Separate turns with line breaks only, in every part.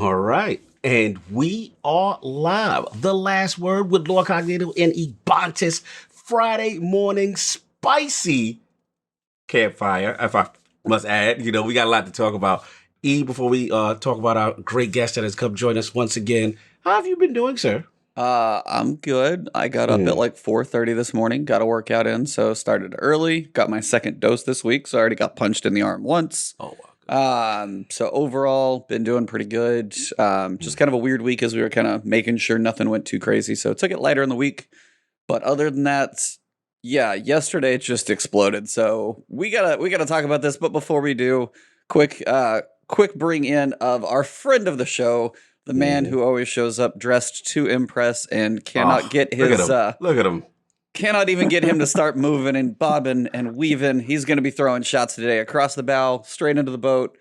All right. And we are live. The last word with LordCognito and Ebontis. Friday morning spicy campfire, if I must add. We got a lot to talk about. Before we talk about our great guest that has come join us once again, how have you been doing, sir?
I'm good. I got up at like 4:30 this morning, got a workout in, so started early. Got my second dose this week, so I already got punched in the arm once.
Oh, wow.
So overall, been doing pretty good. Just kind of a weird week as we were kind of making sure nothing went too crazy. So took it lighter in the week. But other than that, yeah, yesterday it just exploded. So we gotta talk about this. But before we do, quick bring in of our friend of the show, the man who always shows up dressed to impress and cannot get his
look at him.
Cannot even get him to start moving and bobbing and weaving. He's going to be throwing shots today across the bow, straight into the boat.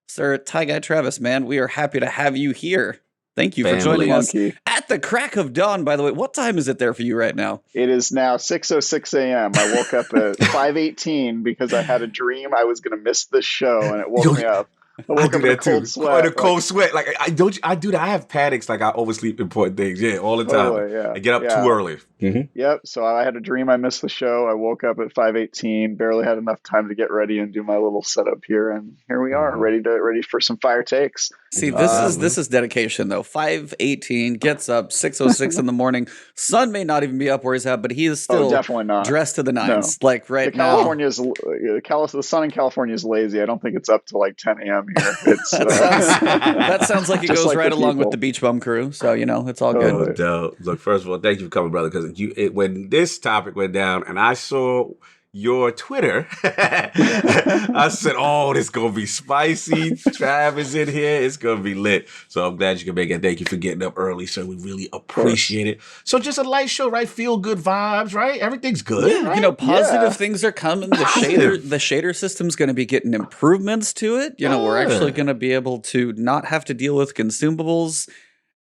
Sir TieGuyTravis, man, we are happy to have you here. Thank you for joining us at the crack of dawn, by the way. What time is it there for you right now?
It is now 6:06 a.m. I woke up at 5:18 because I had a dream I was going to miss the show, and it woke me up. I woke up in a cold sweat.
A cold sweat. Like I do that. I have panics. Like I oversleep important things. Yeah, all the time.
Totally, yeah.
I get up too early. Mm-hmm.
Yep. So I had a dream I missed the show. I woke up at 5:18. Barely had enough time to get ready and do my little setup here, and here we are, ready for some fire takes.
See, this is dedication though. 5:18 gets up, 6:06 in the morning. Sun may not even be up where he's at, but he is still
definitely not
dressed to the nines. No. Like right
now, the sun in California is lazy. I don't think it's up to like 10 a.m. here. It's,
that sounds like it goes like right along with the Beach Bum crew. So it's all good.
Look, first of all, thank you for coming, brother. Because when this topic went down, and I saw your Twitter, I said, "Oh, this gonna be spicy. Travis in here. It's gonna be lit." So I'm glad you can make it. Thank you for getting up early, sir. We really appreciate it. So just a light show, right? Feel good vibes, right? Everything's good.
Yeah, right? Positive things are coming. The shader system's going to be getting improvements to it. We're actually going to be able to not have to deal with consumables.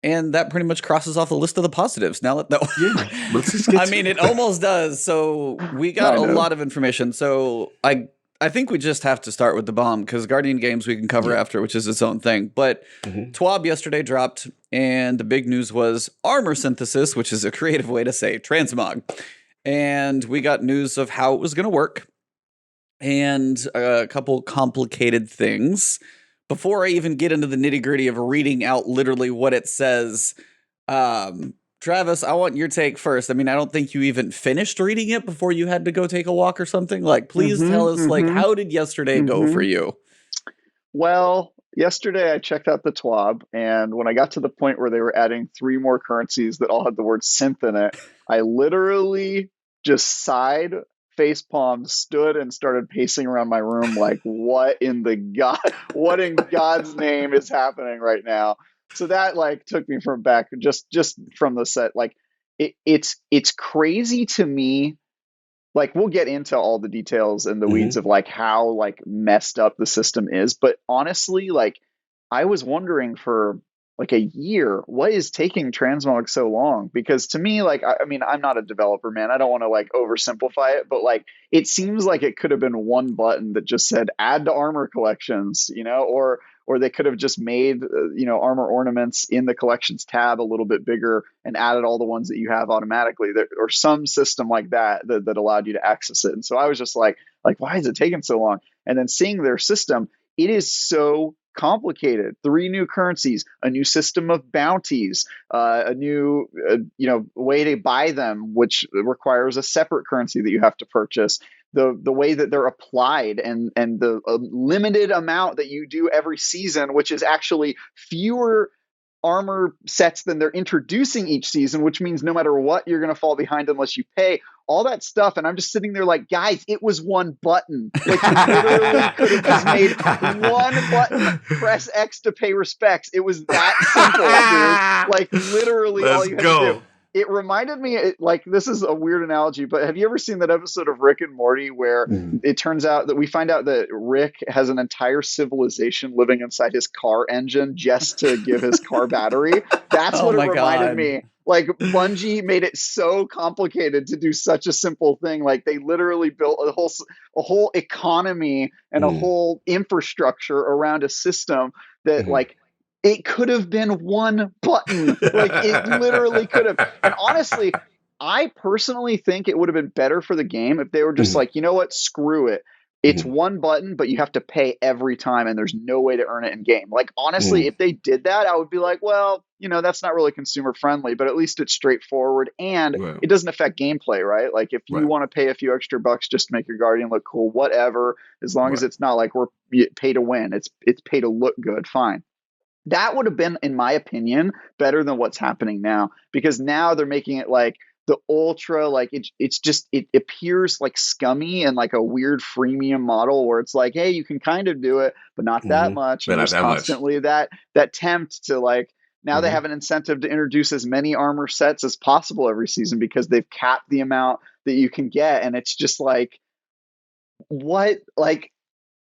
And that pretty much crosses off the list of the positives. Now, I mean, it almost does. So we got a lot of information. So I think we just have to start with the bomb because Guardian Games we can cover after, which is its own thing. But TWAB yesterday dropped, and the big news was armor synthesis, which is a creative way to say transmog. And we got news of how it was going to work and a couple complicated things. Before I even get into the nitty-gritty of reading out literally what it says, Travis, I want your take first. I mean, I don't think you even finished reading it before you had to go take a walk or something. Like, please tell us, how did yesterday go for you?
Well, yesterday I checked out the TWAB, and when I got to the point where they were adding 3 more currencies that all had the word synth in it, I literally just sighed, facepalmed, stood, and started pacing around my room like, what in God's name is happening right now? So that took me from back just from the set. Like it's crazy to me. Like we'll get into all the details and the weeds of how messed up the system is, but honestly, I was wondering for a year, what is taking Transmog so long? Because to me, I mean, I'm not a developer, man. I don't want to oversimplify it, but it seems like it could have been one button that just said add to armor collections, or they could have just made, armor ornaments in the collections tab a little bit bigger and added all the ones that you have automatically, or some system like that allowed you to access it. And so I was just like, why is it taking so long? And then seeing their system, it is so complicated. 3 new currencies, a new system of bounties, a new way to buy them, which requires a separate currency that you have to purchase. The way that they're applied and the limited amount that you do every season, which is actually fewer armor sets than they're introducing each season, which means no matter what, you're going to fall behind unless you pay. All that stuff, and I'm just sitting there like, guys, it was one button. You literally could have just made one button, press X to pay respects. It was that simple, dude. Literally, all you had to do. It reminded me, this is a weird analogy, but have you ever seen that episode of Rick and Morty where it turns out that we find out that Rick has an entire civilization living inside his car engine just to give his car battery? That's what it reminded me. Bungie made it so complicated to do such a simple thing. They literally built a whole economy and a whole infrastructure around a system that It could have been one button. Like, it literally could have. And honestly, I personally think it would have been better for the game if they were just like, you know what, screw it. It's one button, but you have to pay every time, and there's no way to earn it in game. Like, honestly, if they did that, I would be like, well, that's not really consumer friendly, but at least it's straightforward and it doesn't affect gameplay, right? Like, if you want to pay a few extra bucks just to make your Guardian look cool, whatever, as long as it's not like we're pay to win, it's pay to look good, fine. That would have been, in my opinion, better than what's happening now, because now they're making it like the ultra, like it appears like scummy and like a weird freemium model where it's like, hey, you can kind of do it, but not that much. And there's constantly that tempt to, like, now they have an incentive to introduce as many armor sets as possible every season because they've capped the amount that you can get. And it's just like, what? Like,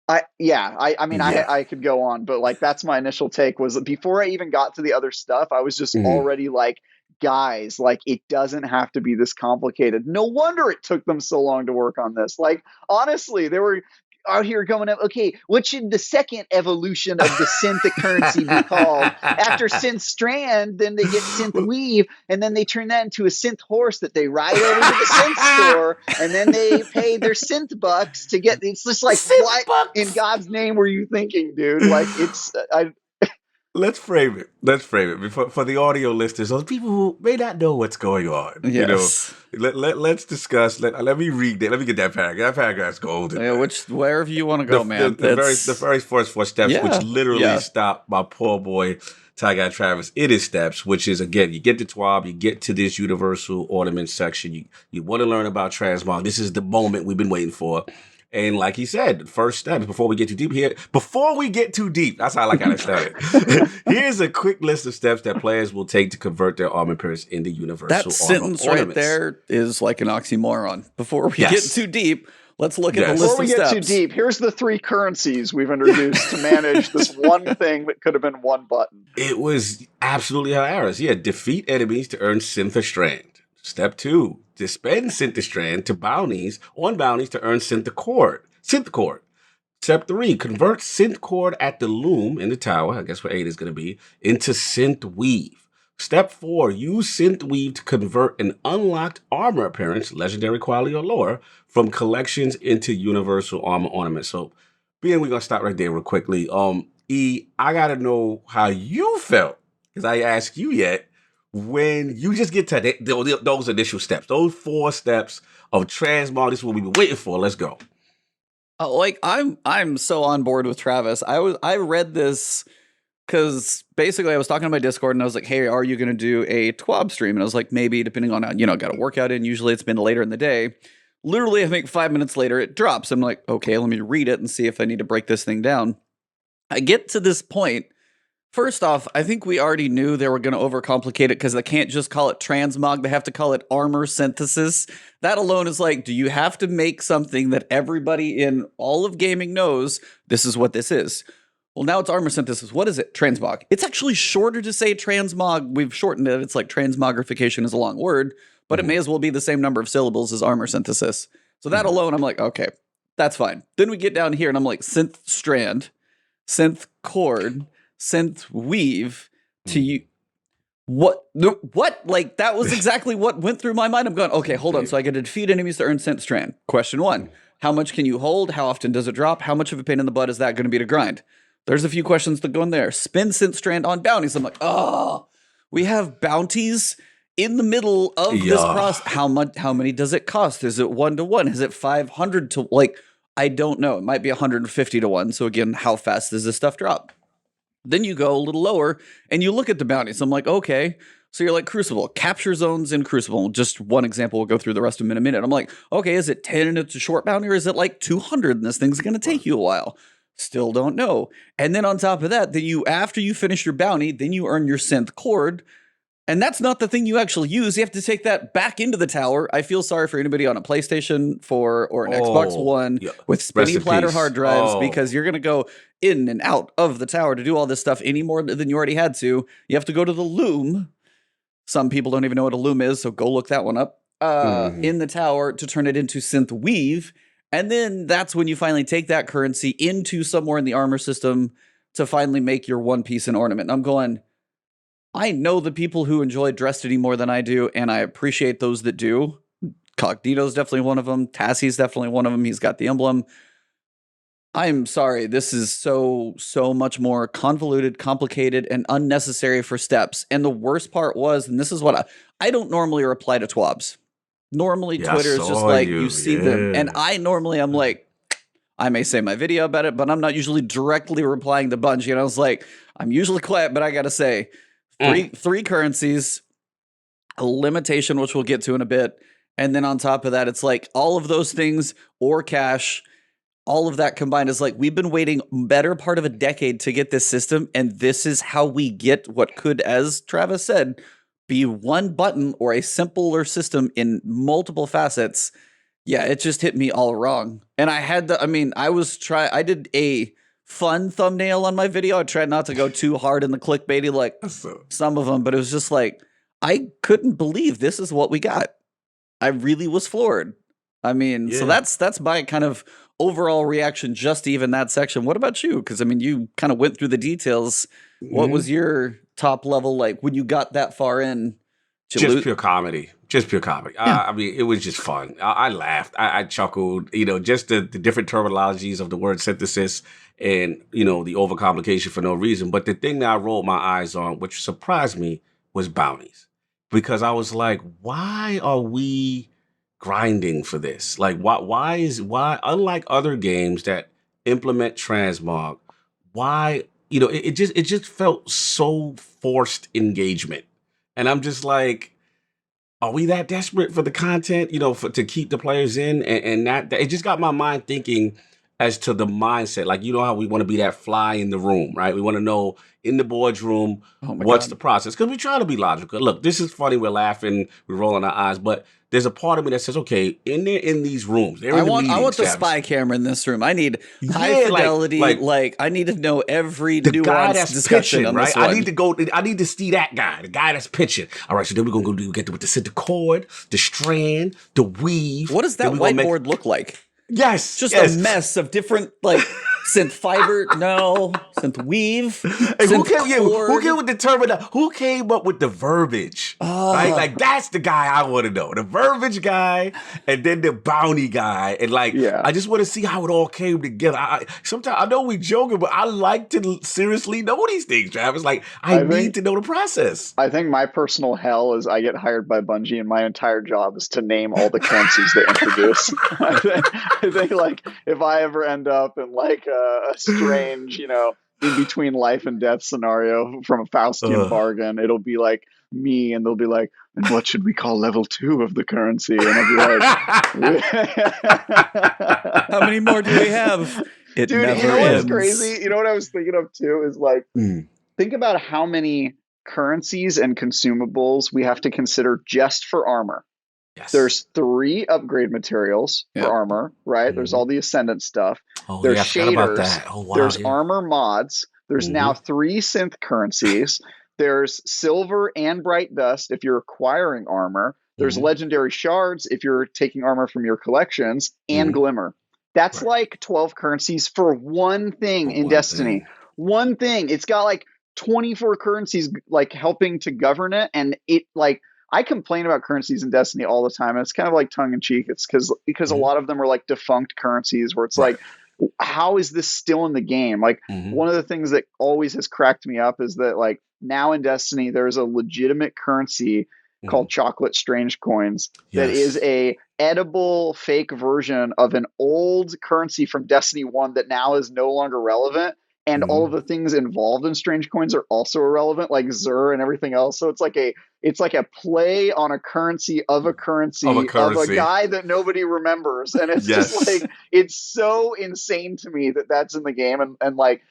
I mean, I could go on, but like, that's my initial take. Was before I even got to the other stuff, I was just already like, guys, like, it doesn't have to be this complicated. No wonder it took them so long to work on this. Like, honestly, they were out here going up, okay, what should the second evolution of the synth currency be called? After synth strand, then they get synthweave, and then they turn that into a synth horse that they ride over to the synth store, and then they pay their synth bucks to get. It's just like, what in God's name were you thinking, dude? Like, it's
Let's frame it for the audio listeners, those people who may not know what's going on.
Yes.
Let's discuss. Let me read that. Let me get that paragraph. That paragraph's golden.
Yeah, wherever you want to go, man.
The very first 4 steps, which literally stopped my poor boy TieGuyTravis in his steps, which is, again, you get to TWAB, you get to this universal ornament section, you want to learn about Transmog. This is the moment we've been waiting for. And like he said, the first step, before we get too deep here, that's how I like how I started. Here's a quick list of steps that players will take to convert their armor appearance into universal
armor. That sentence right there is like an oxymoron. Before we get too deep, let's look at the list of steps.
Before we get too deep, here's the 3 currencies we've introduced to manage this one thing that could have been one button.
It was absolutely hilarious. Yeah, defeat enemies to earn Synth Strand. Step 2. Dispense Synth Strand to bounties to earn Synthcord. Step 3, convert Synthcord at the loom in the tower, I guess where 8 is going to be, into Synthweave. Step 4, use Synthweave to convert an unlocked armor appearance, legendary quality or lore, from collections into universal armor ornaments. So, we're going to stop right there real quickly. I got to know how you felt, because I asked you yet, when you just get to those initial steps, those 4 steps of Transmog. This is what we've been waiting for. Let's go.
Like, I'm so on board with Travis. I read this because basically I was talking to my Discord and I was like, hey, are you going to do a TWAB stream? And I was like, maybe, depending on how, got a workout in. Usually it's been later in the day. Literally, I think 5 minutes later it drops. I'm like, okay, let me read it and see if I need to break this thing down. I get to this point. First off, I think we already knew they were going to overcomplicate it because they can't just call it Transmog. They have to call it armor synthesis. That alone is like, do you have to make something that everybody in all of gaming knows this is what this is? Well, now it's armor synthesis. What is it? Transmog. It's actually shorter to say Transmog. We've shortened it. It's like transmogrification is a long word, but it may as well be the same number of syllables as armor synthesis. So that alone, I'm like, okay, that's fine. Then we get down here and I'm like, synth strand, synth cord, Synthweave to you. What? Like, that was exactly what went through my mind. I'm going, okay, hold on. So I get to defeat enemies to earn Synth Strand. Question 1. How much can you hold? How often does it drop? How much of a pain in the butt is that going to be to grind? There's a few questions that go in there. Spin Synth Strand on bounties. I'm like, oh, we have bounties in the middle of this process. How many does it cost? Is it 1-to-1? Is it 500 to, like, I don't know. It might be 150 to 1. So again, how fast does this stuff drop? Then you go a little lower and you look at the bounties. I'm like, okay. So you're like Crucible, capture zones in Crucible. Just one example. We'll go through the rest of them in a minute. I'm like, okay, is it 10 and it's a short bounty, or is it like 200 and this thing's going to take you a while? Still don't know. And then on top of that, after you finish your bounty, then you earn your synth cord. And that's not the thing you actually use. You have to take that back into the tower. I feel sorry for anybody on a PlayStation 4 or an Xbox One with spinny platter hard drives, because you're going to go in and out of the tower to do all this stuff any more than you already had to. You have to go to the loom. Some people don't even know what a loom is, so go look that one up. In the tower to turn it into Synthweave. And then that's when you finally take that currency into somewhere in the armor system to finally make your one piece and ornament. And I'm going, I know the people who enjoy Destiny more than I do, and I appreciate those that do. Cognito's definitely one of them. Tassie's definitely one of them. He's got the emblem. I'm sorry. This is so much more convoluted, complicated, and unnecessary for steps. And the worst part was, and this is what I don't normally reply to twabs. Normally,
Yeah,
Twitter is just
saw
like,
you.
you see them. And I normally, I'm like, I may say my video about it, but I'm not usually directly replying to Bungie. And I was like, I'm usually quiet, but I got to say, three currencies, a limitation, which we'll get to in a bit. And then on top of that, it's like all of those things or cash, all of that combined is like, we've been waiting better part of a decade to get this system. And this is how we get what could, as Travis said, be one button or a simpler system in multiple facets. Yeah, it just hit me all wrong. And I had I did a fun thumbnail on my video. I tried not to go too hard in the clickbaity like some of them, but it was just like, I couldn't believe this is what we got. I really was floored. I mean, so that's my kind of overall reaction just to even that section. What about you? Because I mean, you kind of went through the details. What was your top level like when you got that far in?
Just pure comedy. Just pure comedy. Yeah. I mean, it was just fun. I laughed. I chuckled. You know, just the different terminologies of the word synthesis and, you know, the overcomplication for no reason. But the thing that I rolled my eyes on, which surprised me, was bounties. Because I was like, why are we grinding for this? Like, why, unlike other games that implement transmog, why, you know, it just felt so forced engagement. And I'm just like, are we that desperate for the content, you know, to keep the players in? And that it just got my mind thinking as to the mindset. Like, you know how we want to be that fly in the room, right? We want to know in the boardroom, what's the process? Because we try to be logical. Look, this is funny. We're laughing. We're rolling our eyes. But there's a part of me that says, okay, in these rooms, I
want the spy camera in this room. I need high fidelity. Like I need to know every nuanced discussion
pitching,
on
right?
this one.
I need to see that guy, the guy that's pitching. All right, so then we're gonna get with the Synthcord, the strand, the weave.
What does that whiteboard look like?
Yes,
just a mess of different like synth fiber, Synthweave.
Hey, who came up with the verbiage? Right, like that's the guy I want to know. The verbiage guy, and then the bounty guy, and I just want to see how it all came together. Sometimes I know we joking, but I like to seriously know these things, Travis. Like I need to know the process.
I think my personal hell is I get hired by Bungie, and my entire job is to name all the currencies they introduce. I think like if I ever end up in like a strange, you know, in between life and death scenario from a Faustian bargain, it'll be like me, and they'll be like, and what should we call level 2 of the currency? And I'll be like,
how many more do we have?
Dude, you know what's crazy? You know what I was thinking of too is like, think about how many currencies and consumables we have to consider just for armor. Yes. There's 3 upgrade materials for armor, right? There's all the Ascendant stuff. There's shaders. There's armor mods. There's now 3 synth currencies. There's silver and bright dust if you're acquiring armor. There's legendary shards if you're taking armor from your collections, and glimmer. That's like 12 currencies for one thing in Destiny. One thing. It's got like 24 currencies like helping to govern it, and it like I complain about currencies in Destiny all the time, and it's kind of like tongue in cheek. It's because a lot of them are like defunct currencies where it's like, how is this still in the game? Like one of the things that always has cracked me up is that like now in Destiny, there's a legitimate currency called chocolate strange coins that is a edible fake version of an old currency from Destiny 1 that now is no longer relevant. And all of the things involved in strange coins are also irrelevant, like Zur and everything else. So it's like a play on a currency of a currency of a guy that nobody remembers. And it's just like, it's so insane to me that that's in the game. And like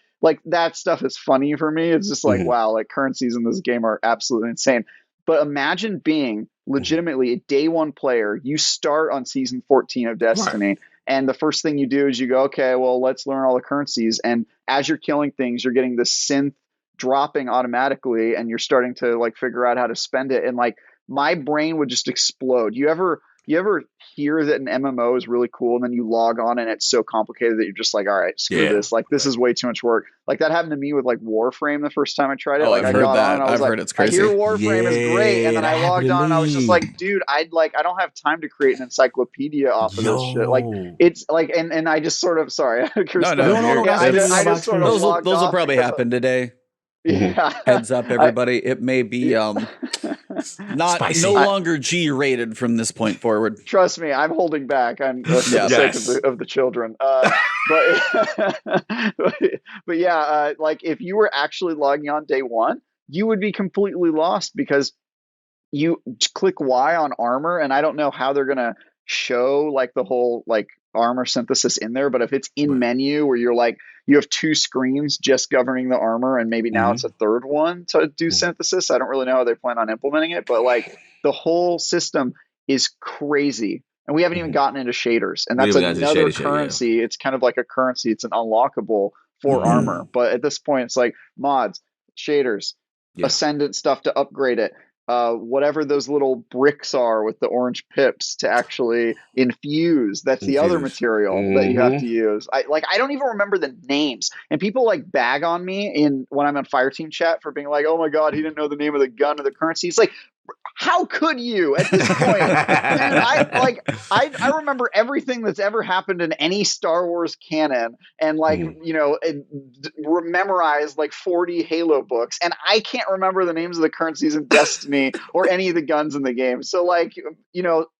that stuff is funny for me. It's just like, wow, like currencies in this game are absolutely insane. But imagine being legitimately a day 1 player. You start on season 14 of Destiny. Right. And the first thing you do is you go, okay, well, let's learn all the currencies. And as you're killing things, you're getting the synth dropping automatically, and you're starting to like figure out how to spend it. And like my brain would just explode. You ever you ever hear that an MMO is really cool and then you log on and it's so complicated that you're just like, all right, screw this. Like, this is way too much work. Like, that happened to me with like Warframe the first time I tried it.
Oh,
Like,
I've
I
heard
got
that.
on and I was
I've heard it's crazy.
I hear Warframe is great. And then I
that
logged
happened to
on and I was just
me.
like, dude, I don't have time to create an encyclopedia off of this shit. Like, it's like, and I just sort of, sorry.
No.
Yeah, I just sort of logged
those will
off
probably
because-
happen today.
Yeah.
Heads up, everybody. It may be not
Spicy.
no longer G rated from this point forward.
Trust me, I'm holding back on for the sake of the children. But yeah, like if you were actually logging on day one, you would be completely lost because you click Y on armor, and I don't know how they're gonna show like the whole like armor synthesis in there, but if it's in menu where you're like you have two screens just governing the armor and maybe now it's a third one to do synthesis, I don't really know how they plan on implementing it, but like the whole system is crazy, and we haven't even gotten into shaders, and that's another currency. It's kind of like a currency, it's an unlockable for armor, but at this point it's like mods, shaders, ascendant stuff to upgrade it, whatever those little bricks are with the orange pips to actually infuse. That's the other material that you have to use. I don't even remember the names. And people like bag on me when I'm on Fireteam chat for being like, oh my God, he didn't know the name of the gun or the currency. It's like, how could you at this point? Dude, I remember everything that's ever happened in any Star Wars canon and memorize like 40 Halo books, and I can't remember the names of the currencies in Destiny or any of the guns in the game. So like,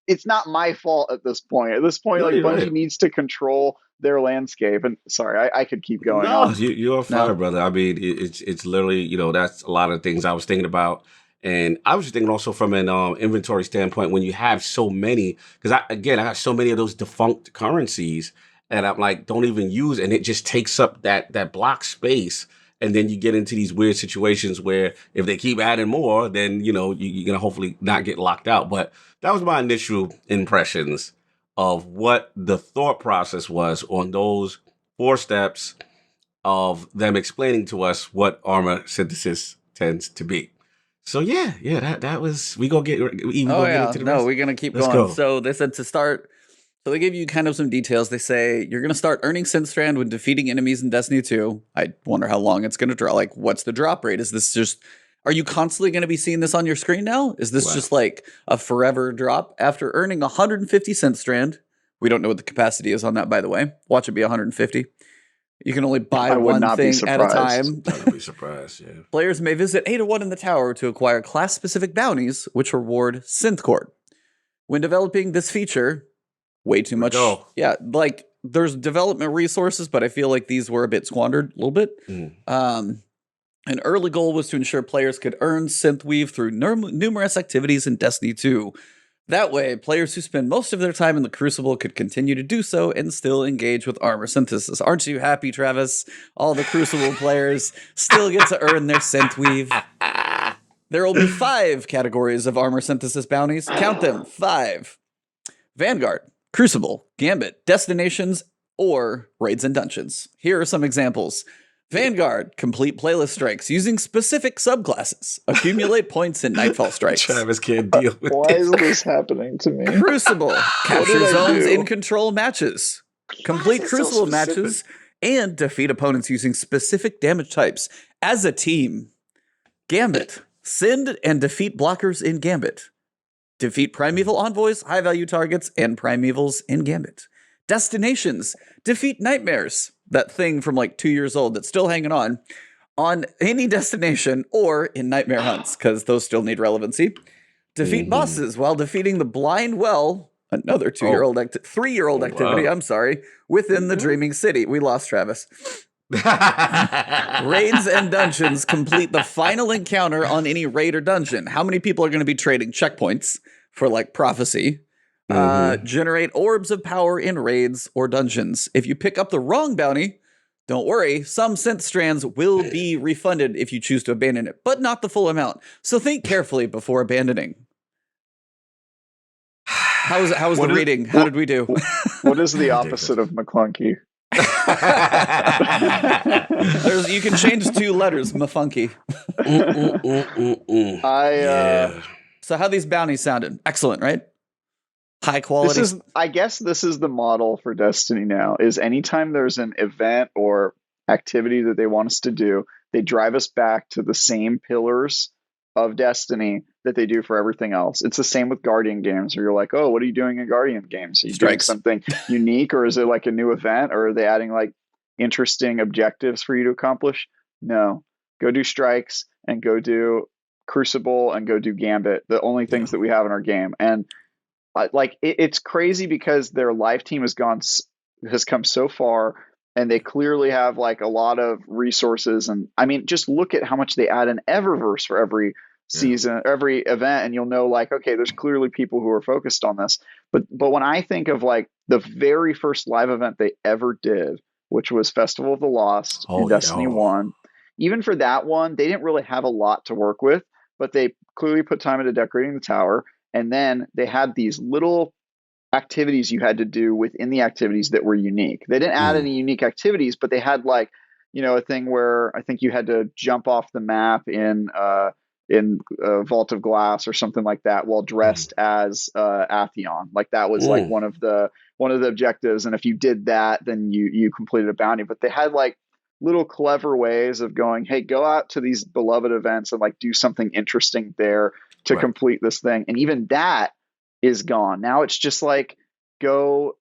it's not my fault at this point. At this point, Bungie needs to control their landscape. And sorry, I could keep going on.
You're fire, brother. I mean, it's literally, that's a lot of things I was thinking about. And I was just thinking also from an inventory standpoint, when you have so many, because I got so many of those defunct currencies, and I'm like, don't even use, and it just takes up that block space. And then you get into these weird situations where if they keep adding more, then, you're going to hopefully not get locked out. But that was my initial impressions of what the thought process was on those 4 steps of them explaining to us what armor synthesis tends to be. So that was, we gonna get into the rest.
We're gonna keep going. Go. So they said to start. So they give you kind of some details. They say you're gonna start earning Synth Strand when defeating enemies in Destiny 2. I wonder how long it's gonna draw. Like, what's the drop rate? Is this just? Are you constantly gonna be seeing this on your screen now? Is this just like a forever drop after earning 150 Synth Strand? We don't know what the capacity is on that, by the way. Watch it be 150. You can only buy one thing at a time.
I would be surprised, yeah.
Players may visit 8 of 1 in the tower to acquire class-specific bounties, which reward Synthcord. When developing this feature, way too much. Yeah, like there's development resources, but I feel like these were a bit squandered a little bit. An early goal was to ensure players could earn Synthweave through numerous activities in Destiny 2. That way, players who spend most of their time in the Crucible could continue to do so and still engage with armor synthesis. Aren't you happy, Travis? All the Crucible players still get to earn their Synthweave. There will be 5 categories of armor synthesis bounties. Count them, 5. Vanguard, Crucible, Gambit, Destinations, or Raids and Dungeons. Here are some examples. Vanguard, complete playlist strikes using specific subclasses. Accumulate points in Nightfall strikes.
Travis can't deal with
Why is this happening to me?
Crucible, capture zones in control matches. Complete Crucible matches and defeat opponents using specific damage types as a team. Gambit, send and defeat blockers in Gambit. Defeat primeval envoys, high-value targets, and primevals in Gambit. Destinations, defeat nightmares. That thing from like 2 years old that's still hanging on any destination or in nightmare hunts, because those still need relevancy. Defeat bosses while defeating the blind well, another 3-year-old activity, I'm sorry, within the Dreaming City. We lost Travis. Raids and dungeons, complete the final encounter on any raid or dungeon. How many people are going to be trading checkpoints for like prophecy? Generate orbs of power in raids or dungeons. If you pick up the wrong bounty, don't worry, some synth strands will be refunded if you choose to abandon it, but not the full amount. So think carefully before abandoning. How was the reading? How did we do?
What is the opposite of McClunky?
You can change 2 letters, Mafunky.
So
how these bounties sounded? Excellent, right? high quality.
I guess this is the model for Destiny now, is anytime there's an event or activity that they want us to do, they drive us back to the same pillars of Destiny that they do for everything else. It's the same with Guardian games, where you're like, oh, what are you doing in Guardian games? Are you doing something unique, or is it like a new event, or are they adding like interesting objectives for you to accomplish? No. Go do strikes and go do Crucible and go do Gambit, the only things that we have in our game. And like it's crazy because their live team has come so far, and they clearly have like a lot of resources. And I mean, just look at how much they add in Eververse for every season, every event, and you'll know like, okay, there's clearly people who are focused on this. But when I think of like the very first live event they ever did, which was Festival of the Lost in Destiny 1, even for that one, they didn't really have a lot to work with, but they clearly put time into decorating the tower. And then they had these little activities you had to do within the activities that were unique. They didn't add any unique activities, but they had like, a thing where I think you had to jump off the map in Vault of Glass or something like that while dressed as Atheon. Like that was like one of the objectives. And if you did that, then you completed a bounty. But they had like little clever ways of going, hey, go out to these beloved events and like do something interesting there to complete this thing. And even that is gone. Now it's just like, go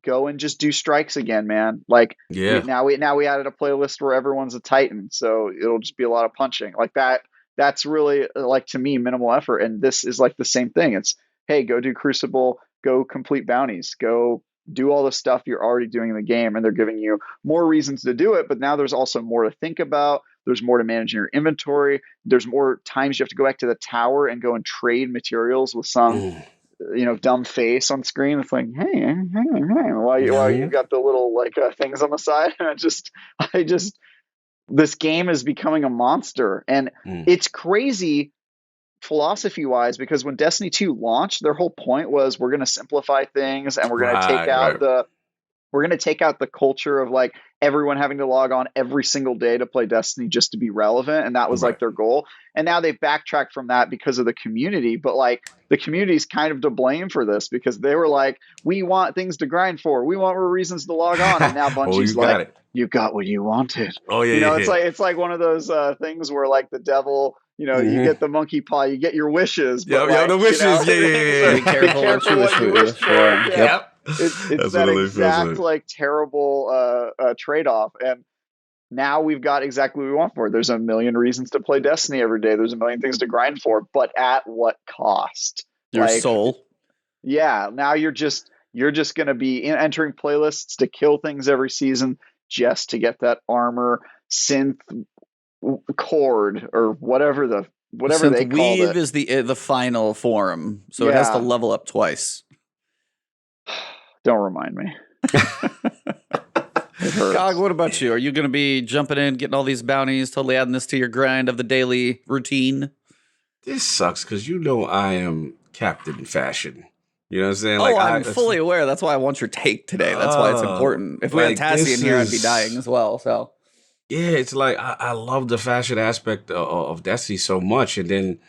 and just do strikes again, man. Like now we added a playlist where everyone's a Titan. So it'll just be a lot of punching like that. That's really like, to me, minimal effort. And this is like the same thing. It's, hey, go do Crucible, go complete bounties, go do all the stuff you're already doing in the game. And they're giving you more reasons to do it. But now there's also more to think about. There's more to manage your inventory. There's more times you have to go back to the tower and go and trade materials with some, dumb face on screen. It's like, hey, while you've got the little like things on the side. This game is becoming a monster, and it's crazy philosophy wise, because when Destiny 2 launched, their whole point was, we're going to simplify things and we're going to take out the culture of like everyone having to log on every single day to play Destiny just to be relevant. And that was like their goal. And now they've backtracked from that because of the community. But like the community is kind of to blame for this, because they were like, we want things to grind for. We want more reasons to log on. And now Bungie's you got what you wanted.
Oh yeah.
It's like one of those things where like the devil, you get the monkey paw, you get your wishes. But
the wishes. Yeah.
Be careful what you wish for.
Yep. It's that exact like terrible trade-off. And now we've got exactly what we want for it. There's a million reasons to play Destiny every day. There's a million things to grind for, but at what cost?
Your soul.
Yeah. Now you're just going to be entering playlists to kill things every season just to get that armor, synth cord, or whatever they call it.
Synthweave is the final form, so it has to level up twice.
Don't remind me.
Cog, what about you? Are you going to be jumping in, getting all these bounties, totally adding this to your grind of the daily routine?
This sucks because I am Captain Fashion. You know what I'm saying?
I'm fully aware. That's why I want your take today. That's why it's important. If we had Tassie in here, I'd be dying as well. So
yeah, it's like I love the fashion aspect of Destiny so much, and then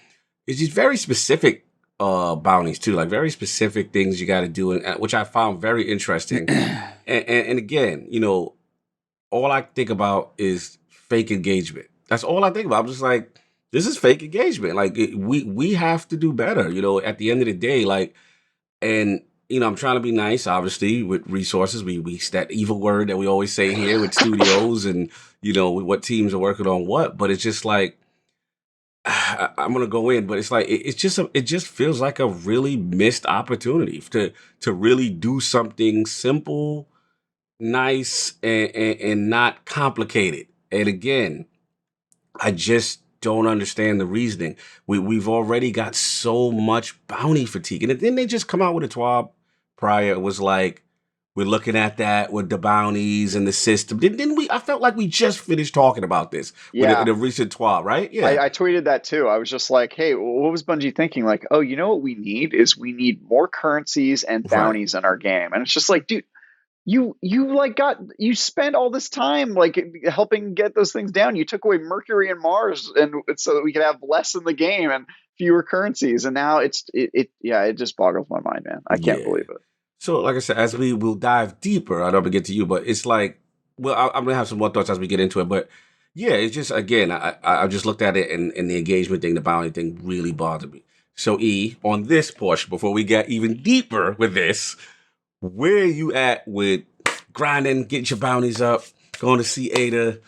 it's just very specific bounties too, like very specific things you got to do, which I found very interesting. and again, all I think about is fake engagement. That's all I think about. I'm just like, this is fake engagement. Like we have to do better. At the end of the day, like, and I'm trying to be nice, obviously, with resources. We that evil word that we always say here with studios and what teams are working on what. But it's just like, I'm gonna go in, but it's like it just feels like a really missed opportunity to really do something simple, nice, and not complicated. And again, I just don't understand the reasoning. We've already got so much bounty fatigue, and then they just come out with a TWAB prior. It was like, we're looking at that with the bounties and the system. Didn't we? I felt like we just finished talking about this with the recent TWAB, right? Yeah.
I tweeted that too. I was just like, hey, what was Bungie thinking? Like, oh, you know what we need is we need more currencies and bounties in our game. And it's just like, dude, you spent all this time like helping get those things down. You took away Mercury and Mars and so that we could have less in the game. And fewer currencies, and now it just boggles my mind, man. I can't believe it.
So, like I said, as we will dive deeper, I don't get to you, but it's like, well, I'm gonna have some more thoughts as we get into it, but yeah, it's just, again, I just looked at it, and the engagement thing, the bounty thing, really bothered me. So, E, on this portion, before we get even deeper with this, where are you at with grinding, getting your bounties up, going to see Ada,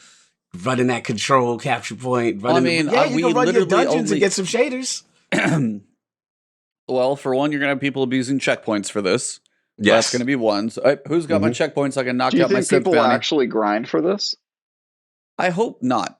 running that control capture point?
I mean,
you can run your dungeons and get some shaders.
Well, for one, you're gonna have people abusing checkpoints for this.
Yes.
That's gonna be one. So, who's got my checkpoints? I can knock out my synth bounty.
Do you think people actually grind for this?
I hope not.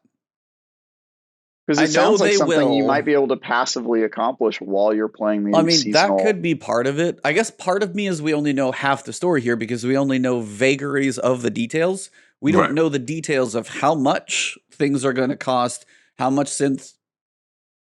Because it sounds like something you might be able to passively accomplish while you're playing the seasonal.
That could be part of it. I guess part of me is we only know half the story here because we only know vagaries of the details. We don't know the details of how much things are going to cost, how much synth...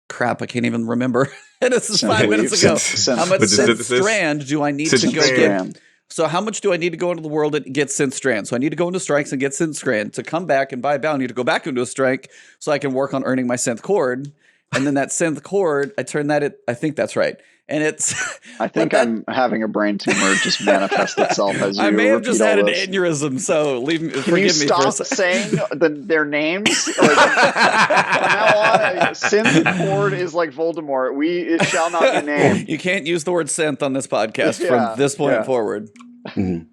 Crap, I can't even remember. This is 5 minutes ago. How much synth strand do I need to go get? So how much do I need to go into the world and get synth strand? So I need to go into strikes and get synth strand to come back and buy a bounty to go back into a strike so I can work on earning my synth cord. And then that synth cord, I turn that I think that's right. And it's...
I think I'm having a brain tumor just manifest itself as you
I may have just had an aneurysm, so forgive me.
Can you stop saying their names? From now on, synth cord is like Voldemort. It shall not be named.
You can't use the word synth on this podcast from this point forward.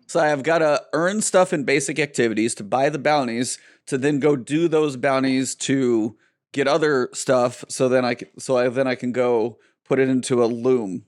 So I've got to earn stuff in basic activities to buy the bounties, to then go do those bounties to get other stuff, so then I can go put it into a loom.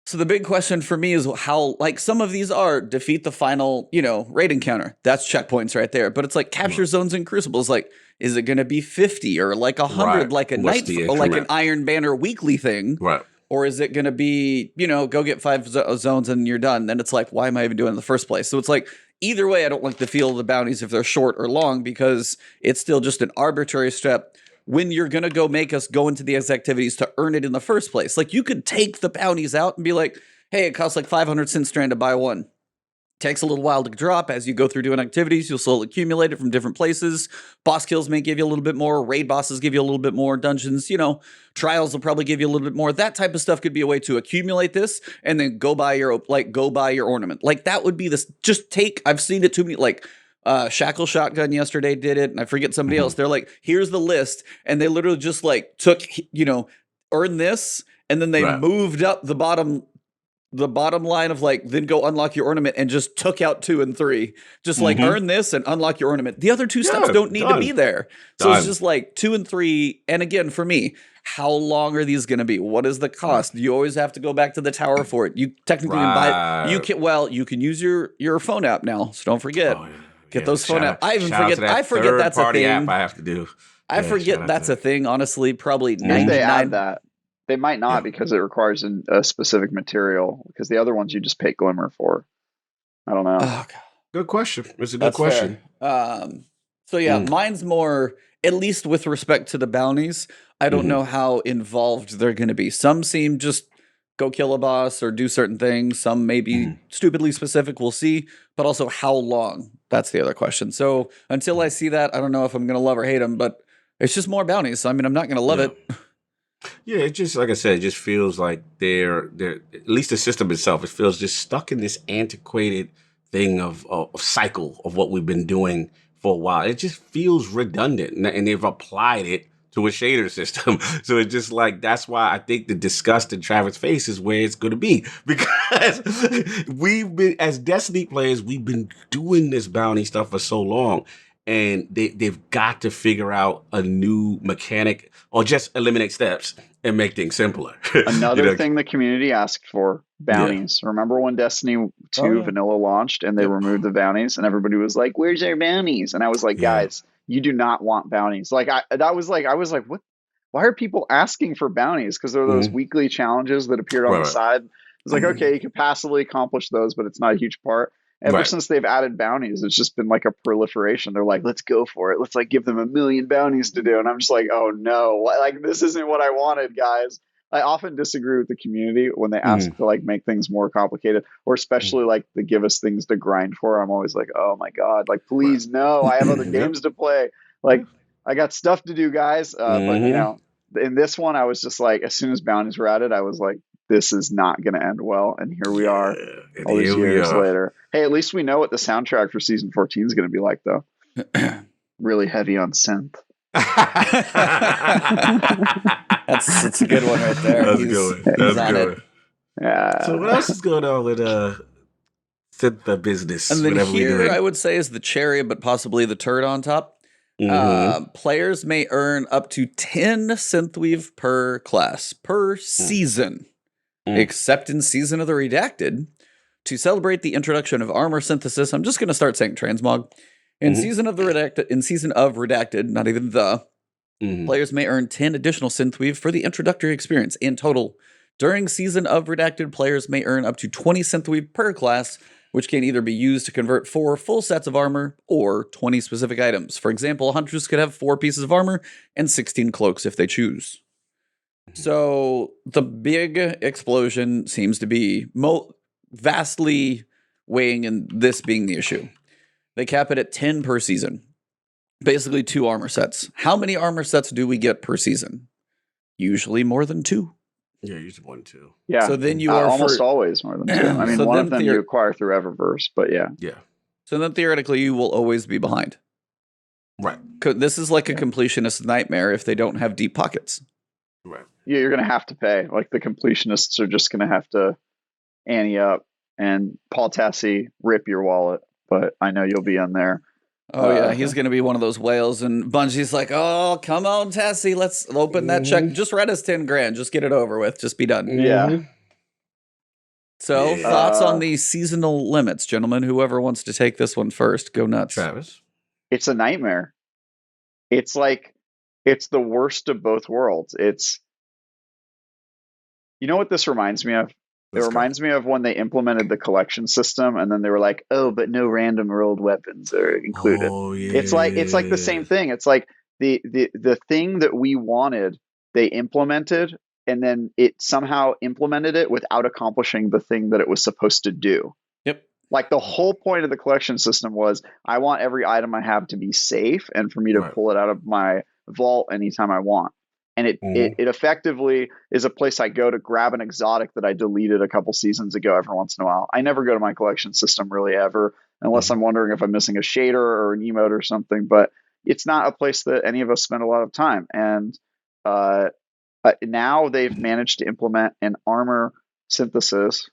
So the big question for me is how, like, some of these are defeat the final, raid encounter. That's checkpoints right there. But it's like capture zones and crucibles. Like, is it going to be 50 or like 100, like a night, or like an Iron Banner weekly thing?
Right.
Or is it going to be, go get 5 zones and you're done? Then it's like, why am I even doing it in the first place? So it's like, either way, I don't like the feel of the bounties if they're short or long, because it's still just an arbitrary step when you're going to go make us go into these activities to earn it in the first place. Like, you could take the bounties out and be like, hey, it costs like 500 synth strand to buy one. Takes a little while to drop. As you go through doing activities, you'll slowly accumulate it from different places. Boss kills may give you a little bit more. Raid bosses give you a little bit more. Dungeons, trials will probably give you a little bit more. That type of stuff could be a way to accumulate this and then go buy your ornament. Like, that would be this. Just take, I've seen it too many, like, Shackle Shotgun yesterday did it, and I forget somebody else. They're like, here's the list, and they literally just like took, earn this, and then they moved up the bottom line of like, then go unlock your ornament, and just took out 2 and 3. Just like, earn this and unlock your ornament. The other 2 steps don't need to be there. So it's just like 2 and 3. And again, for me, how long are these going to be? What is the cost? You always have to go back to the tower for it. You technically can buy. You can use your phone app now. So don't forget. Get those phone apps. I forget that's a thing.
App I have to do.
I forget that's a thing. Honestly, probably 99.
They add that. They might not, because it requires a specific material. Because the other ones you just pay Glimmer for. I don't know.
Oh,
good question. It's a good question.
Mine's more, at least with respect to the bounties. I don't know how involved they're going to be. Some seem just go kill a boss or do certain things. Some may be stupidly specific. We'll see. But also, how long? That's the other question. So until I see that, I don't know if I'm going to love or hate them. But it's just more bounties. So, I mean, I'm not going to love it.
Yeah, it just, like I said, it just feels like they're at least the system itself, it feels just stuck in this antiquated thing of cycle of what we've been doing for a while. It just feels redundant, and they've applied it to a shader system. So it's just like, that's why I think the disgust in Travis' face is where it's going to be, because we've been, as Destiny players, we've been doing this bounty stuff for so long. And they've got to figure out a new mechanic, or just eliminate steps and make things simpler.
Another thing the community asked for, bounties. Yeah. Remember when Destiny 2 Vanilla launched and they removed the bounties, and everybody was like, where's our bounties? And I was like, guys, you do not want bounties. Like, I was like, what? Why are people asking for bounties? Because there were those weekly challenges that appeared on the side. It's like, okay, you can passively accomplish those, but it's not a huge part. Ever since they've added bounties, it's just been like a proliferation. They're like, let's go for it. Let's like give them 1 million bounties to do. And I'm just like, oh no, like this isn't what I wanted, guys. I often disagree with the community when they ask to like make things more complicated, or especially like they give us things to grind for. I'm always like, oh my God, like please no, I have other games to play. Like I got stuff to do, guys. But in this one, I was just like, as soon as bounties were added, I was like, this is not going to end well. And here we are, all these years later. Hey, at least we know what the soundtrack for season 14 is going to be like, though. Really heavy on synth.
That's a good one right there.
That's good. That's good.
Yeah.
So what else is going on with synth business?
And then here, I would say, is the cherry, but possibly the turd on top. Players may earn up to 10 Synthweave per class per season, except in Season of the Redacted. To celebrate the introduction of armor synthesis, I'm just going to start saying Transmog. In Season of Redacted, not even players may earn 10 additional Synthweave for the introductory experience. In total, during Season of Redacted, players may earn up to 20 Synthweave per class, which can either be used to convert 4 full sets of armor or 20 specific items. For example, hunters could have 4 pieces of armor and 16 cloaks if they choose. So the big explosion seems to be vastly weighing in this being the issue. They cap it at 10 per season. Basically 2 armor sets. How many armor sets do we get per season? Usually more than 2.
Yeah, usually 1, 2.
Yeah.
So then you are
almost always more than 2. I mean,
So
one
then
of them you acquire through Eververse, but yeah.
Yeah.
So then theoretically you will always be behind.
Right.
This is like a completionist nightmare if they don't have deep pockets.
Right.
Yeah, you're going to have to pay. Like the completionists are just going to have to ante up, and Paul Tassi rip your wallet, but I know you'll be on there.
Oh, yeah, he's going to be one of those whales, and Bungie's like, oh, come on, Tassie, let's open that check. Just write us 10 grand. Just get it over with. Just be done.
Yeah.
So, thoughts on the seasonal limits, gentlemen? Whoever wants to take this one first, go nuts.
Travis?
It's a nightmare. It's like, it's the worst of both worlds. You know what this reminds me of? It reminds me of when they implemented the collection system, and then they were like, "Oh, but no random rolled weapons are included."
Oh, yeah.
It's like the same thing. It's like the thing that we wanted, they implemented, and then it somehow implemented it without accomplishing the thing that it was supposed to do.
Yep.
Like the whole point of the collection system was, I want every item I have to be safe and for me to pull it out of my vault anytime I want. And it effectively is a place I go to grab an exotic that I deleted a couple seasons ago every once in a while. I never go to my collection system really ever, unless I'm wondering if I'm missing a shader or an emote or something. But it's not a place that any of us spend a lot of time. And now they've managed to implement an armor synthesis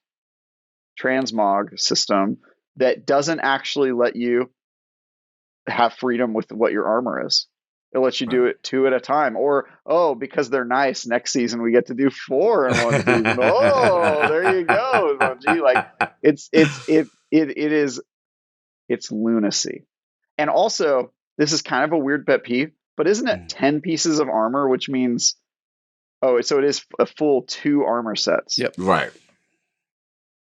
transmog system that doesn't actually let you have freedom with what your armor is. It lets you do it 2 at a time, or because they're nice, next season we get to do 4 in one season. Oh, there you go, Bungie. Like it's lunacy. And also, this is kind of a weird pet peeve, but isn't it 10 pieces of armor, which means so it is a full 2 armor sets.
Yep.
Right.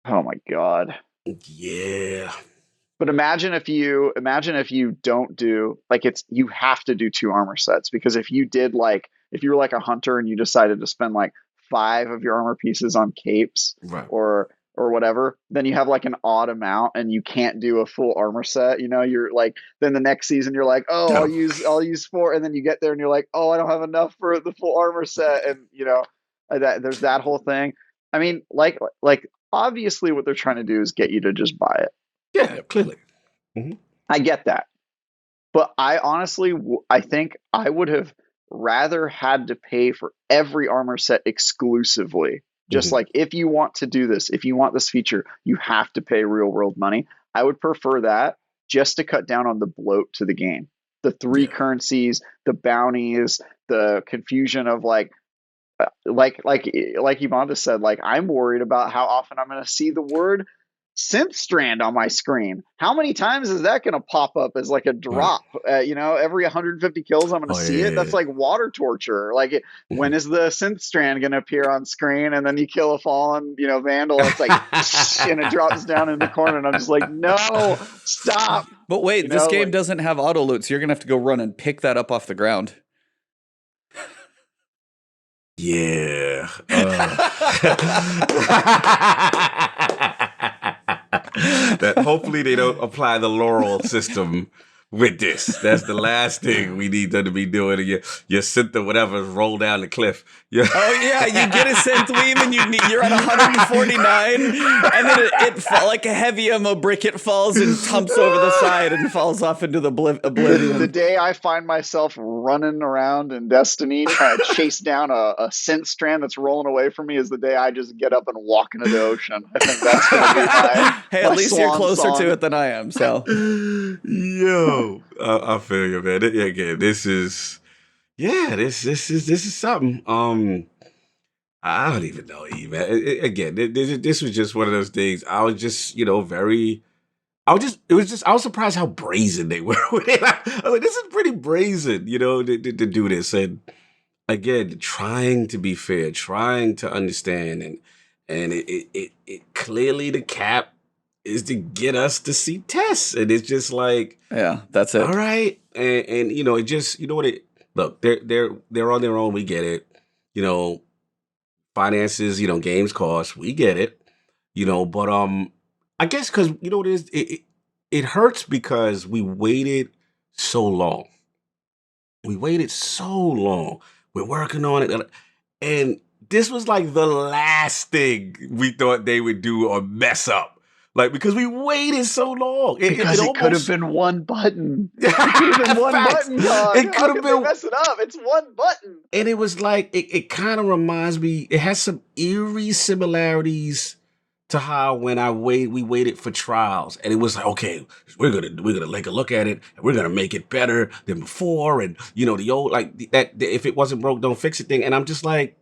Oh my god.
Yeah.
But imagine if you don't do you have to do 2 armor sets, because if you were like a hunter and you decided to spend like 5 of your armor pieces on capes or whatever, then you have like an odd amount and you can't do a full armor set. You know, you're like, then the next season you're like, I'll use 4, and then you get there and you're like, I don't have enough for the full armor set, and you know, there's that whole thing. I mean, like obviously what they're trying to do is get you to just buy it.
Yeah, clearly.
I get that. But I honestly, I think I would have rather had to pay for every armor set exclusively. Just like, if you want to do this, if you want this feature, you have to pay real world money. I would prefer that, just to cut down on the bloat to the game. The 3 currencies, the bounties, the confusion of like Ebontis said, like, I'm worried about how often I'm going to see the word synth strand on my screen. How many times is that going to pop up as like a drop? Every 150 kills I'm going to see it. That's like water torture. Like, when is the synth strand going to appear on screen? And then you kill a fallen, vandal. It's like, and it drops down in the corner. And I'm just like, no, stop.
But wait, this game doesn't have auto loot, so you're going to have to go run and pick that up off the ground.
Yeah. That hopefully they don't apply the Laurel system, with this. That's the last thing we need them to be doing. Your synth or whatever roll down the cliff. Yeah.
Oh yeah, you get a Synthweave and you're at 149, and then it like a heavy ammo brick, it falls and tumps over the side and falls off into the oblivion.
The day I find myself running around in Destiny trying to chase down a synth strand that's rolling away from me is the day I just get up and walk into the ocean. I think that's going to be my
Hey,
my
at least you're
swan
closer
song.
to it than I am. So
Yo, I feel you, man. Again, this is something. I don't even know, man. Again, this was just one of those things. I was just, I was surprised how brazen they were with it. I was like, this is pretty brazen, to do this. And again, trying to be fair, trying to understand, and it clearly the cap is to get us to see tests, and it's just like,
yeah, that's it.
All right, and it just, look, they're on their own. We get it, finances, games cost. We get it, but I guess because what it is, it hurts because we waited so long. We waited so long. We're working on it, and this was like the last thing we thought they would do or mess up. Like, because we waited so long.
Because it could have been one button. It could have been one button, dog.
It could have been.
Mess it up. It's one button.
And it was like, it kind of reminds me, it has some eerie similarities to how when we waited for trials. And it was like, okay, we're gonna take a look at it, and we're gonna make it better than before. And the old, like, that if it wasn't broke, don't fix it thing. And I'm just like,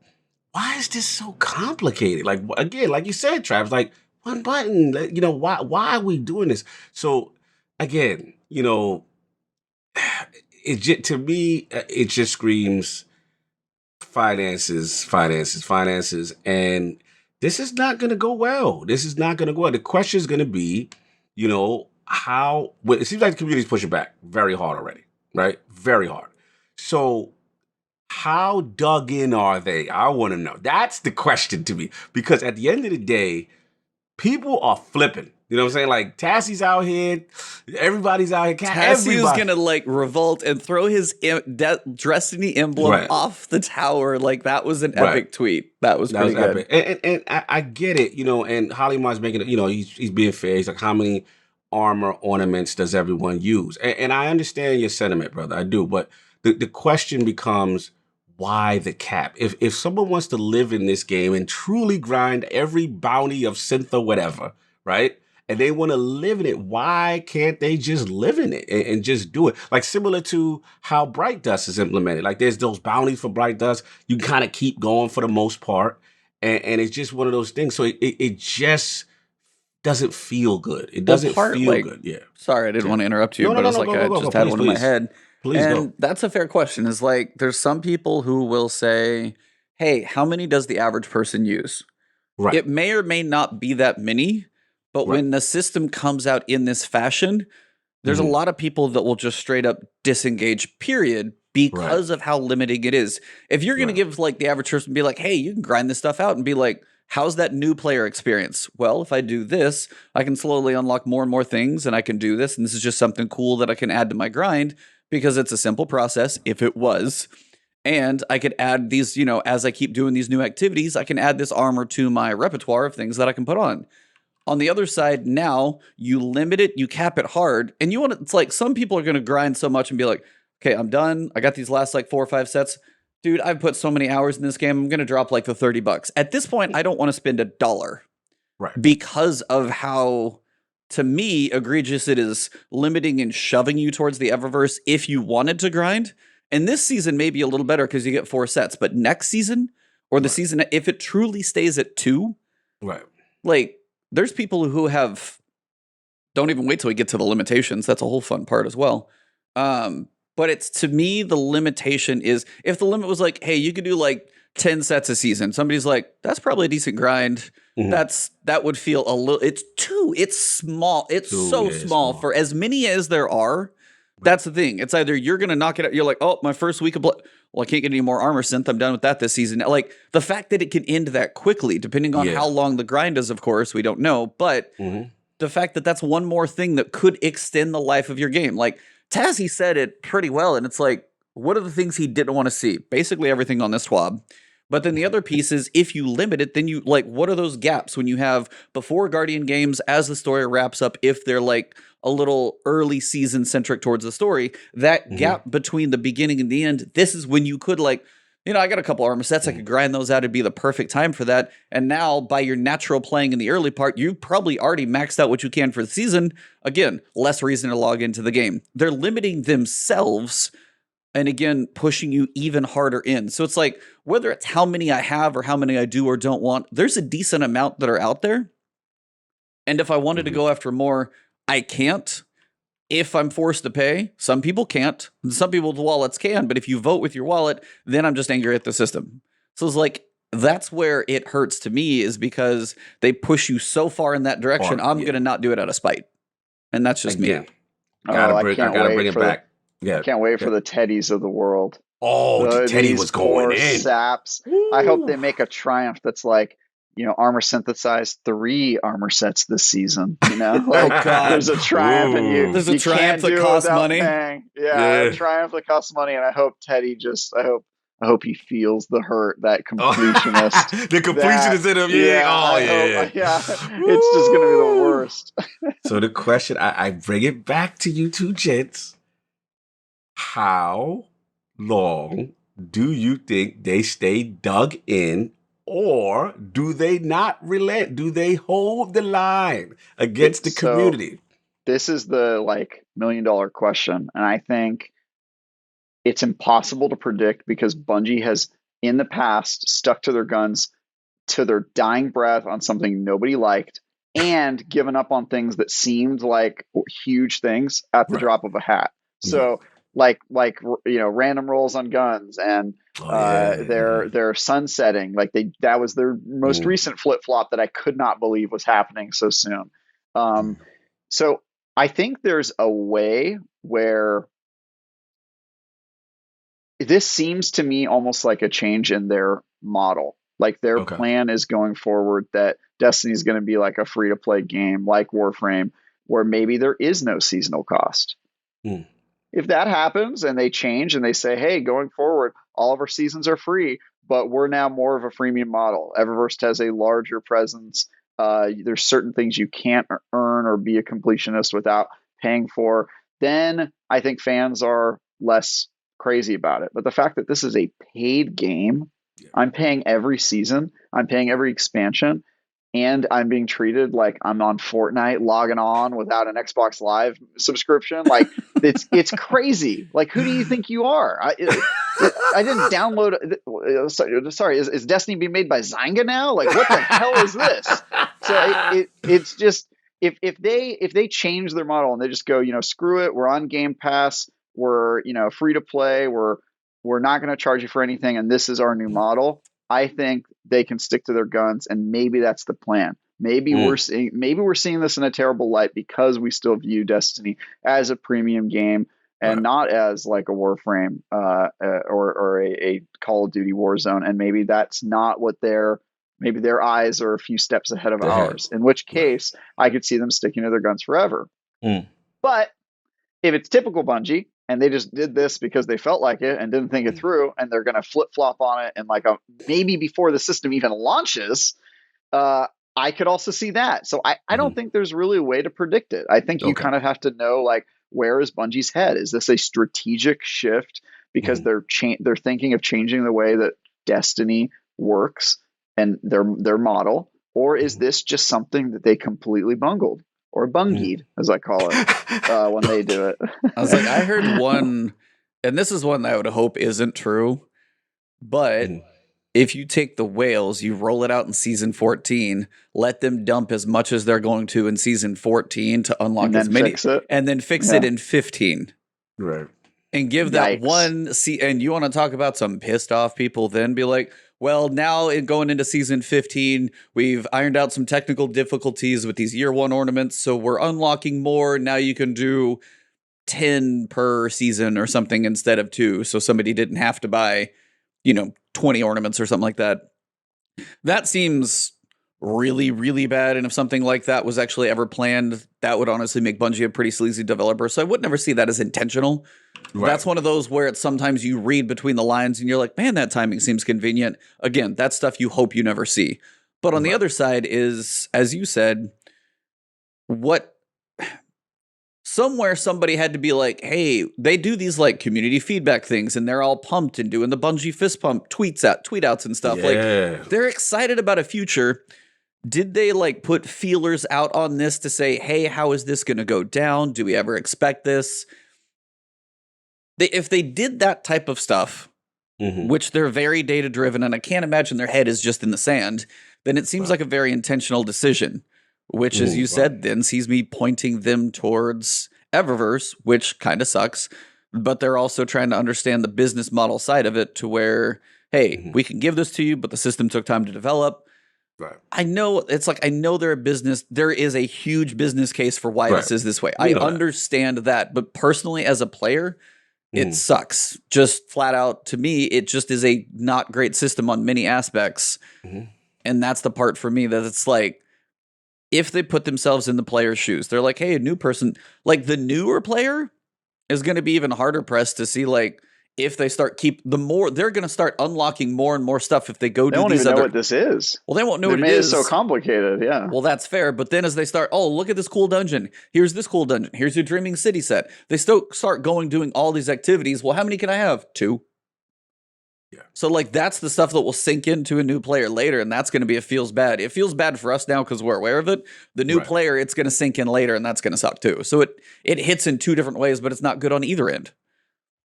why is this so complicated? Like, again, like you said, Travis, like, one button, why are we doing this? So again, to me, it just screams finances. And this is not going to go well. The question is going to be, how, it seems like the community's pushing back very hard already, right? Very hard. So how dug in are they? I want to know. That's the question to me, because at the end of the day, people are flipping. You know what I'm saying? Like, Tassie's out here. Everybody's out here.
Tassie's going to, revolt and throw his Destiny emblem off the tower. Like, that was an epic tweet. That was pretty good.
Epic. And I get it, and Hollymar's making it, he's being fair. He's like, how many armor ornaments does everyone use? And I understand your sentiment, brother. I do. But the question becomes, why the cap? If someone wants to live in this game and truly grind every bounty of synth or whatever, right? And they want to live in it, why can't they just live in it and just do it? Like, similar to how Bright Dust is implemented. Like, there's those bounties for Bright Dust. You kind of keep going for the most part. And it's just one of those things. So it just doesn't feel good. It doesn't feel good. Yeah.
Sorry, I didn't want to interrupt you, but I just had one in my head.
Please
and
go.
That's a fair question. Is like, there's some people who will say, hey, how many does the average person use?
Right.
It may or may not be that many, but when the system comes out in this fashion, there's a lot of people that will just straight up disengage, period, because of how limiting it is. If you're going to give the average person, be like, hey, you can grind this stuff out and be like, how's that new player experience? Well, if I do this, I can slowly unlock more and more things, and I can do this, and this is just something cool that I can add to my grind, because it's a simple process, if it was. And I could add these, as I keep doing these new activities, I can add this armor to my repertoire of things that I can put on. On the other side, now you limit it, you cap it hard, and it's like, some people are going to grind so much and be like, okay, I'm done. I got these last 4 or 5 sets. Dude, I've put so many hours in this game. I'm going to drop the $30. At this point, I don't want to spend $1.
Right.
Because of how, to me, egregious it is, limiting and shoving you towards the Eververse if you wanted to grind. And this season may be a little better because you get 4 sets, but next season, or the season, if it truly stays at 2, there's people who don't even wait till we get to the limitations. That's a whole fun part as well. But it's, to me, the limitation is, if the limit was like, hey, you could do 10 sets a season, somebody's like, that's probably a decent grind. That would feel a little, it's small. It's so small for as many as there are. That's the thing. It's either you're going to knock it out. You're like, oh, my first week of well, I can't get any more armor synth. I'm done with that this season. Like, the fact that it can end that quickly, depending on how long the grind is, of course, we don't know. But the fact that that's one more thing that could extend the life of your game. Like, Tazzy said it pretty well, and it's like, what are the things he didn't want to see? Basically everything on this TWAB. But then the other piece is, if you limit it, then you, like, what are those gaps when you have before Guardian games, as the story wraps up, if they're like a little early season centric towards the story, that gap between the beginning and the end, this is when you could, like, you know, I got a couple armor sets, I could grind those out, it'd be the perfect time for that. And now, by your natural playing in the early part, you've probably already maxed out what you can for the season. Again, less reason to log into the game. They're limiting themselves, and again, pushing you even harder in. So it's like, whether it's how many I have or how many I do or don't want, there's a decent amount that are out there. And if I wanted to go after more, I can't. If I'm forced to pay, some people can't. Some people's wallets can. But if you vote with your wallet, then I'm just angry at the system. So it's like, that's where it hurts to me, is because they push you so far in that direction. I'm going to not do it out of spite. And that's just me.
I gotta bring it back. Yeah,
I can't wait for the Teddies of the world.
Oh, Teddy was going in.
Saps. Woo. I hope they make a Triumph that's like, you know, armor synthesized 3 armor sets this season. You know, like, there's a Triumph, and
there's a Triumph that costs money.
A Triumph that costs money, and I hope Teddy I hope he feels the hurt, that completionist.
The completionist in him,
yeah. It's just gonna be the worst.
So the question, I bring it back to you two gents. How long do you think they stay dug in, or do they not relent? Do they hold the line against the community?
This is the $1 million question, and I think it's impossible to predict, because Bungie has in the past stuck to their guns to their dying breath on something nobody liked, and given up on things that seemed like huge things at the drop of a hat. So like you know, random rolls on guns, and their sunsetting, that was their most recent flip flop that I could not believe was happening so soon. So I think there's a way where this seems to me almost like a change in their model. Like, their plan is going forward that Destiny is going to be like a free to play game like Warframe, where maybe there is no seasonal cost. If that happens and they change and they say, hey, going forward, all of our seasons are free, but we're now more of a freemium model. Eververse has a larger presence. There's certain things you can't earn or be a completionist without paying for. Then I think fans are less crazy about it. But the fact that this is a paid game, I'm paying every season, I'm paying every expansion, and I'm being treated like I'm on Fortnite logging on without an Xbox Live subscription. Like, it's crazy. Like, who do you think you are? I didn't download. Sorry, is Destiny being made by Zynga now? Like, what the hell is this? So it's just, if they change their model and they just go, you know, screw it, we're on Game Pass, we're, you know, free to play, we're not going to charge you for anything, and this is our new model, I think they can stick to their guns, and maybe that's the plan. Maybe we're seeing this in a terrible light because we still view Destiny as a premium game and not as like a Warframe or a Call of Duty Warzone, and maybe that's not what maybe their eyes are a few steps ahead of ours. In which case, I could see them sticking to their guns forever. But if it's typical Bungie, and they just did this because they felt like it and didn't think it through, and they're going to flip-flop on it, and maybe before the system even launches, I could also see that. So I don't think there's really a way to predict it. I think you kind of have to know, like, where is Bungie's head? Is this a strategic shift because they're thinking of changing the way that Destiny works and their model, or is this just something that they completely bungled? Or bungied, as I call it, when they do it.
I was like, I heard one, and this is one that I would hope isn't true, but if you take the whales, you roll it out in season 14, let them dump as much as they're going to in season 14 to unlock as many, and then fix it in 15.
Right.
And give that one, and you want to talk about some pissed off people, then be like, well, now going into season 15, we've ironed out some technical difficulties with these year 1 ornaments, so we're unlocking more. Now you can do 10 per season or something instead of 2, so somebody didn't have to buy, 20 ornaments or something like that. That seems really, really bad. And if something like that was actually ever planned, that would honestly make Bungie a pretty sleazy developer. So I would never see that as intentional.
Right.
That's one of those where it's sometimes you read between the lines and you're like, man, that timing seems convenient. Again, that's stuff you hope you never see. But on the other side is, as you said, what somewhere somebody had to be like, hey, they do these like community feedback things and they're all pumped and doing the Bungie fist pump tweet outs and stuff. Like they're excited about a future. Did they like put feelers out on this to say, hey, how is this going to go down? Do we ever expect this? If they did that type of stuff, which they're very data driven, and I can't imagine their head is just in the sand, then it seems like a very intentional decision, which, as you said, then sees me pointing them towards Eververse, which kind of sucks. But they're also trying to understand the business model side of it to where, hey, we can give this to you, but the system took time to develop.
Right.
I know it's like, I know there is a huge business case for why this is this way. I understand that, but personally as a player, it sucks. Just flat out, to me, it just is a not great system on many aspects. And that's the part for me that it's like, if they put themselves in the player's shoes, they're like, hey, a new person, like the newer player is going to be even harder pressed to see, like, if they start they're going to start unlocking more and more stuff if they go do these other. They won't even know
what this is.
Well, they won't know what it is.
They made it so complicated, yeah.
Well, that's fair. But then as they start, oh, look at this cool dungeon. Here's this cool dungeon. Here's your Dreaming City set. They still start doing all these activities. Well, how many can I have? 2.
Yeah.
So like that's the stuff that will sink into a new player later, and that's going to be feels bad. It feels bad for us now because we're aware of it. The new player, it's going to sink in later, and that's going to suck too. So it hits in 2 different ways, but it's not good on either end.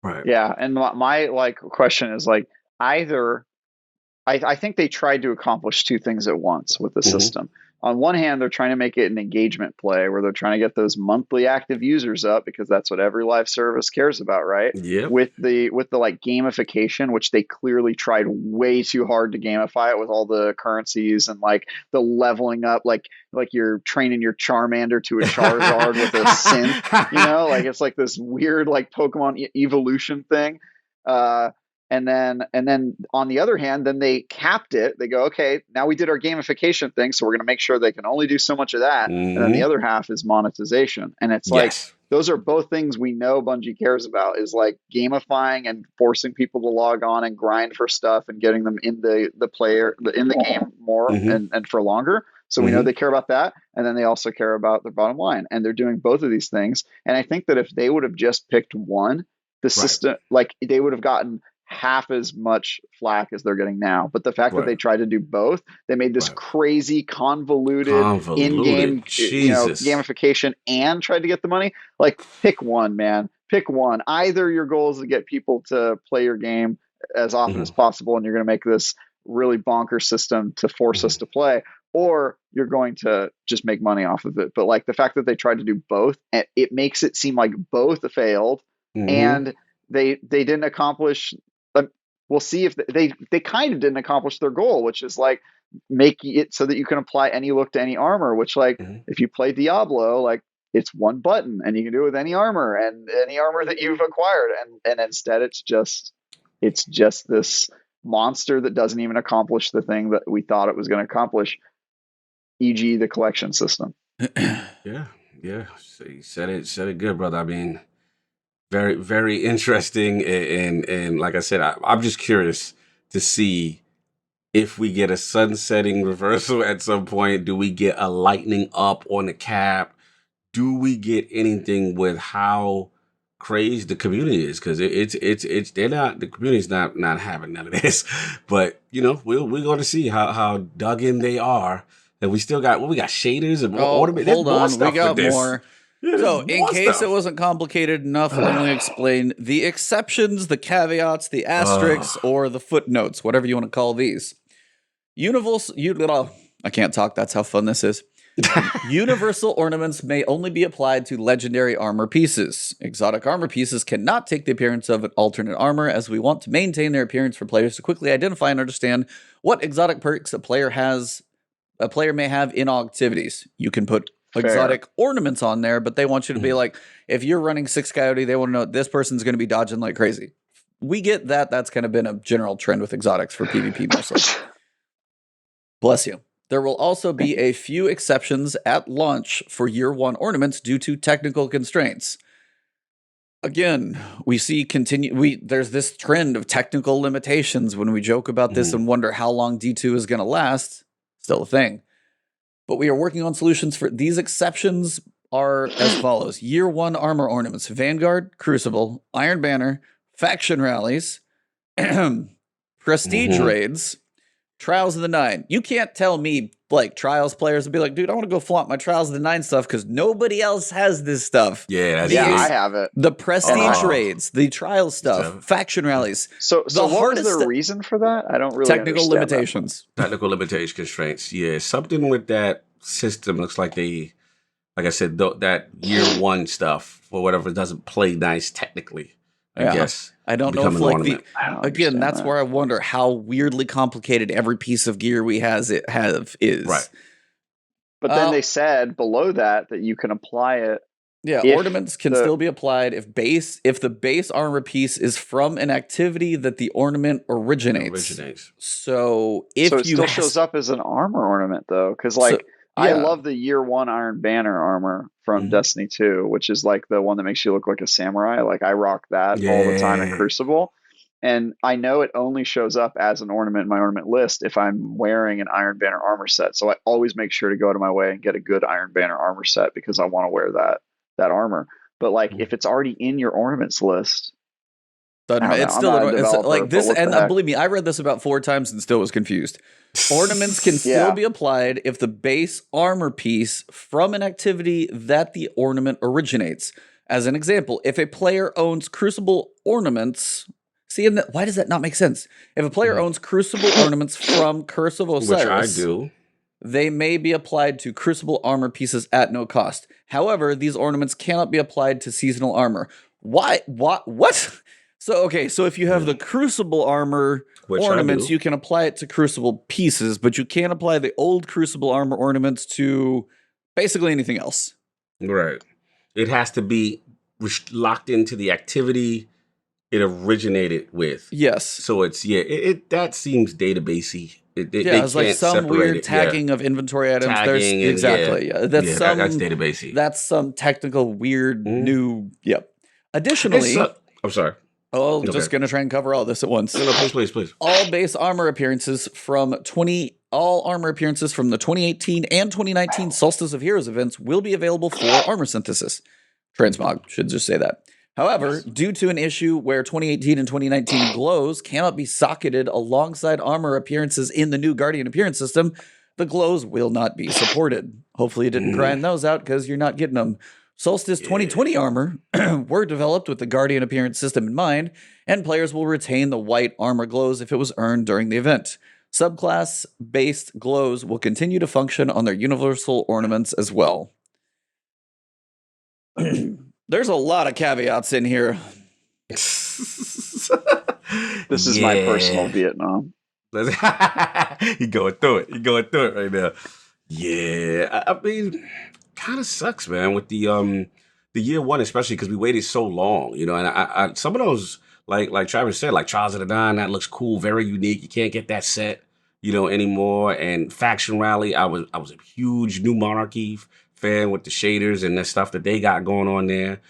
Right. Yeah, and my like question is like either I think they tried to accomplish 2 things at once with the system. On one hand, they're trying to make it an engagement play where they're trying to get those monthly active users up because that's what every live service cares about, right?
Yeah.
With the like gamification, which they clearly tried way too hard to gamify it with all the currencies and like the leveling up, like you're training your Charmander to a Charizard with a synth, you know, like it's like this weird like Pokemon evolution thing. And then on the other hand, then they capped it. They go, okay, now we did our gamification thing, so we're going to make sure they can only do so much of that. And then the other half is monetization. And it's like, those are both things we know Bungie cares about, is like gamifying and forcing people to log on and grind for stuff and getting them in the game more and for longer. So we know they care about that. And then they also care about their bottom line. And they're doing both of these things. And I think that if they would have just picked one, the system, like they would have gotten half as much flack as they're getting now. But the fact that they tried to do both, they made this crazy convoluted in-game gamification and tried to get the money. Like, pick one, man. Pick one. Either your goal is to get people to play your game as often as possible, and you're going to make this really bonkers system to force us to play, or you're going to just make money off of it. But like the fact that they tried to do both, it makes it seem like both failed, and they didn't accomplish. We'll see if they kind of didn't accomplish their goal, which is like making it so that you can apply any look to any armor, which like if you play Diablo, like it's one button and you can do it with any armor and any armor that you've acquired. And instead it's just this monster that doesn't even accomplish the thing that we thought it was going to accomplish, e.g. the collection system.
Yeah. So you said it good, brother. I mean, very, very interesting. And like I said, I'm just curious to see if we get a sunsetting reversal at some point. Do we get a lightening up on the cap? Do we get anything with how crazed the community is? Because the community's not having none of this. But you know, we're going to see how dug in they are. And we still got we got shaders and more ornament.
Hold on, we got more. Yeah, so, in case it wasn't complicated enough, let me explain the exceptions, the caveats, the asterisks, or the footnotes, whatever you want to call these. I can't talk. That's how fun this is. Universal ornaments may only be applied to legendary armor pieces. Exotic armor pieces cannot take the appearance of an alternate armor, as we want to maintain their appearance for players to quickly identify and understand what exotic perks a player may have in all activities. You can put exotic ornaments on there, but they want you to be like, if you're running 6 Coyote, they want to know this person's going to be dodging like crazy. We get that. That's kind of been a general trend with exotics for PvP mostly. Bless you. There will also be a few exceptions at launch for year 1 ornaments due to technical constraints. Again, we see there's this trend of technical limitations when we joke about this and wonder how long D2 is going to last. Still a thing. But we are working on solutions for these exceptions are as follows. Year 1 armor ornaments, Vanguard, Crucible, Iron Banner, Faction Rallies, Prestige Raids, Trials of the Nine. You can't tell me, like, Trials players would be like, dude, I want to go flaunt my Trials of the Nine stuff because nobody else has this stuff.
Yeah,
I have it.
The Prestige Raids, the Trials stuff, Faction Rallies.
So what was the reason for that? I don't really
technical limitations.
Technical limitation constraints. Yeah, something with that system looks like they, like I said, that year 1 stuff or whatever doesn't play nice technically. I guess.
I don't know if again, that's where I wonder how weirdly complicated every piece of gear we is.
Right.
But then they said below that you can apply it.
Yeah, ornaments can still be applied if the base armor piece is from an activity that the ornament originates. So if
it still shows up as an armor ornament though, because I love the year 1 Iron Banner armor from Destiny 2, which is like the one that makes you look like a samurai. Like I rock that all the time in Crucible. And I know it only shows up as an ornament in my ornament list if I'm wearing an Iron Banner armor set. So I always make sure to go to my way and get a good Iron Banner armor set because I want to wear that armor. But like if it's already in your ornaments list,
it's still like this. And believe me, I read this about 4 times and still was confused. Ornaments can still be applied if the base armor piece from an activity that the ornament originates. As an example, if a player owns Crucible ornaments, why does that not make sense? If a player owns Crucible ornaments from Curse of Osiris,
which I do,
they may be applied to Crucible armor pieces at no cost. However, these ornaments cannot be applied to seasonal armor. Why? What? So if you have the Crucible armor ornaments, you can apply it to Crucible pieces, but you can't apply the old Crucible armor ornaments to basically anything else.
Right. It has to be locked into the activity it originated with.
Yes.
So it's that seems databasey.
It's like some weird tagging of inventory items. That's
databasey.
That's some technical weird new. Yep. Additionally,
I'm sorry.
I'm just going to try and cover all this at once.
No, please.
All base armor appearances from the 2018 and 2019 Solstice of Heroes events will be available for armor synthesis. Transmog should just say that. However, due to an issue where 2018 and 2019 glows cannot be socketed alongside armor appearances in the new Guardian appearance system, the glows will not be supported. Hopefully you didn't grind those out because you're not getting them. Solstice 2020 armor were developed with the Guardian appearance system in mind, and players will retain the white armor glows if it was earned during the event. Subclass-based glows will continue to function on their universal ornaments as well. There's a lot of caveats in here.
This is my personal Vietnam.
You going through it right now. Yeah, I mean, kind of sucks, man, with the year 1, especially because we waited so long, and I some of those, like Travis said, like Trials of the Nine, that looks cool, very unique. You can't get that set, anymore. And Faction Rally, I was a huge New Monarchy fan with the shaders and the stuff that they got going on there.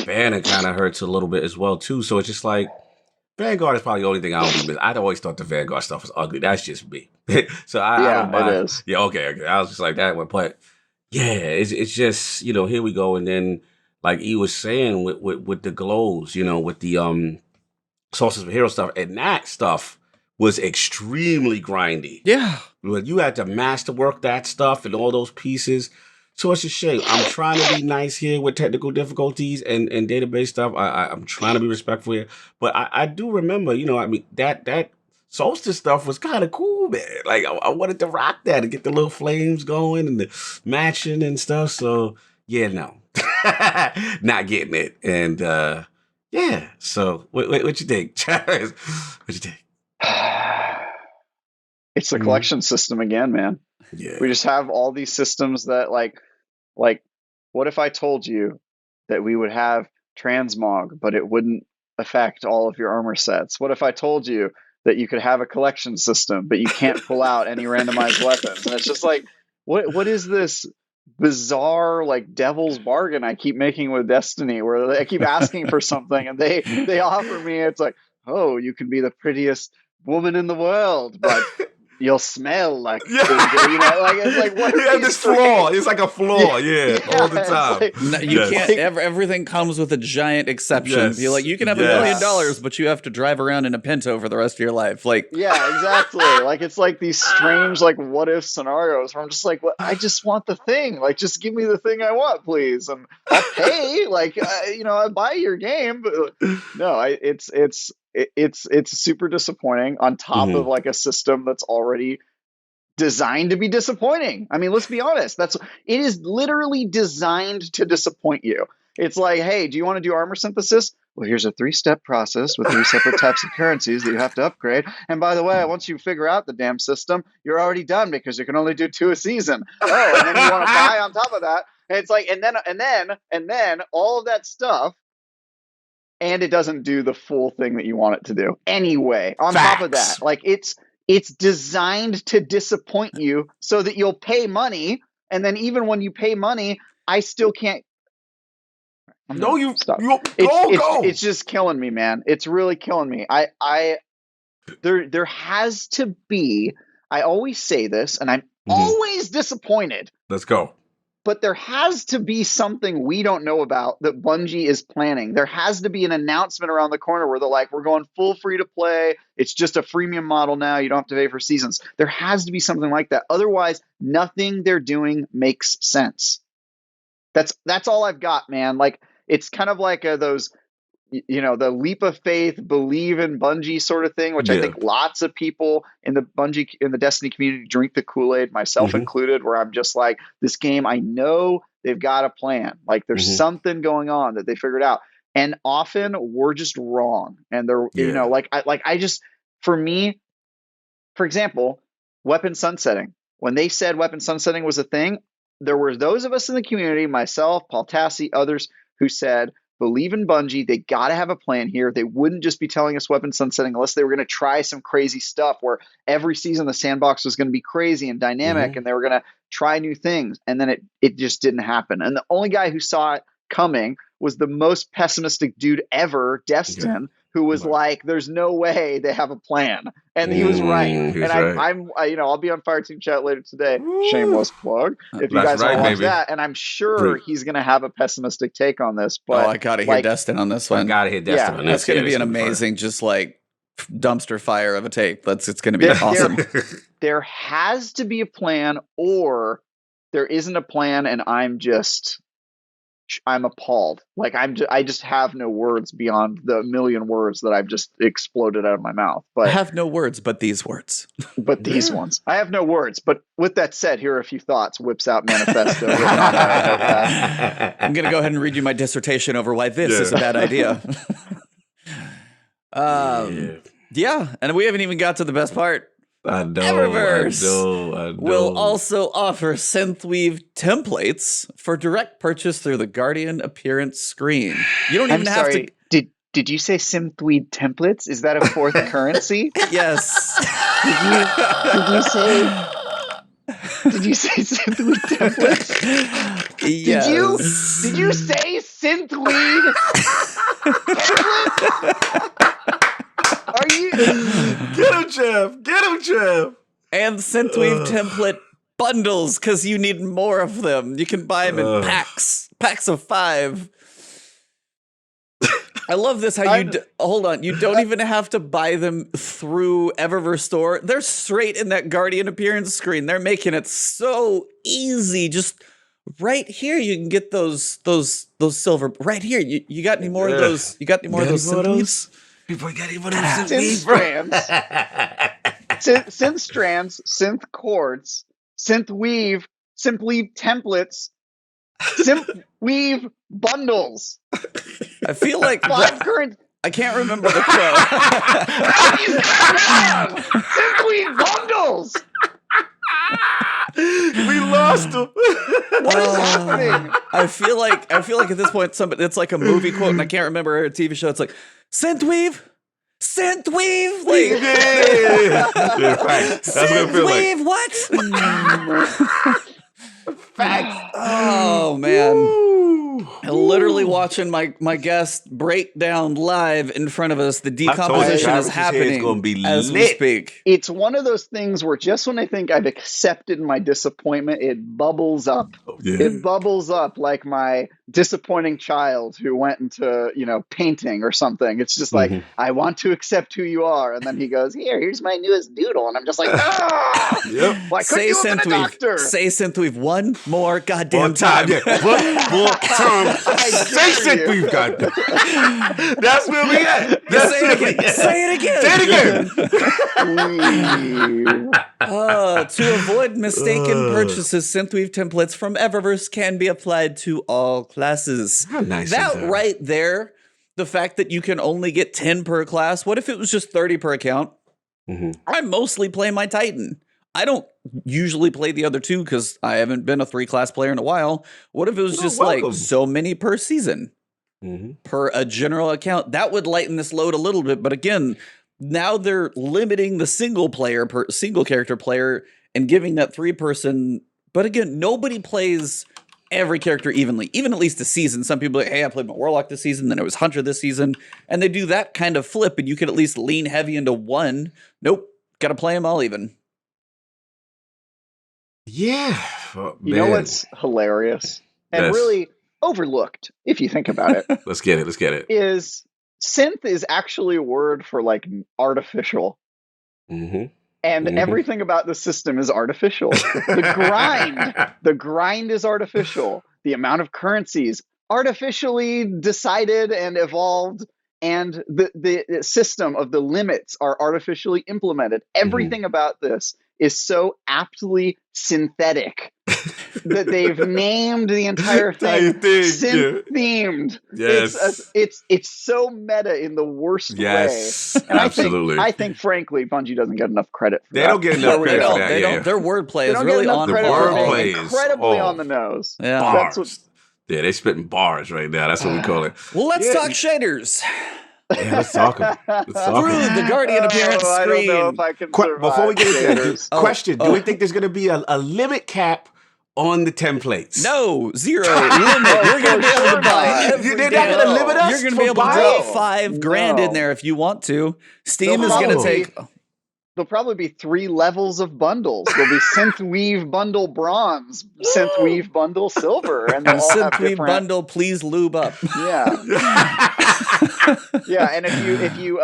Banner kind of hurts a little bit as well too. So it's just like Vanguard is probably the only thing I don't be. I'd always thought the Vanguard stuff was ugly. That's just me. So I don't buy
it. Is.
Yeah, okay. I was just like that one, but yeah, it's just here we go, and then like he was saying with the glows, with the Solstice of Hero stuff, and that stuff was extremely grindy.
Yeah,
you had to masterwork that stuff and all those pieces. So it's a shame. I'm trying to be nice here with technical difficulties and database stuff. I'm trying to be respectful here. But I do remember, that Solstice stuff was kind of cool, man. Like, I wanted to rock that and get the little flames going and the matching and stuff. So, yeah, no. Not getting it. And, yeah. So, what you think, Travis? What you think?
It's a collection system again, man.
Yeah.
We just have all these systems that like, what if I told you that we would have Transmog, but it wouldn't affect all of your armor sets? What if I told you that you could have a collection system, but you can't pull out any randomized weapons. And it's just like, what is this bizarre like devil's bargain I keep making with Destiny, where I keep asking for something and they offer me, it's like, oh, you can be the prettiest woman in the world, but you'll smell like, like it's like, what
you have this flaw. It's like a flaw, all the time.
Like,
no, you can't. Everything comes with a giant exception. You're like, you can have $1 million, but you have to drive around in a Pinto for the rest of your life. Like,
yeah, exactly. Like, it's like these strange like what if scenarios where I'm just like, well, I just want the thing. Like, just give me the thing I want, please, and I'll pay. Like, I'll buy your game. But no, it's super disappointing on top of like a system that's already designed to be disappointing. I mean, let's be honest. It is literally designed to disappoint you. It's like, hey, do you want to do armor synthesis? Well, here's a 3-step process with 3 separate types of currencies that you have to upgrade. And by the way, once you figure out the damn system, you're already done because you can only do 2 a season. Oh, and then you want to buy on top of that. And it's like, and then all of that stuff, and it doesn't do the full thing that you want it to do anyway. On top of that, like it's designed to disappoint you so that you'll pay money, and then even when you pay money, I still can't.
No, you
stop.
Go.
It's just killing me, man. It's really killing me. There has to be. I always say this, and I'm always disappointed.
Let's go.
But there has to be something we don't know about that Bungie is planning. There has to be an announcement around the corner where they're like, we're going full free to play. It's just a freemium model now. You don't have to pay for seasons. There has to be something like that. Otherwise, nothing they're doing makes sense. That's all I've got, man. Like, it's kind of like those, the leap of faith, believe in Bungie sort of thing, which I think lots of people in the Destiny community drink the Kool-Aid, myself included, where I'm just like, this game, I know they've got a plan. Like, there's something going on that they figured out. And often we're just wrong. And they're, for me, for example, weapon sunsetting. When they said weapon sunsetting was a thing, there were those of us in the community, myself, Paul Tassi, others, who said, believe in Bungie. They got to have a plan here. They wouldn't just be telling us weapon sunsetting unless they were going to try some crazy stuff where every season the sandbox was going to be crazy and dynamic and they were going to try new things. And then it just didn't happen. And the only guy who saw it coming was the most pessimistic dude ever, Destin, who was like, there's no way they have a plan. And he was right. I'll be on Fireteam Chat later today. Shameless plug. If you guys want to watch that. And I'm sure he's going to have a pessimistic take on this. But
I got to hear Destin on this one.
I got to hear Destin on this.
That's going to be an amazing, just like dumpster fire of a take. It's going to be awesome.
There has to be a plan, or there isn't a plan and I'm appalled. Like, I just have no words beyond the million words that I've just exploded out of my mouth. But
I have no words but these words.
But these ones. I have no words. But with that said, here are a few thoughts. Whips out manifesto.
I'm going to go ahead and read you my dissertation over why this is a bad idea. And we haven't even got to the best part.
I know.
Eververse
I know.
will also offer Synthweave templates for direct purchase through the Guardian appearance screen. You don't even have to.
Did you say Synthweave templates? Is that a fourth currency?
Yes.
Did you say Synthweave templates?
Yes.
Did you say Synthweave templates? Are you?
Get him, Jeff! Get him, Jeff!
And Synthweave template bundles, because you need more of them. You can buy them in packs of 5. I love this. Hold on. You don't even have to buy them through Eververse store. They're straight in that Guardian appearance screen. They're making it so easy. Just right here, you can get those silver. Right here, you got any more of those? You got any more of those Synthweaves?
People got even
Synth strands, synth chords, Synthweave, Synthweave templates, Synthweave bundles.
I feel like
5 current.
I can't remember the quote.
Synthweave bundles.
We lost him.
What is happening?
I feel like at this point, it's like a movie quote, and I can't remember a TV show. It's like, Synthweave Synthweave, like
Yeah, facts. That's what it feels like.
Synthweave, what?
Facts.
Oh man.
Woo.
Literally watching my guest break down live in front of us. The decomposition is happening
gonna be
as we
lit.
speak.
It's one of those things where just when I think I've accepted my disappointment, it bubbles up.
Yeah.
It bubbles up like my disappointing child who went into, painting or something. It's just like, I want to accept who you are. And then he goes, here's my newest doodle. And I'm just like, ah!
Yep.
Why couldn't you have been a doctor?
Say Synthweave one more goddamn
One time. Yeah. One more time. Say Synthweave, goddamn. That's where we at. That's
Say it again. Say it again.
Say it again.
To avoid mistaken purchases, Synthweave templates from Eververse can be applied to all classes.
How nice
that
is that?
right there, the fact that you can only get 10 per class, what if it was just 30 per account? I mostly play my Titan. I don't usually play the other two because I haven't been a 3-class player in a while. What if it was just like so many per season per a general account? That would lighten this load a little bit. But again, now they're limiting the single character player and giving that 3-person. But again, nobody plays every character evenly, even at least a season. Some people are like, hey, I played my Warlock this season, then it was Hunter this season. And they do that kind of flip, and you can at least lean heavy into one. Nope, got to play them all even.
Yeah.
You know what's hilarious and really overlooked, if you think about it?
Let's get it.
Is synth is actually a word for like artificial. And everything about the system is artificial. The grind is artificial. The amount of currencies artificially decided and evolved, and the system of the limits are artificially implemented. Everything about this is so aptly synthetic that they've named the entire thing synth themed.
Yes.
It's so meta in the worst way. And
absolutely.
I think frankly, Bungie doesn't get enough credit for that.
They don't get enough credit for that.
Their wordplay is really on
point. Wordplay is
incredibly on the nose.
Yeah.
Bars. Yeah, they spitting bars right now. That's what we call it.
Well, let's talk shaders.
Yeah, let's talk them.
Through the Guardian appearance screen.
I don't know if I can survive.
Before we get into
shaders.
that, question: do we think there's going to be a limit cap on the templates?
No, 0 limit. You're going to be able to buy.
They're not going to limit us.
You're going to be able to drop $5,000 in there if you want to. Steam is going to take.
There'll probably be 3 levels of bundles. There'll be Synthweave Bundle Bronze, Synthweave Bundle Silver, and
Synthweave Bundle Please Lube Up.
Yeah. Yeah, and if you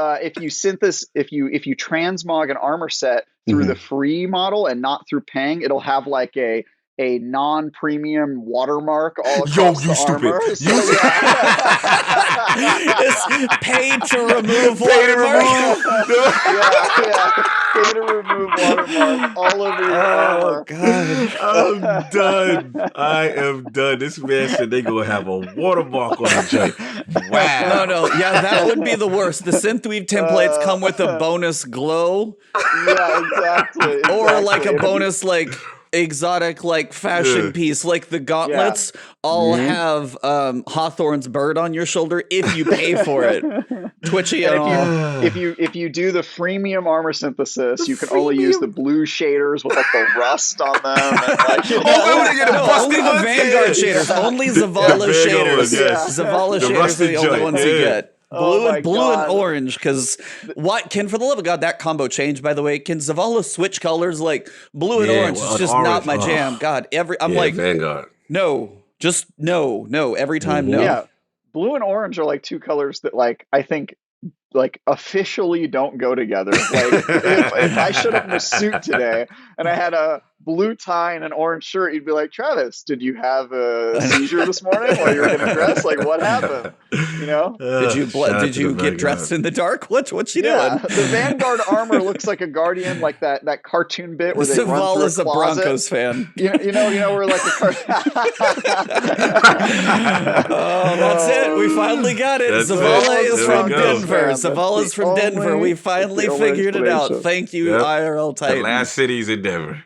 transmog an armor set through the free model and not through paying, it'll have like a non-premium watermark all across the armor.
Stupid.
So,
It's paid to remove watermark.
Pay to remove watermark all over your armor.
God.
I'm done. I am done. This man said they gonna have a watermark on the joint. Wow.
No. Yeah, that would be the worst. The Synthweave templates come with a bonus glow.
Yeah, exactly.
Or like a bonus exotic fashion piece, like the gauntlets all have Hawthorne's bird on your shoulder if you pay for it. Twitchy and all.
If you do the freemium armor synthesis, you can only use the blue shaders with like the rust on them. And,
only the Vanguard shaders. Only Zavala shaders.
Yes.
Zavala shaders are the only ones you get. Blue and orange, because for the love of God, that combo change, by the way. Can Zavala switch colors like blue and orange? It's just not my jam. God, I'm like
Vanguard.
No, just no, every time no.
Yeah, blue and orange are like 2 colors that I think officially don't go together. If I showed up in a suit today and I had a blue tie and an orange shirt, you'd be like, Travis, did you have a seizure this morning while you were getting dressed? Like, what happened? You know?
Did you get dressed in the dark? What she doing?
The Vanguard armor looks like a Guardian, like that cartoon bit where they run through a closet.
a Broncos fan.
You know, we're like
that's it. We finally got it. Zavala is from Denver. Zavala's from Denver. We finally figured it out. Thank you, IRL Titan.
The last city's in Denver.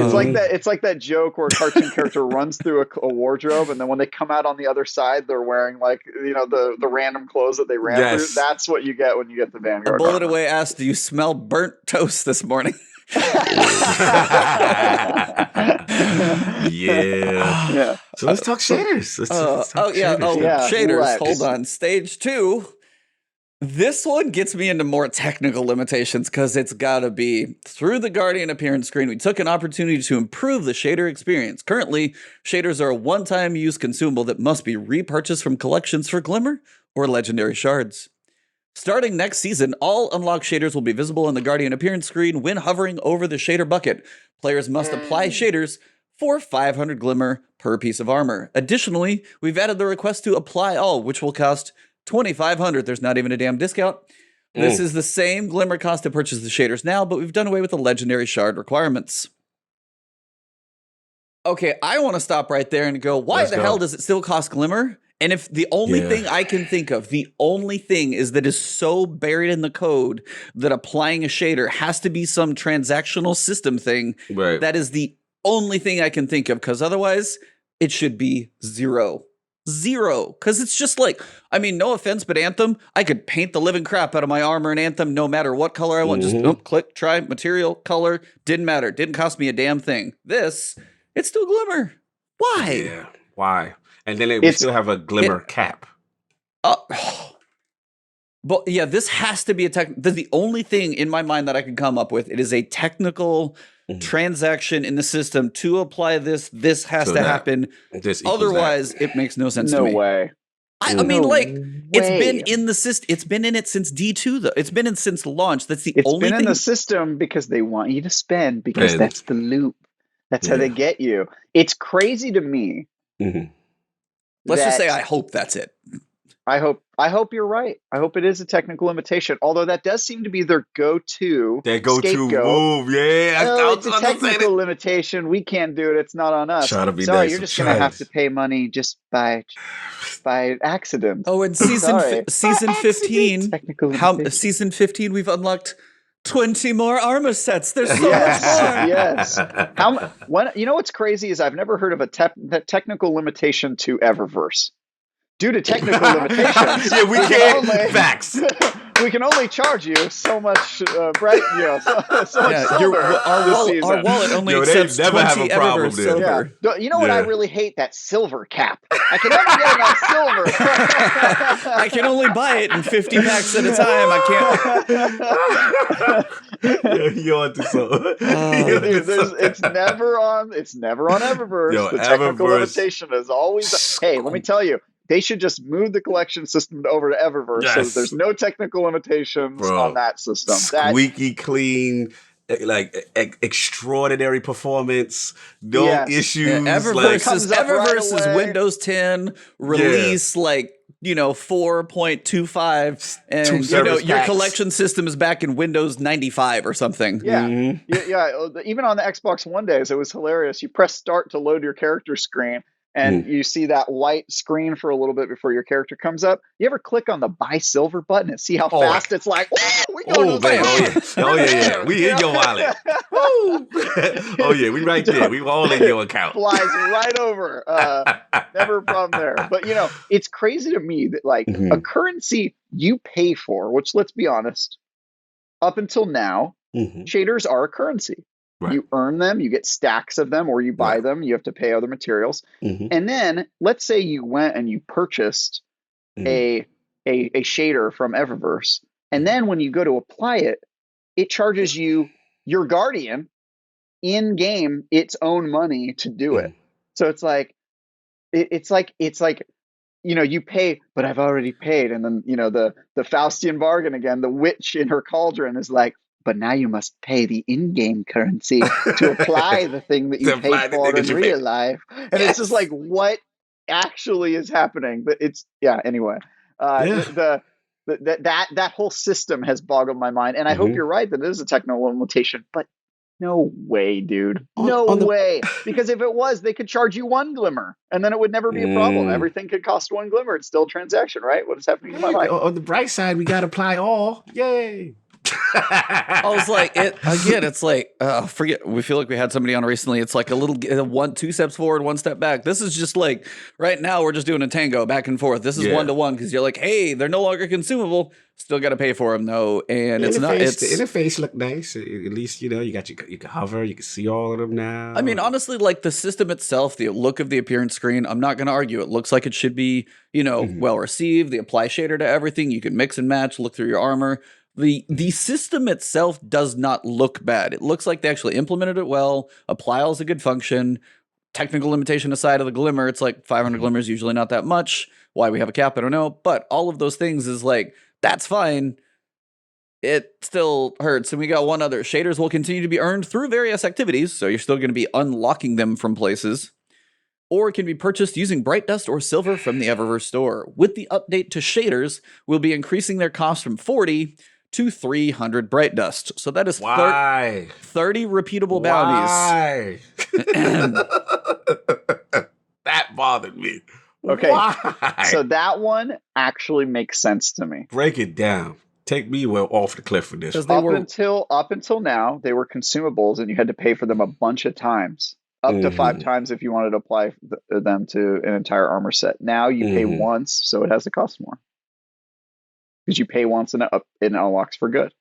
It's like that. It's like that joke where a cartoon character runs through a wardrobe, and then when they come out on the other side, they're wearing like the random clothes that they ran through. That's what you get when you get the Vanguard.
A bullet away asked, "Do you smell burnt toast this morning?"
Yeah. So let's talk shaders. Let's talk shaders.
Shaders. Hold on. Stage 2. This one gets me into more technical limitations because it's got to be through the Guardian appearance screen. We took an opportunity to improve the shader experience. Currently, shaders are a one-time use consumable that must be repurchased from collections for Glimmer or Legendary Shards. Starting next season, all unlocked shaders will be visible on the Guardian appearance screen when hovering over the shader bucket. Players must apply shaders for 500 Glimmer per piece of armor. Additionally, we've added the request to apply all, which will cost 2,500. There's not even a damn discount. This is the same Glimmer cost to purchase the shaders now, but we've done away with the Legendary Shard requirements. Okay, I want to stop right there and go, why the hell does it still cost Glimmer? And if the only thing I can think of, the only thing is that is so buried in the code that applying a shader has to be some transactional system thing, that is the only thing I can think of, because otherwise it should be zero. Because it's just like, I mean, no offense, but Anthem, I could paint the living crap out of my armor in Anthem no matter what color I want. Just click, try, material, color, didn't matter. Didn't cost me a damn thing. This, it's still Glimmer. Why?
Yeah, why? And then we still have a Glimmer cap.
But yeah, this has to be the only thing in my mind that I can come up with. It is a technical transaction in the system to apply this. This has to happen. Otherwise, it makes no sense to me.
No way.
I mean, like, it's been in the system. It's been in it since D2, though. It's been in since launch. That's the only thing.
It's been in the system because they want you to spend, because that's the loop. That's how they get you. It's crazy to me.
Let's just say I hope that's it.
I hope you're right. I hope it is a technical limitation. Although that does seem to be their go-to.
Their go-to move. Yeah.
It's a technical limitation. We can't do it. It's not on us.
Sorry,
nice. You're just going to have to pay money just by accident.
Oh, and season 15. Season 15, we've unlocked 20 more armor sets. There's so much more.
Yes. You know what's crazy is I've never heard of a technical limitation to Eververse. Due to technical limitations,
we can't. Facts.
We can only charge you so much, so much silver.
Our wallet only accepts 20 Eververse silver.
Yeah. You know what I really hate? That silver cap. I can only get it on silver.
I can only buy it in 50 packs at a time. I
can't. You're onto something.
It's never on Eververse. The technical limitation is always. Hey, let me tell you. They should just move the collection system over to Eververse so that there's no technical limitations on that system.
Squeaky clean, like extraordinary performance, no issues. Yeah,
Eververse is Windows 10 release, 4.25, and your collection system is back in Windows 95 or something.
Yeah, Even on the Xbox One days, it was hilarious. You press start to load your character screen. And you see that white screen for a little bit before your character comes up. You ever click on the buy silver button and see how fast it's like, we go to
yeah. We in your wallet. We right there. We all in your account.
Flies right over. Never a problem there. But, it's crazy to me that, a currency you pay for, which, let's be honest, up until now, shaders are a currency. Right. You earn them, you get stacks of them, or you buy them, you have to pay other materials. And then let's say you went and you purchased a shader from Eververse. And then when you go to apply it, it charges you, your Guardian, in game, its own money to do it. So it's like, you pay, but I've already paid. And then, the Faustian bargain again, the witch in her cauldron is like, but now you must pay the in-game currency to apply the thing that you paid for in real life. And it's just like, what actually is happening? But anyway. That whole system has boggled my mind. And I hope you're right that it is a technical limitation, but no way, dude. No way. Because if it was, they could charge you 1 Glimmer and then it would never be a problem. Everything could cost 1 Glimmer. It's still a transaction, right? What is happening in my life?
On the bright side, we got to apply all. Yay.
I was like, it's like, forget, we feel like we had somebody on recently. It's like a little, 2 steps forward, 1 step back. This is just like, right now we're just doing a tango back and forth. This is 1-to-1 because you're like, hey, they're no longer consumable. Still got to pay for them though. And
the
it's not,
the interface look nice. At least, you got you can hover, you can see all of them now.
I mean, honestly, like the system itself, the look of the appearance screen, I'm not going to argue. It looks like it should be, well received. The apply shader to everything. You can mix and match, look through your armor. The system itself does not look bad. It looks like they actually implemented it well. Apply is a good function. Technical limitation aside of the glimmer, it's like 500 glimmers, usually not that much. Why we have a cap, I don't know. But all of those things is like, that's fine. It still hurts. And we got one other. Shaders will continue to be earned through various activities, so you're still going to be unlocking them from places. Or can be purchased using Bright Dust or Silver from the Eververse store. With the update to shaders, we'll be increasing their cost from 40 to 300 Bright Dust. So that is 30 repeatable bounties.
That bothered me.
Okay,
Why?
so that one actually makes sense to me.
Break it down. Take me off the cliff for this.
Up until now, they were consumables, and you had to pay for them a bunch of times, up to 5 times if you wanted to apply them to an entire armor set. Now you pay once, so it has to cost more. Because you pay once and it unlocks for good.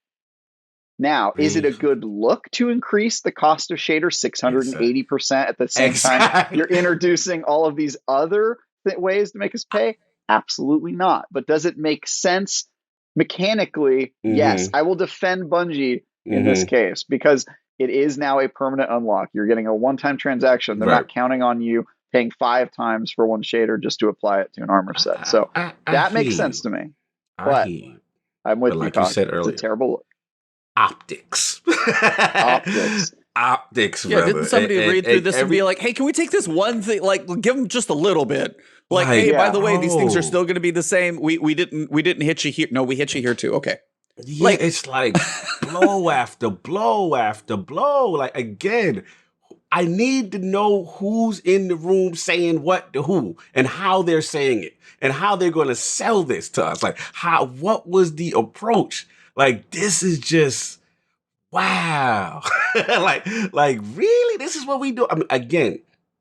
Now, is it a good look to increase the cost of shader 680% at the same time you're introducing all of these other ways to make us pay? Absolutely not. But does it make sense mechanically? Yes. I will defend Bungie in this case because it is now a permanent unlock. You're getting a one-time transaction. They're not counting on you paying 5 times for one shader just to apply it to an armor set. So that makes sense to me. But I'm with you, like you said earlier. It's a terrible look.
Optics. Optics,
yeah,
brother.
Didn't somebody read through this and be like, hey, can we take this one thing, like give them just a little bit? Like, hey, by the way, these things are still going to be the same. We didn't hit you here. No, we hit you here too. Okay.
Yeah, like, it's like blow after blow after blow. Like, again, I need to know who's in the room saying what to who and how they're saying it and how they're going to sell this to us. Like, what was the approach? Like, this is just, wow. like, really? This is what we do? I mean, again,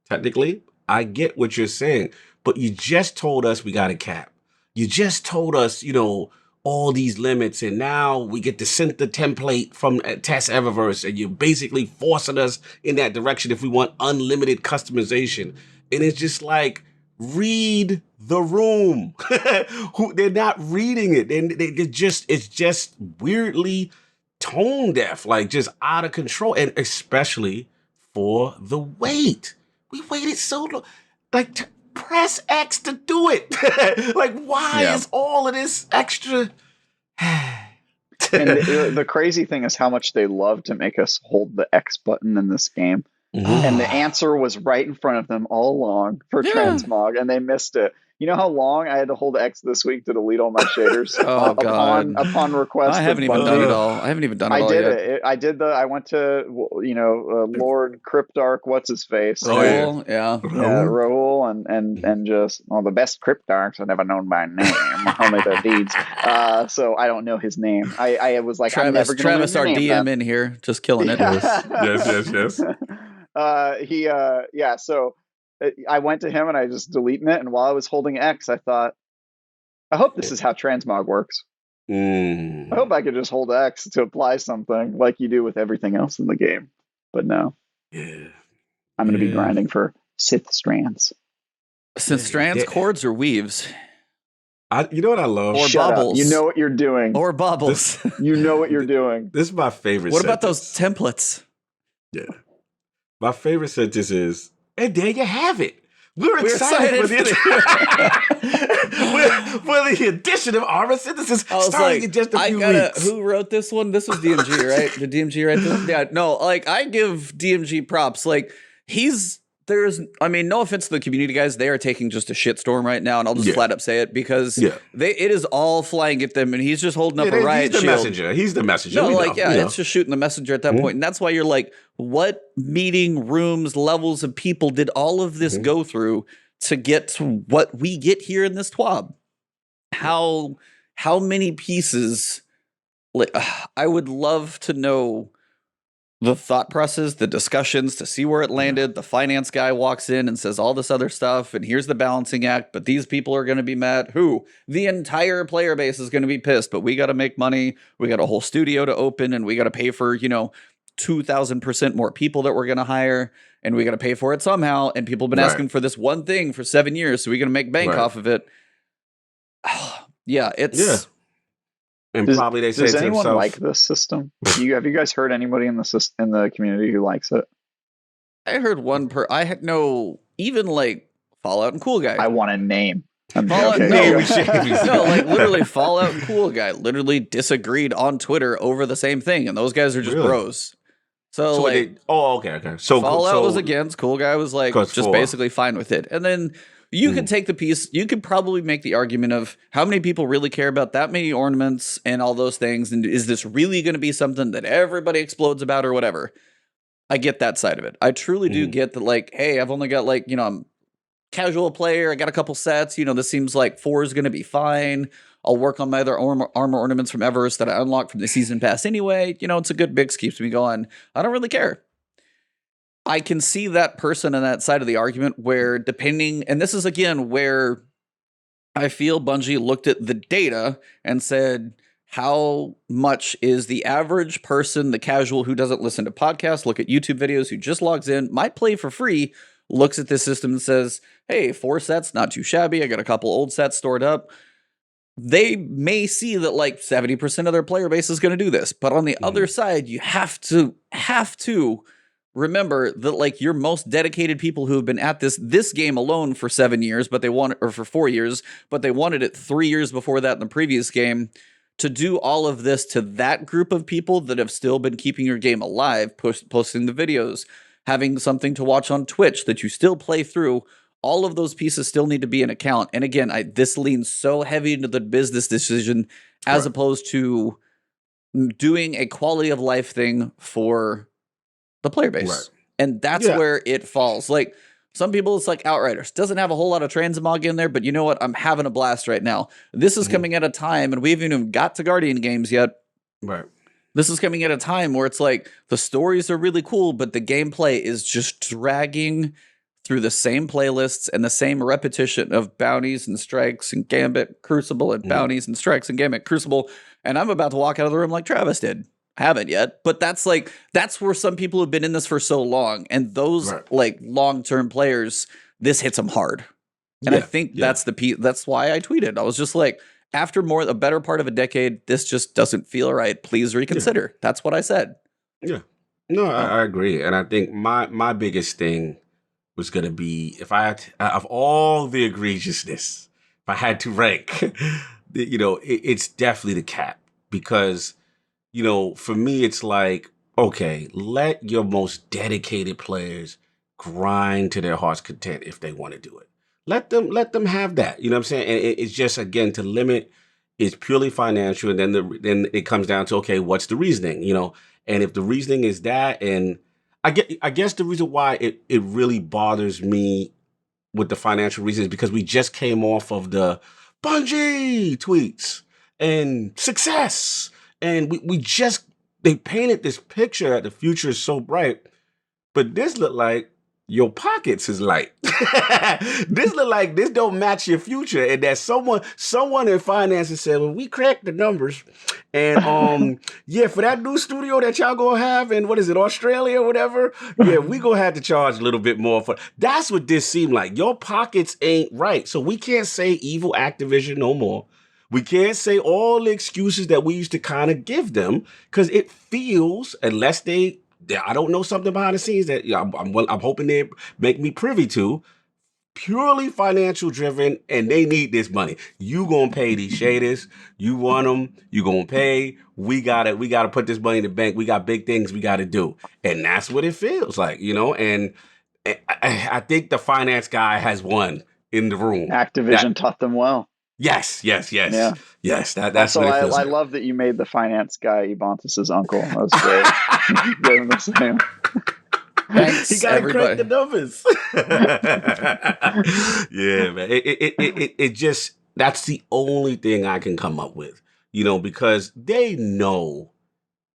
technically, I get what you're saying, but you just told us we got a cap. You just told us, all these limits, and now we get to synth the template from Test Eververse, and you're basically forcing us in that direction if we want unlimited customization. And it's just like, read the room. They're not reading it. It's just weirdly tone deaf, like just out of control, and especially for the wait. We waited so long, like press X to do it. Like, why is all of this extra?
And the crazy thing is how much they love to make us hold the X button in this game. And the answer was right in front of them all along for Transmog, and they missed it. You know how long I had to hold X this week to delete all my shaders upon request?
I haven't even done it all. I haven't even done it all yet.
I went to, Lord Cryptarch, what's his face?
Raoul,
Raoul, and just, the best Cryptarchs I've never known by name, only their deeds. So I don't know his name. I was like,
Travis,
I'm never going to
Travis, our DM in here, just killing it.
Yes.
So I went to him and I just deleting it. And while I was holding X, I thought, I hope this is how Transmog works. I hope I could just hold X to apply something like you do with everything else in the game. But no.
Yeah.
I'm going to be grinding for Sith strands.
Sith strands, cords, or weaves?
You know what I love?
Or bubbles.
You know what you're doing.
Or bubbles.
You know what you're doing.
This is my favorite
What
sentence.
about those templates?
Yeah. My favorite sentence is, and there you have it. We're excited for the addition of armor synthesis starting in just a few weeks.
Who wrote this one? This was DMG, right? Did DMG write this? Yeah, no, like, I give DMG props. Like, no offense to the community guys, they are taking just a shitstorm right now, and I'll just flat up say it because it is all flying at them, and he's just holding up a riot shield.
He's the messenger.
No, it's just shooting the messenger at that point, and that's why you're like, what meeting rooms, levels of people did all of this go through to get to what we get here in this TWAB? How many pieces like, I would love to know the thought process, the discussions, to see where it landed. The finance guy walks in and says all this other stuff, and here's the balancing act, but these people are going to be mad. Who? The entire player base is going to be pissed, but we got to make money. We got a whole studio to open, and we got to pay for, 2,000% more people that we're going to hire, and we got to pay for it somehow. And people have been asking for this one thing for 7 years, so we're going to make bank off of it. Yeah, it's...
Yeah. And probably they say
does
to
anyone
themselves,
like this system? Have you guys heard anybody in the community who likes it?
I heard I had even like Fallout and Cool Guy.
I want a name.
Fallout, no, like literally Fallout and Cool Guy literally disagreed on Twitter over the same thing, and those guys are just bros. So like,
okay. So
Fallout was against, Cool Guy was like just basically fine with it, and then. You could take the piece, you could probably make the argument of how many people really care about that many ornaments and all those things, and is this really going to be something that everybody explodes about or whatever? I get that side of it. I truly do get that, like, hey, I've only got like, I'm casual player, I got a couple sets, this seems like 4 is going to be fine. I'll work on my other armor ornaments from Eververse that I unlocked from the season pass anyway. It's a good mix, keeps me going. I don't really care. I can see that person on that side of the argument where depending, and this is again where I feel Bungie looked at the data and said, how much is the average person, the casual who doesn't listen to podcasts, look at YouTube videos, who just logs in, might play for free, looks at this system and says, hey, 4 sets, not too shabby. I got a couple old sets stored up. They may see that like 70% of their player base is going to do this. But on the other side, you have to remember that like your most dedicated people who have been at this game alone for 7 years, but for 4 years, but they wanted it 3 years before that in the previous game, to do all of this to that group of people that have still been keeping your game alive, posting the videos, having something to watch on Twitch that you still play through. All of those pieces still need to be in account. And again, this leans so heavy into the business decision as opposed to doing a quality of life thing for the player base. And that's where it falls. Like some people, it's like Outriders. Doesn't have a whole lot of Transmog in there, but you know what? I'm having a blast right now. This is coming at a time, and we haven't even got to Guardian games yet.
Right.
This is coming at a time where it's like the stories are really cool, but the gameplay is just dragging through the same playlists and the same repetition of bounties and strikes and Gambit, Crucible, and bounties and strikes and Gambit, Crucible. And I'm about to walk out of the room like Travis did. Haven't yet, but that's where some people have been in this for so long, and those like long-term players, this hits them hard. And I think that's that's why I tweeted. I was just like, after a better part of a decade, this just doesn't feel right. Please reconsider. That's what I said.
Yeah. No, I agree. And I think my biggest thing was going to be, if I had of all the egregiousness, if I had to rank, it's definitely the cap, because for me, it's like, okay, let your most dedicated players grind to their heart's content if they want to do it. Let them have that. You know what I'm saying? And it's just, again, to limit is purely financial. And then it comes down to, okay, what's the reasoning? And if the reasoning is that, and I guess the reason why it really bothers me with the financial reasons is because we just came off of the Bungie tweets and success. And they painted this picture that the future is so bright, but this look like your pockets is light. This look like this don't match your future. And that someone in finances said, well, we cracked the numbers. And for that new studio that y'all gonna have in, what is it, Australia or whatever? Yeah, we gonna have to charge a little bit more for. That's what this seemed like. Your pockets ain't right. So we can't say evil Activision no more. We can't say all the excuses that we used to kind of give them, because it feels, unless I don't know something behind the scenes that I'm hoping they make me privy to, purely financial driven, and they need this money. You gonna pay these shaders. You want them. You gonna pay. We gotta put this money in the bank. We got big things we gotta do, and that's what it feels like, And I think the finance guy has won in the room.
Activision taught them well.
Yes. Yeah. Yes, that's
so
what it feels
I
like.
love that you made the finance guy Ebontis' uncle. That was great. Gave him the same.
Thanks,
he got to crank the numbers. Yeah, man. It just, that's the only thing I can come up with. because they know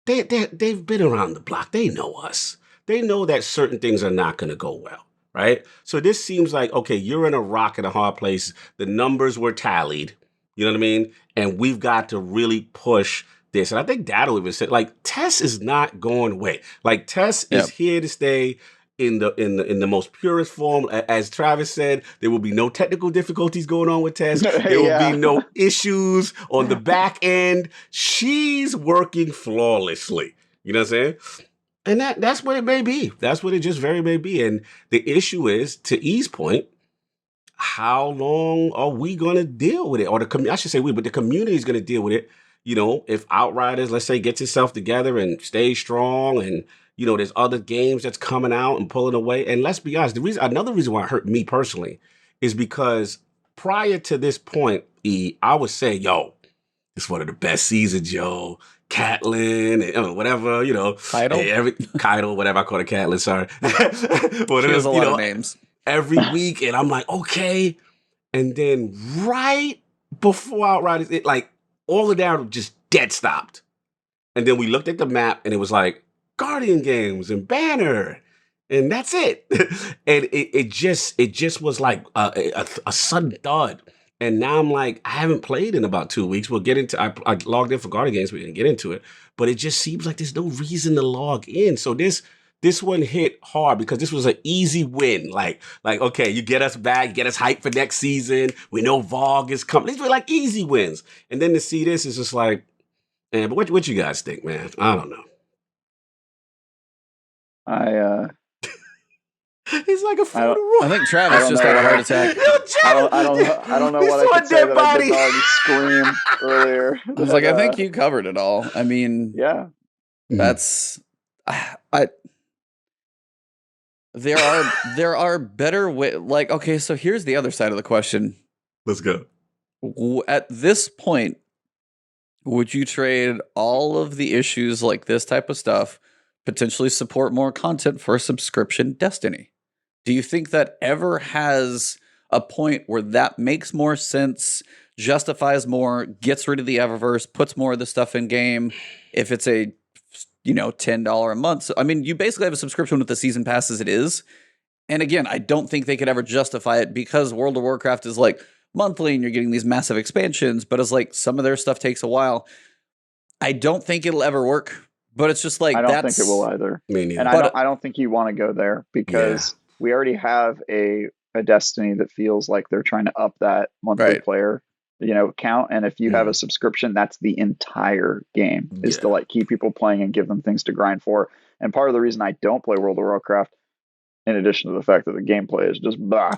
they've been around the block. They know us. They know that certain things are not going to go well, right? So this seems like, okay, you're in a rock and a hard place. The numbers were tallied, you know what I mean? And we've got to really push this. And I think Dado even said, like, Tess is not going away. Like, Tess is here to stay in the most purest form. As Travis said, there will be no technical difficulties going on with Tess. There will be no issues on the back end. She's working flawlessly. You know what I'm saying? And that's what it may be. That's what it just very may be. And the issue is, to E's point, how long are we going to deal with it? Or I should say we, but the community is going to deal with it. If Outriders, let's say, gets itself together and stays strong, and there's other games that's coming out and pulling away. And let's be honest, another reason why it hurt me personally is because prior to this point, E, I would say, yo, it's one of the best seasons, yo. Catlin, and whatever,
Keitel?
Keitel, whatever I call it, Catlin, sorry.
She has a lot of names.
Every week, and I'm like, okay. And then right before Outriders, it like all of that just dead stopped. And then we looked at the map, and it was like Guardian Games and Banner, and that's it. And it just was like a sudden thud. And now I'm like, I haven't played in about 2 weeks. We'll get into, I logged in for Guardian Games. We can get into it. But it just seems like there's no reason to log in. So this one hit hard because this was an easy win. Like, okay, you get us back, you get us hyped for next season. We know Vogue is coming. These were like easy wins. And then to see this is just like, man, but what you guys think, man? I don't know. He's like a funeral.
I think Travis just had a heart attack.
I don't know what I could say that I didn't already scream earlier.
I was like, I think you covered it all. I mean,
yeah,
that's there are better ways. Like, okay, so here's the other side of the question.
Let's go.
At this point, would you trade all of the issues like this type of stuff, potentially support more content for subscription Destiny? Do you think that ever has a point where that makes more sense, justifies more, gets rid of the Eververse, puts more of the stuff in game? If it's a $10 a month. So, I mean, you basically have a subscription with the season pass as it is. And again, I don't think they could ever justify it because World of Warcraft is like monthly and you're getting these massive expansions, but it's like some of their stuff takes a while. I don't think it'll ever work, but it's just like,
I don't think it will either.
Me neither.
And I don't think you want to go there because we already have a Destiny that feels like they're trying to up that monthly player count. And if you have a subscription, that's the entire game is to like keep people playing and give them things to grind for. And part of the reason I don't play World of Warcraft, in addition to the fact that the gameplay is just blah,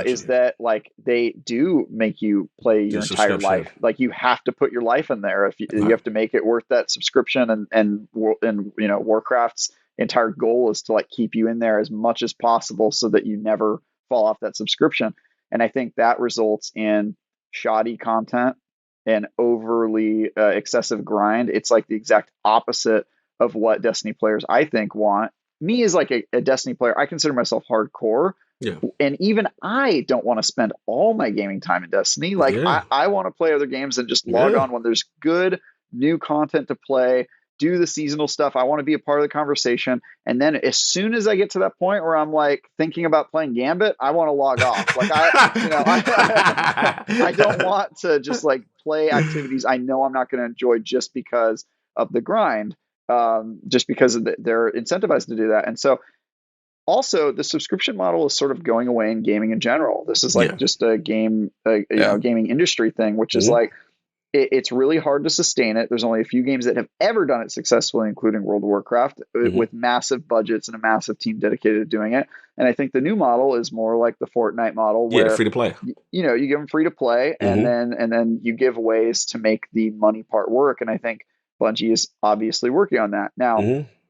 is that like they do make you play your entire life. Like you have to put your life in there. If you have to make it worth that subscription, and Warcraft's entire goal is to like keep you in there as much as possible so that you never fall off that subscription. And I think that results in shoddy content and overly excessive grind. It's like the exact opposite of what Destiny players, I think, want. Me as like a Destiny player, I consider myself hardcore.
Yeah.
And even I don't want to spend all my gaming time in Destiny. Like I want to play other games and just log on when there's good new content to play, do the seasonal stuff. I want to be a part of the conversation. And then as soon as I get to that point where I'm like thinking about playing Gambit, I want to log off. Like I don't want to just like play activities I know I'm not going to enjoy just because of the grind, just because they're incentivized to do that. And so also the subscription model is sort of going away in gaming in general. This is like just a gaming industry thing, which is like, it's really hard to sustain it. There's only a few games that have ever done it successfully, including World of Warcraft, with massive budgets and a massive team dedicated to doing it. And I think the new model is more like the Fortnite model, where
free to play.
You give them free to play, and then you give ways to make the money part work. And I think Bungie is obviously working on that now.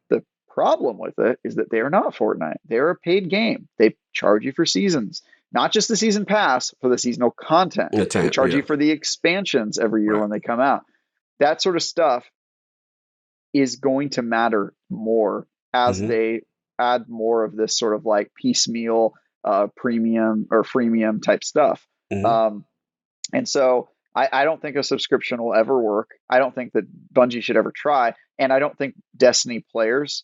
The problem with it is that they are not Fortnite. They're a paid game. They charge you for seasons. Not just the season pass, for the seasonal content. They charge you for the expansions every year when they come out. That sort of stuff is going to matter more as they add more of this sort of like piecemeal premium or freemium type stuff. And so I don't think a subscription will ever work. I don't think that Bungie should ever try, and I don't think Destiny players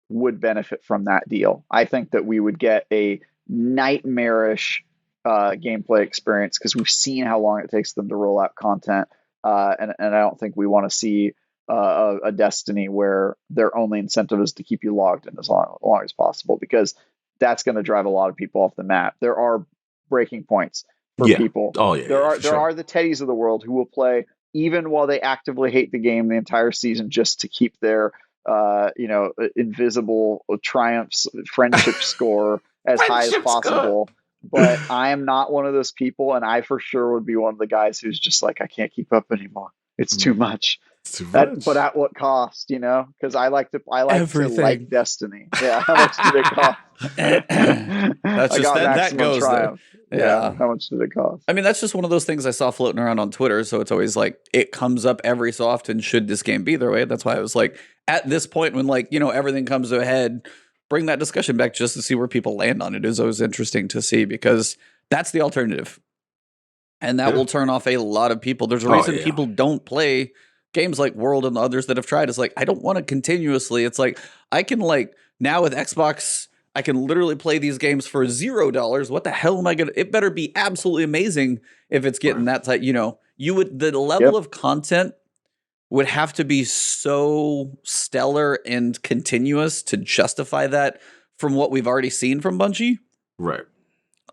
would benefit from that deal. I think that we would get a nightmarish gameplay experience because we've seen how long it takes them to roll out content, and I don't think we want to see a Destiny where their only incentive is to keep you logged in as long as possible, because that's going to drive a lot of people off the map. There are breaking points for people.
Oh yeah.
There are the Teddies of the world who will play even while they actively hate the game the entire season just to keep their invisible triumphs friendship score as high as possible. But I am not one of those people, and I for sure would be one of the guys who's just like, I can't keep up anymore. It's too much. But at what cost? Because I like to like Destiny. Yeah, how much did it cost?
That's just that goes triumph.
There. Yeah, how much did it cost?
I mean, that's just one of those things I saw floating around on Twitter. So it's always like it comes up every so often. Should this game be their way? That's why I was like, at this point when everything comes to a head, bring that discussion back just to see where people land on it. Is always interesting to see, because that's the alternative, and that will turn off a lot of people. There's a reason people don't play games like World and the others that have tried. Is like, I don't want to continuously. It's like, I can now with Xbox, I can literally play these games for $0. What the hell am I gonna? It better be absolutely amazing if it's getting that type. The level of content would have to be so stellar and continuous to justify that from what we've already seen from Bungie.
Right.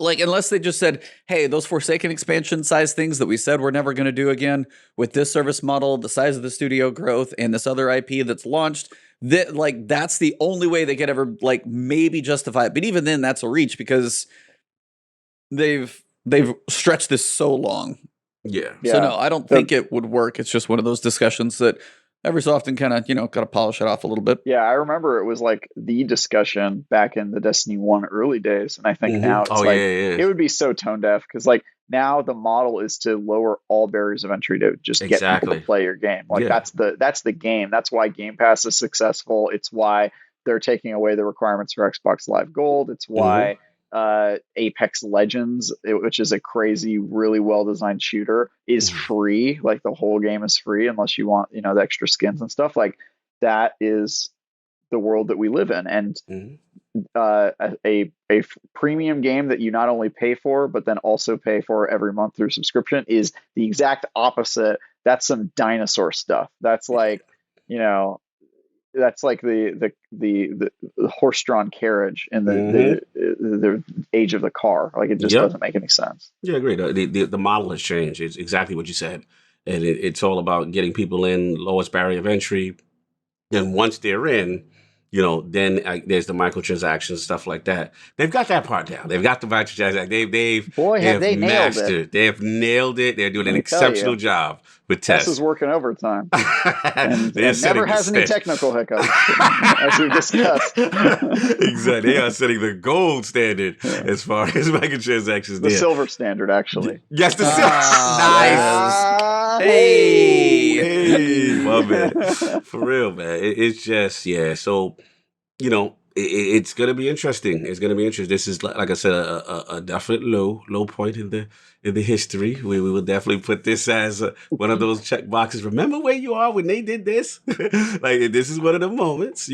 Unless they just said, hey, those Forsaken expansion size things that we said we're never going to do again with this service model, the size of the studio growth, and this other IP that's launched, that's the only way they could ever maybe justify it. But even then, that's a reach, because they've stretched this so long.
Yeah.
So no, I don't think it would work. It's just one of those discussions that every so often kind of, got to polish it off a little bit.
Yeah, I remember it was the discussion back in the Destiny 1 early days. And I think now it's it would be so tone deaf, because now the model is to lower all barriers of entry to just get people to play your game. That's the game. That's why Game Pass is successful. It's why they're taking away the requirements for Xbox Live Gold. It's why Apex Legends, which is a crazy, really well-designed shooter, is free. The whole game is free unless you want, the extra skins and stuff. That is the world that we live in. And a premium game that you not only pay for, but then also pay for every month through subscription is the exact opposite. That's some dinosaur stuff. That's that's like the horse-drawn carriage in the age of the car. It just doesn't make any sense.
Yeah, I agree. The model has changed. It's exactly what you said. And it's all about getting people in, lowest barrier of entry. And once they're in, then there's the microtransactions, stuff like that. They've got that part down. They've got the microtransactions. They've mastered it. They have nailed it. They're doing an exceptional job with Tess.
Tess is working overtime. and never has any technical hiccups, as we discussed.
Exactly. They are setting the gold standard as far as microtransactions.
The silver standard, actually.
Yes, the silver. Nice. Hey, my man. For real, man. It's just, so, it's going to be interesting. It's going to be interesting. This is, like I said, a definite low point in the history. We will definitely put this as one of those check boxes. Remember where you are when they did this? This is one of the moments,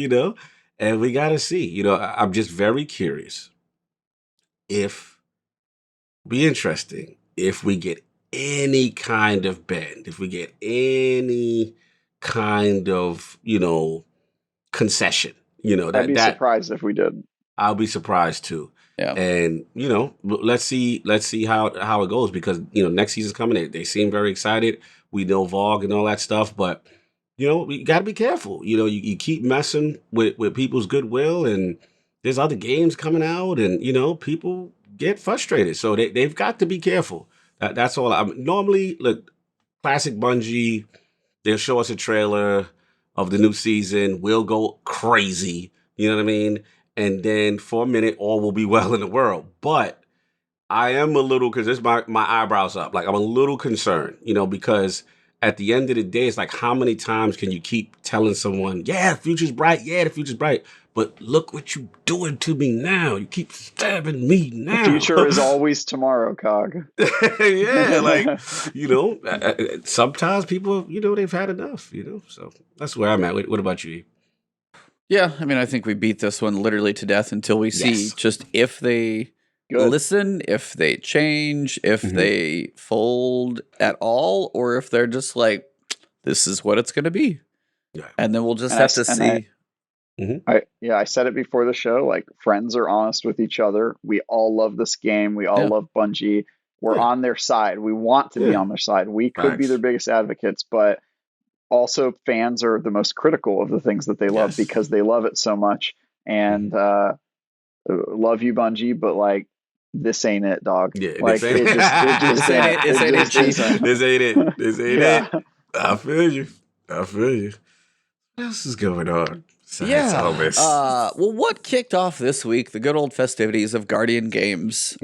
and we got to see. I'm just very curious be interesting if we get any kind of bend, if we get any kind of, concession,
I'd be surprised if we did.
I'll be surprised too.
Yeah.
And, let's see how it goes, because, next season's coming. They seem very excited. We know Vogue and all that stuff, but, we got to be careful. You keep messing with people's goodwill, and there's other games coming out, and, people get frustrated. So they've got to be careful. That's all. Normally, look, classic Bungie, they'll show us a trailer of the new season. We'll go crazy. You know what I mean? And then for a minute, all will be well in the world. But I am a little, because it's my eyebrows up. I'm a little concerned, because at the end of the day, it's how many times can you keep telling someone, yeah, the future's bright. Yeah, the future's bright. but look what you doing to me now. You keep stabbing me now.
The future is always tomorrow, Cog.
Yeah, like, sometimes people, they've had enough, so that's where I'm at. What about you?
Yeah, I mean, I think we beat this one literally to death until we see just if they listen, if they change, if they fold at all, or if they're just like, this is what it's going to be. Yeah. And then we'll just have to see.
I said it before the show, like, friends are honest with each other. We all love this game. We all love Bungie. We're on their side. We want to be on their side. We could be their biggest advocates, but also fans are the most critical of the things that they love because they love it so much. And love you, Bungie, but like, this ain't it, dog.
Yeah,
like,
this ain't it. This ain't it. This ain't it. I feel you. What else is going on?
Well, what kicked off this week? The good old festivities of Guardian Games.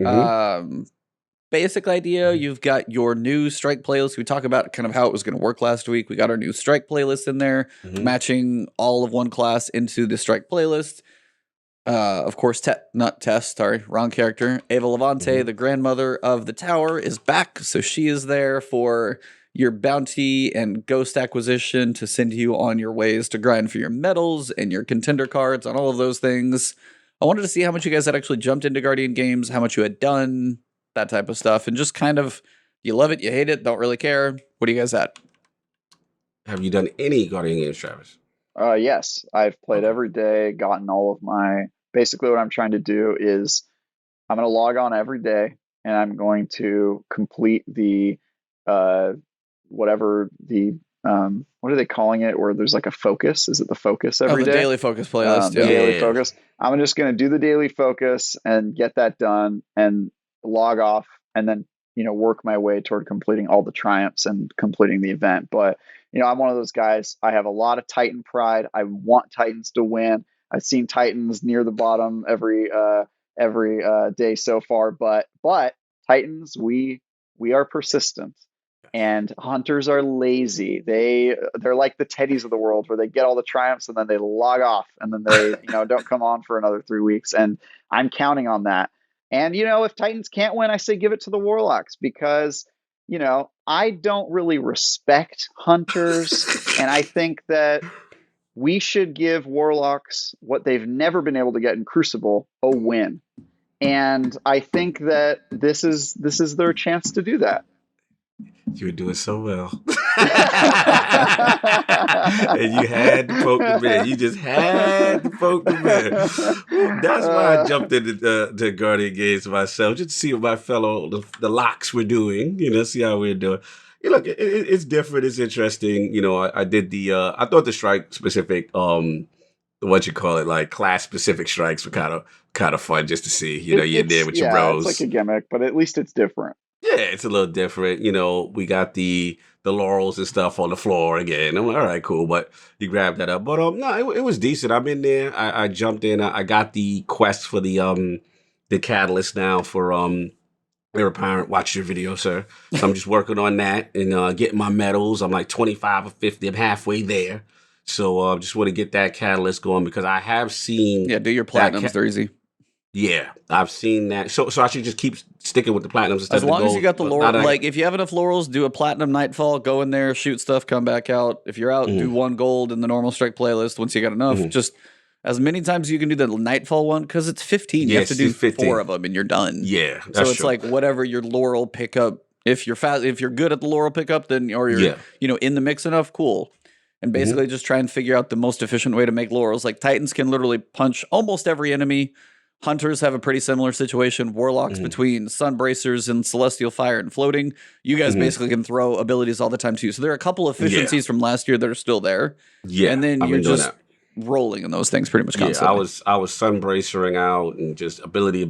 Basic idea, you've got your new strike playlist. We talked about kind of how it was going to work last week. We got our new strike playlist in there, matching all of one class into the strike playlist. Of course, wrong character. Ava Levante, the grandmother of the tower, is back. So she is there for your bounty and ghost acquisition to send you on your ways to grind for your medals and your contender cards and all of those things. I wanted to see how much you guys had actually jumped into Guardian Games, how much you had done, that type of stuff, and just kind of, you love it, you hate it, don't really care. What do you guys at?
Have you done any Guardian Games, Travis?
Yes, I've played every day, gotten all of my, basically what I'm trying to do is I'm going to log on every day and I'm going to complete the, whatever the, what are they calling it? Where there's like a focus? Is it the focus every day?
The daily focus playlist.
The daily focus. I'm just going to do the daily focus and get that done and log off, and then work my way toward completing all the triumphs and completing the event. But I'm one of those guys. I have a lot of Titan pride. I want Titans to win. I've seen Titans near the bottom every day so far. But Titans, we are persistent, and hunters are lazy. They're like the Teddies of the world, where they get all the triumphs and then they log off, and then they don't come on for another 3 weeks. And I'm counting on that. And, if Titans can't win, I say give it to the Warlocks, because, I don't really respect hunters. And I think that we should give Warlocks what they've never been able to get in Crucible, a win. And I think that this is their chance to do that.
You were doing so well. And you had to poke the bear. You just had to poke the bear. That's why I jumped into the Guardian Games myself, just to see what my the locks were doing, see how we're doing. Look, it's different. It's interesting. I did I thought the strike specific, what you call it, like class specific strikes were kind of fun just to see, you're in there with your bros.
It's like a gimmick, but at least it's different.
Yeah, it's a little different. We got the laurels and stuff on the floor again. I'm like, all right, cool. But you grabbed that up. But no, it was decent. I'm in there. I jumped in. I got the quest for the catalyst now for Heir Apparent. Watch your video, sir. So I'm just working on that and getting my medals. I'm like 25 or 50. I'm halfway there. So just want to get that catalyst going, because I have seen.
Yeah, do your platinums. They're easy.
Yeah, I've seen that. So I should just keep sticking with the platinums instead
as
of the
long
gold.
As you got the laurel. Like, if you have enough laurels, do a platinum nightfall, go in there, shoot stuff, come back out. If you're out, do one gold in the normal strike playlist. Once you got enough, just as many times as you can do the nightfall one, because it's 15. You have to do 4 of them and you're done.
Yeah,
so it's true. Like whatever your laurel pickup. If you're fast, if you're good at the laurel pickup, then or you're in the mix enough, cool. And basically just try and figure out the most efficient way to make laurels. Like, Titans can literally punch almost every enemy. Hunters have a pretty similar situation. Warlocks between Sunbracers and Celestial Fire and Floating. You guys basically can throw abilities all the time too. So there are a couple of efficiencies from last year that are still there.
Yeah,
and then you're just rolling in those things pretty much constantly.
Yeah, I was Sunbracering out and just ability,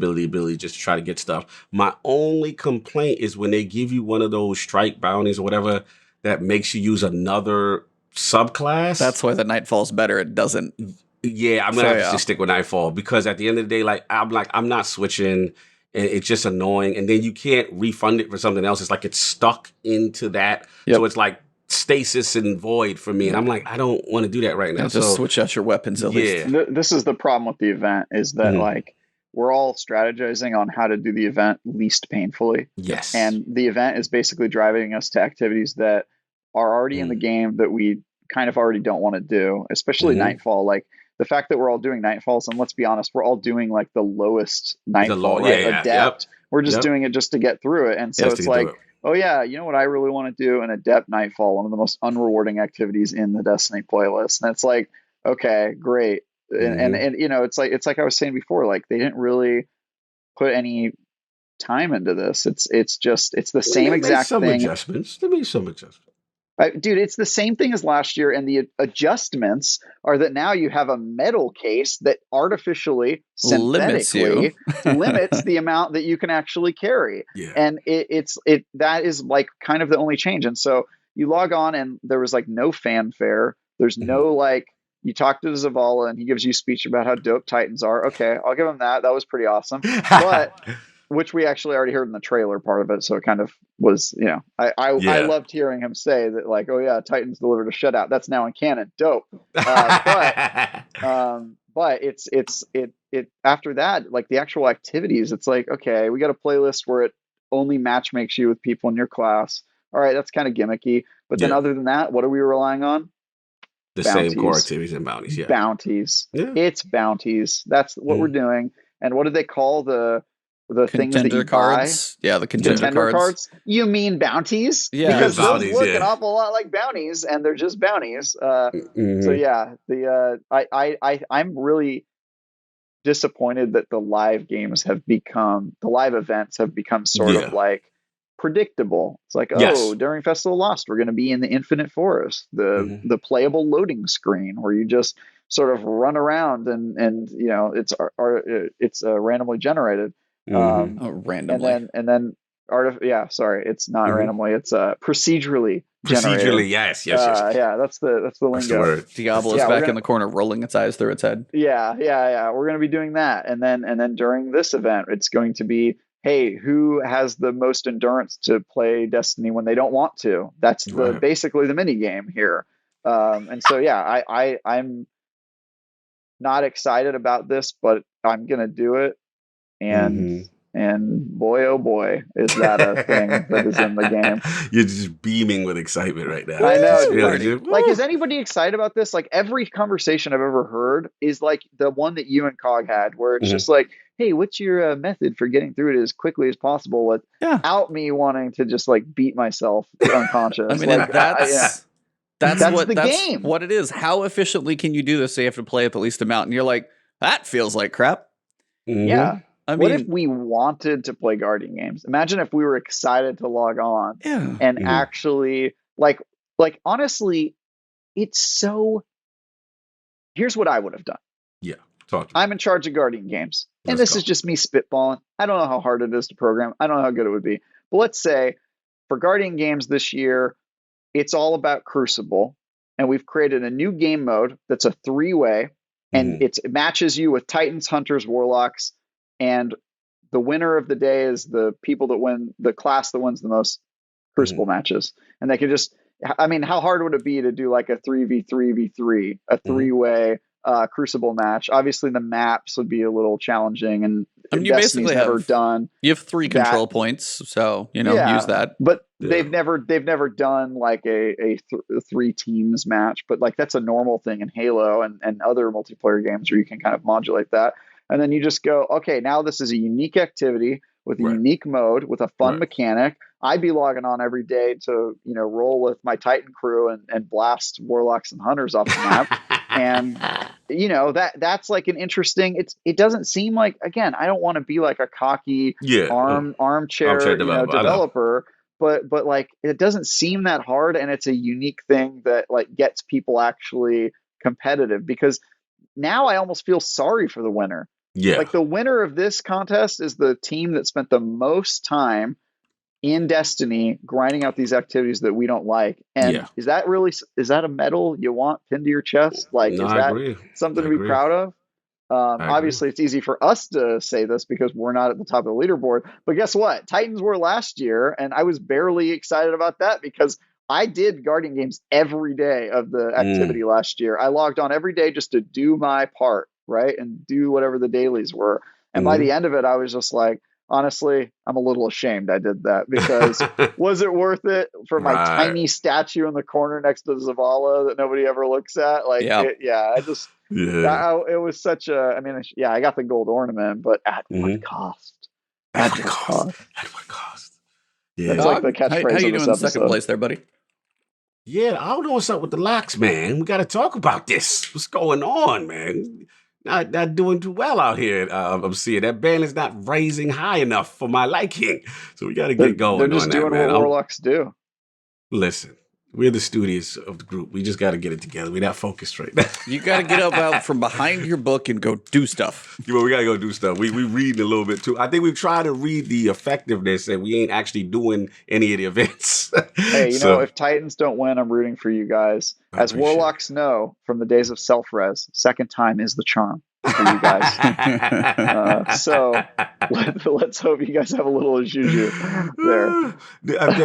just to try to get stuff. My only complaint is when they give you one of those strike bounties or whatever that makes you use another subclass.
That's why the Nightfall's better. It doesn't.
Yeah, I'm gonna have to just stick with Nightfall, because at the end of the day, I'm not switching, and it's just annoying. And then you can't refund it for something else. It's like it's stuck into that. Yep. So it's like stasis and void for me, and I'm like, I don't want to do that right now.
And just switch out your weapons at least.
This is the problem with the event, is that like we're all strategizing on how to do the event least painfully.
Yes.
And the event is basically driving us to activities that are already in the game that we kind of already don't want to do, especially Nightfall. Like the fact that we're all doing Nightfalls, and let's be honest, we're all doing like the lowest Nightfall, right? Adept. We're just doing it just to get through it. And so it's like, oh yeah, you know what I really want to do? An Adept Nightfall, one of the most unrewarding activities in the Destiny playlist. And it's like, okay, great. And you know, it's like I was saying before, like they didn't really put any time into this. It's the same exact thing.
Adjustments. There may be some adjustments.
Dude, it's the same thing as last year, and the adjustments are that now you have a metal case that artificially, synthetically limits the amount that you can actually carry.
Yeah.
And that is like kind of the only change. And so you log on, and there was like no fanfare. There's no like, you talk to Zavala and he gives you a speech about how dope Titans are. Okay, I'll give him that. That was pretty awesome. But which we actually already heard in the trailer part of it, so it kind of was, you know, I loved hearing him say that, like, oh yeah, Titans delivered a shutout. That's now in canon. Dope. But it after that, like the actual activities, it's like, okay, we got a playlist where it only match makes you with people in your class. All right, that's kind of gimmicky. But then other than that, what are we relying on?
The bounties. Same core activities and bounties. Yeah.
Bounties. Yeah. It's bounties. That's what we're doing. And what do they call the things that you
cards?
Buy?
Yeah, the contender cards.
You mean bounties?
Yeah,
because bounties, those look an awful lot like bounties, and they're just bounties. So yeah, I'm really disappointed that the live events have become sort of like predictable. It's like, during Festival Lost, we're going to be in the Infinite Forest, the playable loading screen where you just sort of run around and you know it's randomly generated.
Randomly.
And then it's not randomly, it's procedurally generated.
Procedurally, yes.
Yeah, that's the lingo.
Diablo's back in the corner rolling its eyes through its head.
Yeah. We're going to be doing that. And then during this event, it's going to be, hey, who has the most endurance to play Destiny when they don't want to? That's basically the mini game here. And so, yeah, I'm not excited about this, but I'm going to do it. And boy, oh boy, is that a thing that is in the game.
You're just beaming with excitement right now.
I know. Like, is anybody excited about this? Like, every conversation I've ever heard is like the one that you and Cog had, where it's just like, hey, what's your method for getting through it as quickly as possible without me wanting to just like beat myself unconscious?
I mean,
like,
that's
the game.
What it is. How efficiently can you do this so you have to play at the least amount? And you're like, that feels like crap.
Yeah. What if we wanted to play Guardian games? Imagine if we were excited to log on and actually like honestly, it's so. Here's what I would have done.
Yeah,
I'm in charge of Guardian games, and this is just me spitballing. I don't know how hard it is to program. I don't know how good it would be. But let's say for Guardian games this year, it's all about Crucible, and we've created a new game mode that's a 3-way, and it matches you with Titans, Hunters, Warlocks. And the winner of the day is the people that win, the class that wins the most Crucible matches. And they could just, I mean, how hard would it be to do like a 3v3v3, a 3-way Crucible match? Obviously, the maps would be a little challenging, and
I mean, you basically
never done.
You have 3 control points, so use that.
But they've never done like a 3 teams match. But like that's a normal thing in Halo and other multiplayer games where you can kind of modulate that. And then you just go, okay, now this is a unique activity with a unique mode with a fun mechanic. I'd be logging on every day to, roll with my Titan crew and blast Warlocks and Hunters off the map. And, that's like an interesting, it doesn't seem like, again, I don't want to be like a cocky armchair developer, but like, it doesn't seem that hard. And it's a unique thing that like gets people actually competitive, because now I almost feel sorry for the winner.
Yeah.
Like the winner of this contest is the team that spent the most time in Destiny grinding out these activities that we don't like. And is that a medal you want pinned to your chest? Like, is that something to be proud of? Obviously it's easy for us to say this because we're not at the top of the leaderboard, but guess what? Titans were last year, and I was barely excited about that because I did Guardian games every day of the activity last year. I logged on every day just to do my part, right? And do whatever the dailies were. And by the end of it, I was just like, honestly, I'm a little ashamed I did that, because was it worth it for my tiny statue in the corner next to Zavala that nobody ever looks at? Like, I just, it was such a, I mean, I got the gold ornament, but at what cost?
At what cost? At what cost?
Yeah. That's like the catchphrase
how you
of this
doing in
episode.
second place there, buddy?
Yeah, I don't know what's up with the locks, man. We got to talk about this. What's going on, man? Not doing too well out here. I'm seeing that band is not raising high enough for my liking. So we got to get going.
They're just
on
doing
that, man.
what Warlocks do.
Listen, we're the studios of the group. We just got to get it together. We're not focused right now.
You got to get up out from behind your book and go do stuff.
Well, we got to go do stuff. We read a little bit too. I think we've tried to read the effectiveness, and we ain't actually doing any of the events.
Hey, you know, if Titans don't win, I'm rooting for you guys. As Warlocks know from the days of self-res, second time is the charm for you guys. So let's hope you guys have a little juju there.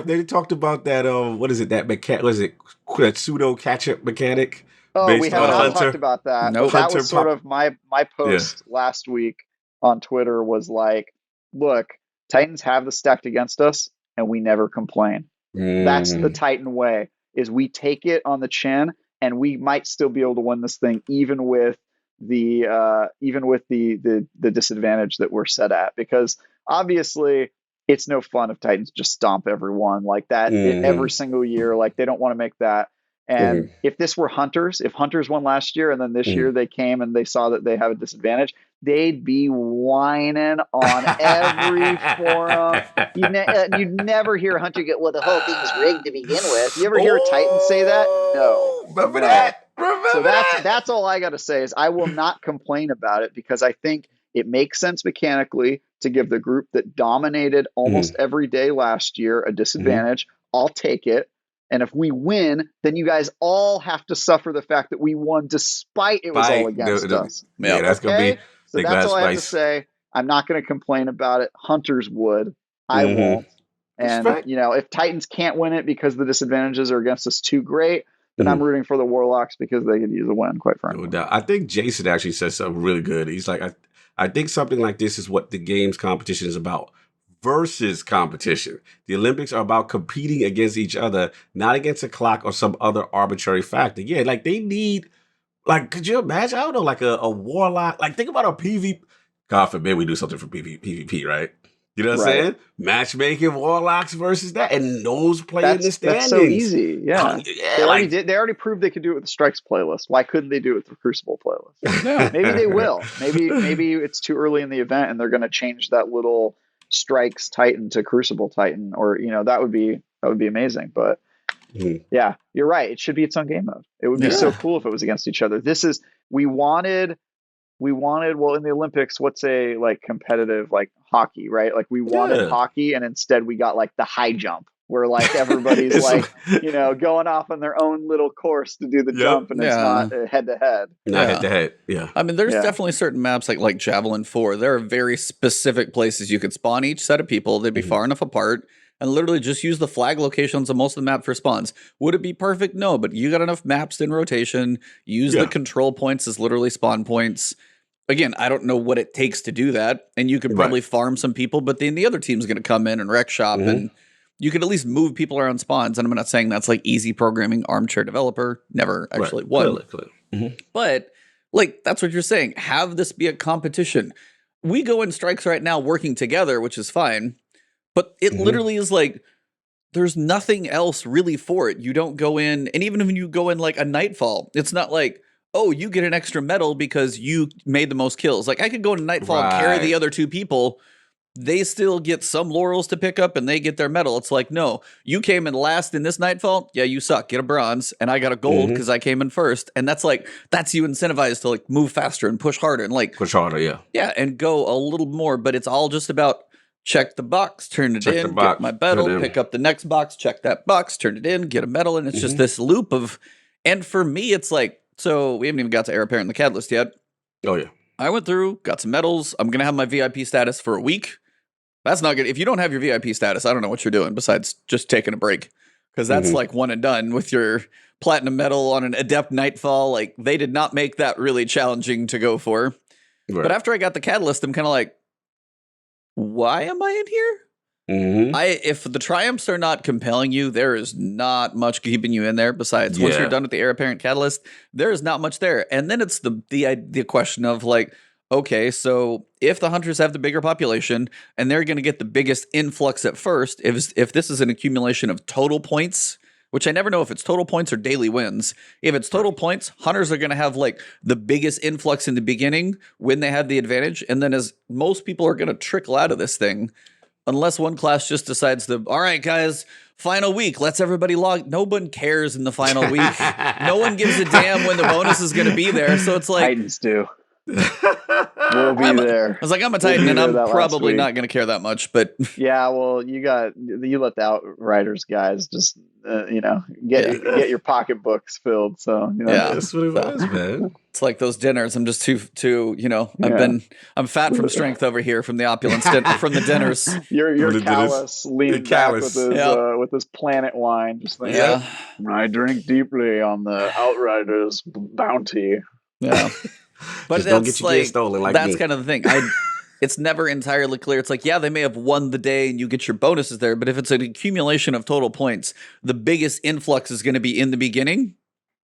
They talked about that. What is it? That mechanic? Was it that pseudo catch-up mechanic?
Oh, we haven't all talked about that.
Nope.
That was sort of my post last week on Twitter was like, look, Titans have the stacked against us, and we never complain. That's the Titan way, is we take it on the chin, and we might still be able to win this thing, even with the disadvantage that we're set at, because obviously it's no fun if Titans just stomp everyone like that every single year. Like, they don't want to make that. And if this were Hunters, if Hunters won last year and then this year they came and they saw that they have a disadvantage, they'd be whining on every forum. You'd never hear a Hunter get, well, the whole thing is rigged to begin with. You ever hear a Titan say that? No.
Remember that?
So that's all I got to say is I will not complain about it, because I think it makes sense mechanically to give the group that dominated almost every day last year a disadvantage. I'll take it. And if we win, then you guys all have to suffer the fact that we won despite it was all against us.
Yeah, that's going to be.
So that's all I have to say. I'm not going to complain about it. Hunters would. I won't. And, you know, if Titans can't win it because the disadvantages are against us too great, then I'm rooting for the Warlocks because they could use a win, quite frankly.
No doubt. I think Jason actually said something really good. He's like, I think something like this is what the games competition is about. Versus competition. The Olympics are about competing against each other, not against a clock or some other arbitrary factor. Yeah, like they need, like, could you imagine? I don't know, like a warlock. Like, think about a PvP. God forbid we do something for PvP, right? You know what I'm saying? Matchmaking warlocks versus that, and those play in the standings.
That's so easy. Yeah,
yeah,
they already proved they could do it with the Strikes playlist. Why couldn't they do it with the Crucible playlist? Maybe they will. Maybe it's too early in the event, and they're going to change that little Strikes Titan to Crucible Titan, or, you know, that would be amazing. But yeah, you're right. It should be its own game mode. It would be so cool if it was against each other. We wanted well, in the Olympics, what's a like competitive like hockey, right? Like we wanted hockey, and instead we got like the high jump, where like everybody's like, you know, going off on their own little course to do the jump, and it's not head to head.
Not head to head. Yeah.
I mean, there's definitely certain maps like Javelin 4. There are very specific places you could spawn each set of people. They'd be far enough apart, and literally just use the flag locations on most of the map for spawns. Would it be perfect? No, but you got enough maps in rotation. Use the control points as literally spawn points. Again, I don't know what it takes to do that, and you could probably farm some people, but then the other team's going to come in and wreck shop, and you could at least move people around spawns. And I'm not saying that's like easy programming, armchair developer, never actually won. But like, that's what you're saying. Have this be a competition. We go in Strikes right now working together, which is fine, but it literally is like, there's nothing else really for it. You don't go in, and even when you go in like a Nightfall, it's not like, oh, you get an extra medal because you made the most kills. Like, I could go into Nightfall and carry the other two people. They still get some laurels to pick up, and they get their medal. It's like, no, you came in last in this Nightfall. Yeah, you suck. Get a bronze. And I got a gold because I came in first. And that's like, that's you incentivized to like move faster and push harder and like
push harder. Yeah.
Yeah. And go a little more, but it's all just about check the box, turn it in, get my medal, pick up the next box, check that box, turn it in, get a medal. And it's just this loop of, and for me, it's like, so we haven't even got to Heir Apparent in the Catalyst yet.
Oh, yeah.
I went through, got some medals. I'm going to have my VIP status for a week. That's not good. If you don't have your VIP status, I don't know what you're doing besides just taking a break. because that's like one and done with your platinum medal on an Adept Nightfall. Like, they did not make that really challenging to go for.
Right.
But after I got the Catalyst, I'm kind of like, why am I in here? If the triumphs are not compelling you, there is not much keeping you in there. Besides, once you're done with the Heir Apparent Catalyst, there is not much there. And then it's the question of like, okay, so if the hunters have the bigger population and they're going to get the biggest influx at first, if this is an accumulation of total points, which I never know if it's total points or daily wins. If it's total points, hunters are going to have like the biggest influx in the beginning when they have the advantage. And then as most people are going to trickle out of this thing, unless one class just decides to, all right, guys, final week, let's everybody log. No one cares in the final week. No one gives a damn when the bonus is going to be there. So it's like,
Titans do. We'll be there.
I was like, I'm a Titan, and I'm probably not going to care that much. But
yeah, well, you let the Outriders guys just get your pocketbooks filled. So
that's what it was, man.
It's like those dinners. I'm just too. I'm fat from strength over here from the opulence from the dinners.
You're callous, leaning back with his planet wine. Just like, I drink deeply on the Outriders bounty.
Yeah. But that's like,
stolen
that's kind of the thing. It's never entirely clear. It's like, they may have won the day and you get your bonuses there, but if it's an accumulation of total points, the biggest influx is going to be in the beginning,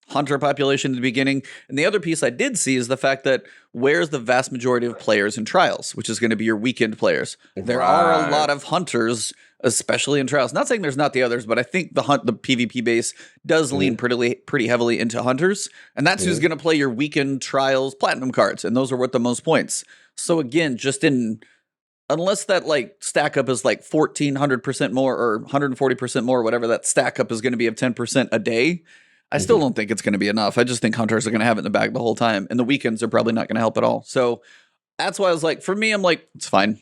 hunter population in the beginning. And the other piece I did see is the fact that where's the vast majority of players in Trials, which is going to be your weekend players. There are a lot of hunters, especially in Trials. Not saying there's not the others, but I think the PvP base does lean pretty heavily into hunters, and that's who's going to play your weekend Trials platinum cards, and those are worth the most points. So again, unless that like stack up is like 1,400% more or 140% more, whatever that stack up is going to be of 10% a day, I still don't think it's going to be enough. I just think hunters are going to have it in the bag the whole time, and the weekends are probably not going to help at all. So that's why I was like, for me, I'm like, it's fine.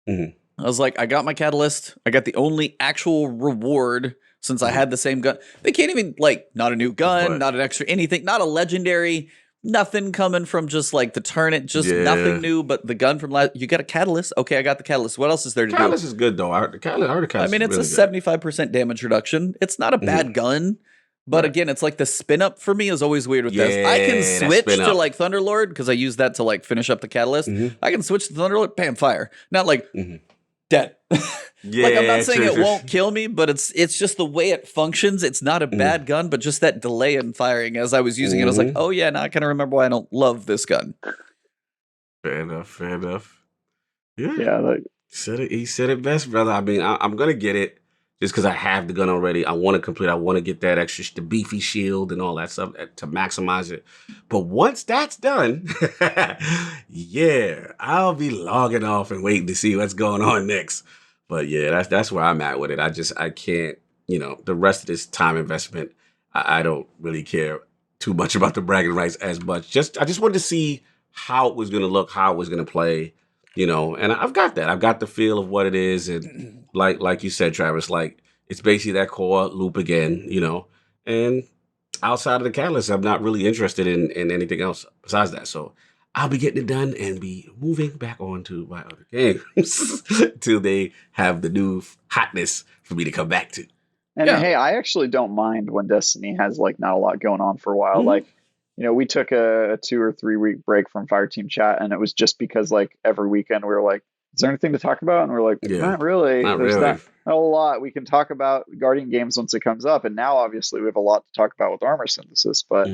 I was like, I got my Catalyst. I got the only actual reward since I had the same gun. They can't even, like, not a new gun, not an extra anything, not a legendary, nothing coming from just, like, the Turnit, just nothing new, but the gun from last. You got a Catalyst? Okay, I got the Catalyst. What else is there to do?
Catalyst is good, though. I heard the Catalyst
I mean, it's really a 75% damage reduction. It's not a bad gun. But again, it's like the spin up for me is always weird with this. I can switch to like Thunderlord because I use that to like finish up the Catalyst. I can switch to Thunderlord, bam, fire. Not like dead. Like, I'm not saying it won't kill me, but it's just the way it functions. It's not a bad gun, but just that delay in firing as I was using it, I was like, oh yeah, now I kind of remember why I don't love this gun.
Fair enough.
Yeah. Like,
he said it best, brother. I mean, I'm gonna get it. Just because I have the gun already, I want to complete. I want to get that extra, the beefy shield and all that stuff to maximize it. But once that's done, I'll be logging off and waiting to see what's going on next. But yeah, that's where I'm at with it. I can't, the rest of this time investment, I don't really care too much about the bragging rights as much. I just wanted to see how it was going to look, how it was going to play. And I've got that. I've got the feel of what it is. And like you said, Travis, like it's basically that core loop again, and outside of the Catalyst, I'm not really interested in anything else besides that. So I'll be getting it done and be moving back on to my other games till they have the new hotness for me to come back to.
And hey, I actually don't mind when Destiny has like not a lot going on for a while. Like, we took a 2 or 3 week break from Fireteam Chat, and it was just because like every weekend we were like, is there anything to talk about? And we're like, not really. There's not a lot. We can talk about Guardian games once it comes up. And now obviously we have a lot to talk about with Armor Synthesis, but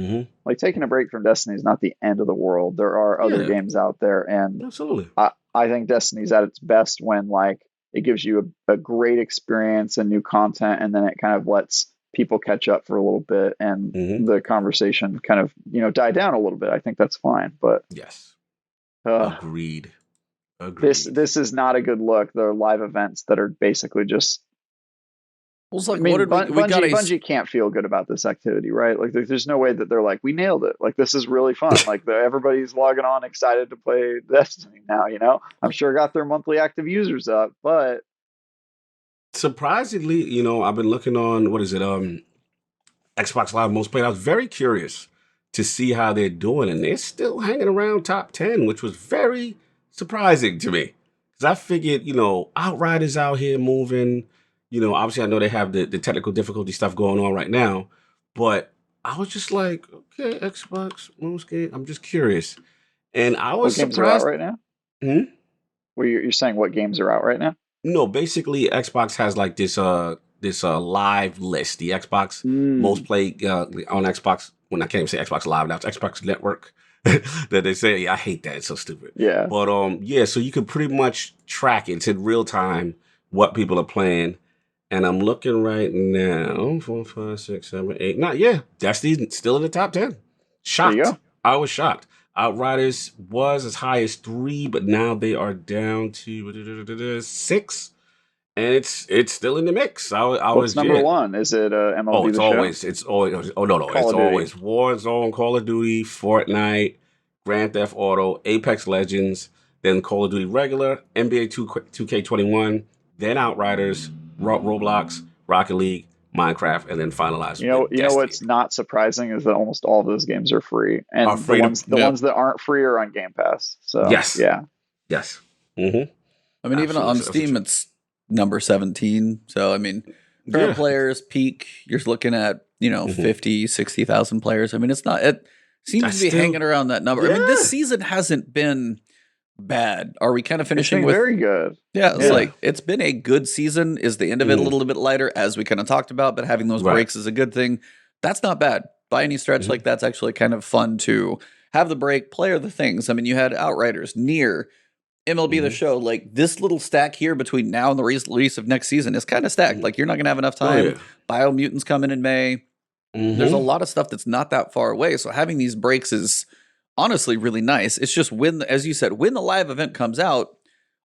like taking a break from Destiny is not the end of the world. There are other games out there. And
absolutely,
I think Destiny's at its best when like it gives you a great experience and new content, and then it kind of lets people catch up for a little bit and the conversation kind of, die down a little bit. I think that's fine. But
yes, agreed.
This is not a good look. There are live events that are basically just.
Well, it's like,
Bungie can't feel good about this activity, right? Like, there's no way that they're like, we nailed it. Like, this is really fun. Like, everybody's logging on, excited to play Destiny now. I'm sure got their monthly active users up, but
surprisingly, I've been looking on Xbox Live Most Played. I was very curious to see how they're doing, and they're still hanging around top 10, which was very surprising to me, because I figured, Outriders out here moving, obviously I know they have the technical difficulty stuff going on right now, but I was just like, okay, Xbox Moonscape. I'm just curious, and I
What
was
games are out
surprised.
right now?
Hmm?
Well, you're saying what games are out right now?
No, basically Xbox has like this live list. The Xbox most
Mm,
played on Xbox. When I can't even say Xbox Live now, it's Xbox Network. That they say, yeah, I hate that. It's so stupid.
yeah.
But yeah. So you can pretty much track it. It's in real time what people are playing. And I'm looking right now. 4, 5, 6, 7, 8. Not yeah. Destiny's still in the top 10.
There you
Shocked.
go.
I was shocked. Outriders was as high as 3, but now they are down to 6, and it's still in the mix. I
What's
was
number
yeah.
one? Is it
Oh,
MLB The Show?
it's always oh no,
Call
it's
of Duty.
always Warzone, Call of Duty, Fortnite, Grand Theft Auto, Apex Legends, then Call of Duty regular, NBA 2K21, then Outriders, Roblox, Rocket League, Minecraft, and then finalized with
You know
Destiny.
what's not surprising is that almost all of those games are free,
Are
and the
free to
ones the ones that aren't free are on Game Pass. So
yes,
yeah,
yes, mm-hmm.
I mean, even
Absolutely.
on
So that's
Steam, it's number 17. So, I mean, current
yeah.
players peak, you're looking at,
Mhm.
50, 60,000 players. I mean, it seems
That's
to be
still
hanging around that number. I mean, this
yeah.
season hasn't been bad. Are we kind of
it's
finishing
been
with,
very good.
yeah, it's
Yeah,
Yeah.
like, it's been a good season. Is the end of it a
Mhm.
little bit lighter, as we kind of talked about, but having those
Right.
breaks is a good thing. That's not bad. By any stretch,
Mhm.
like, that's actually kind of fun to have the break, play other things. I mean, you had Outriders, Near, MLB The
Mhm.
Show, like this little stack here between now and the release of next season is kind of stacked.
Mhm.
Like you're not gonna have enough
Oh
time.
yeah.
Biomutants coming in May. There's a
Mhm.
lot of stuff that's not that far away. So having these breaks is honestly really nice. It's just when, as you said, when the live event comes out,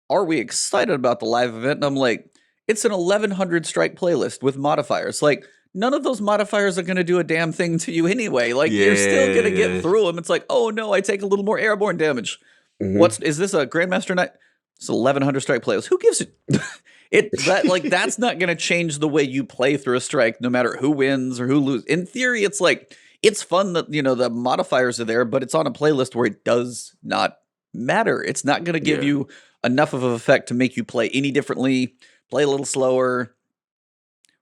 are we excited about the live event? And I'm like, it's an 1100 strike playlist with modifiers. Like none of those modifiers are going to do a damn thing to you anyway. Like you're still going to get
Yeah.
through them. It's like, oh no, I take a little more airborne damage.
Mhm.
Is this a Grandmaster Night? It's 1100 strike playlist. Who gives it? That's not going to change the way you play through a strike, no matter who wins or who loses. In theory, it's like it's fun that the modifiers are there, but it's on a playlist where it does not matter. It's not going to give
Yeah.
you enough of an effect to make you play any differently, play a little slower,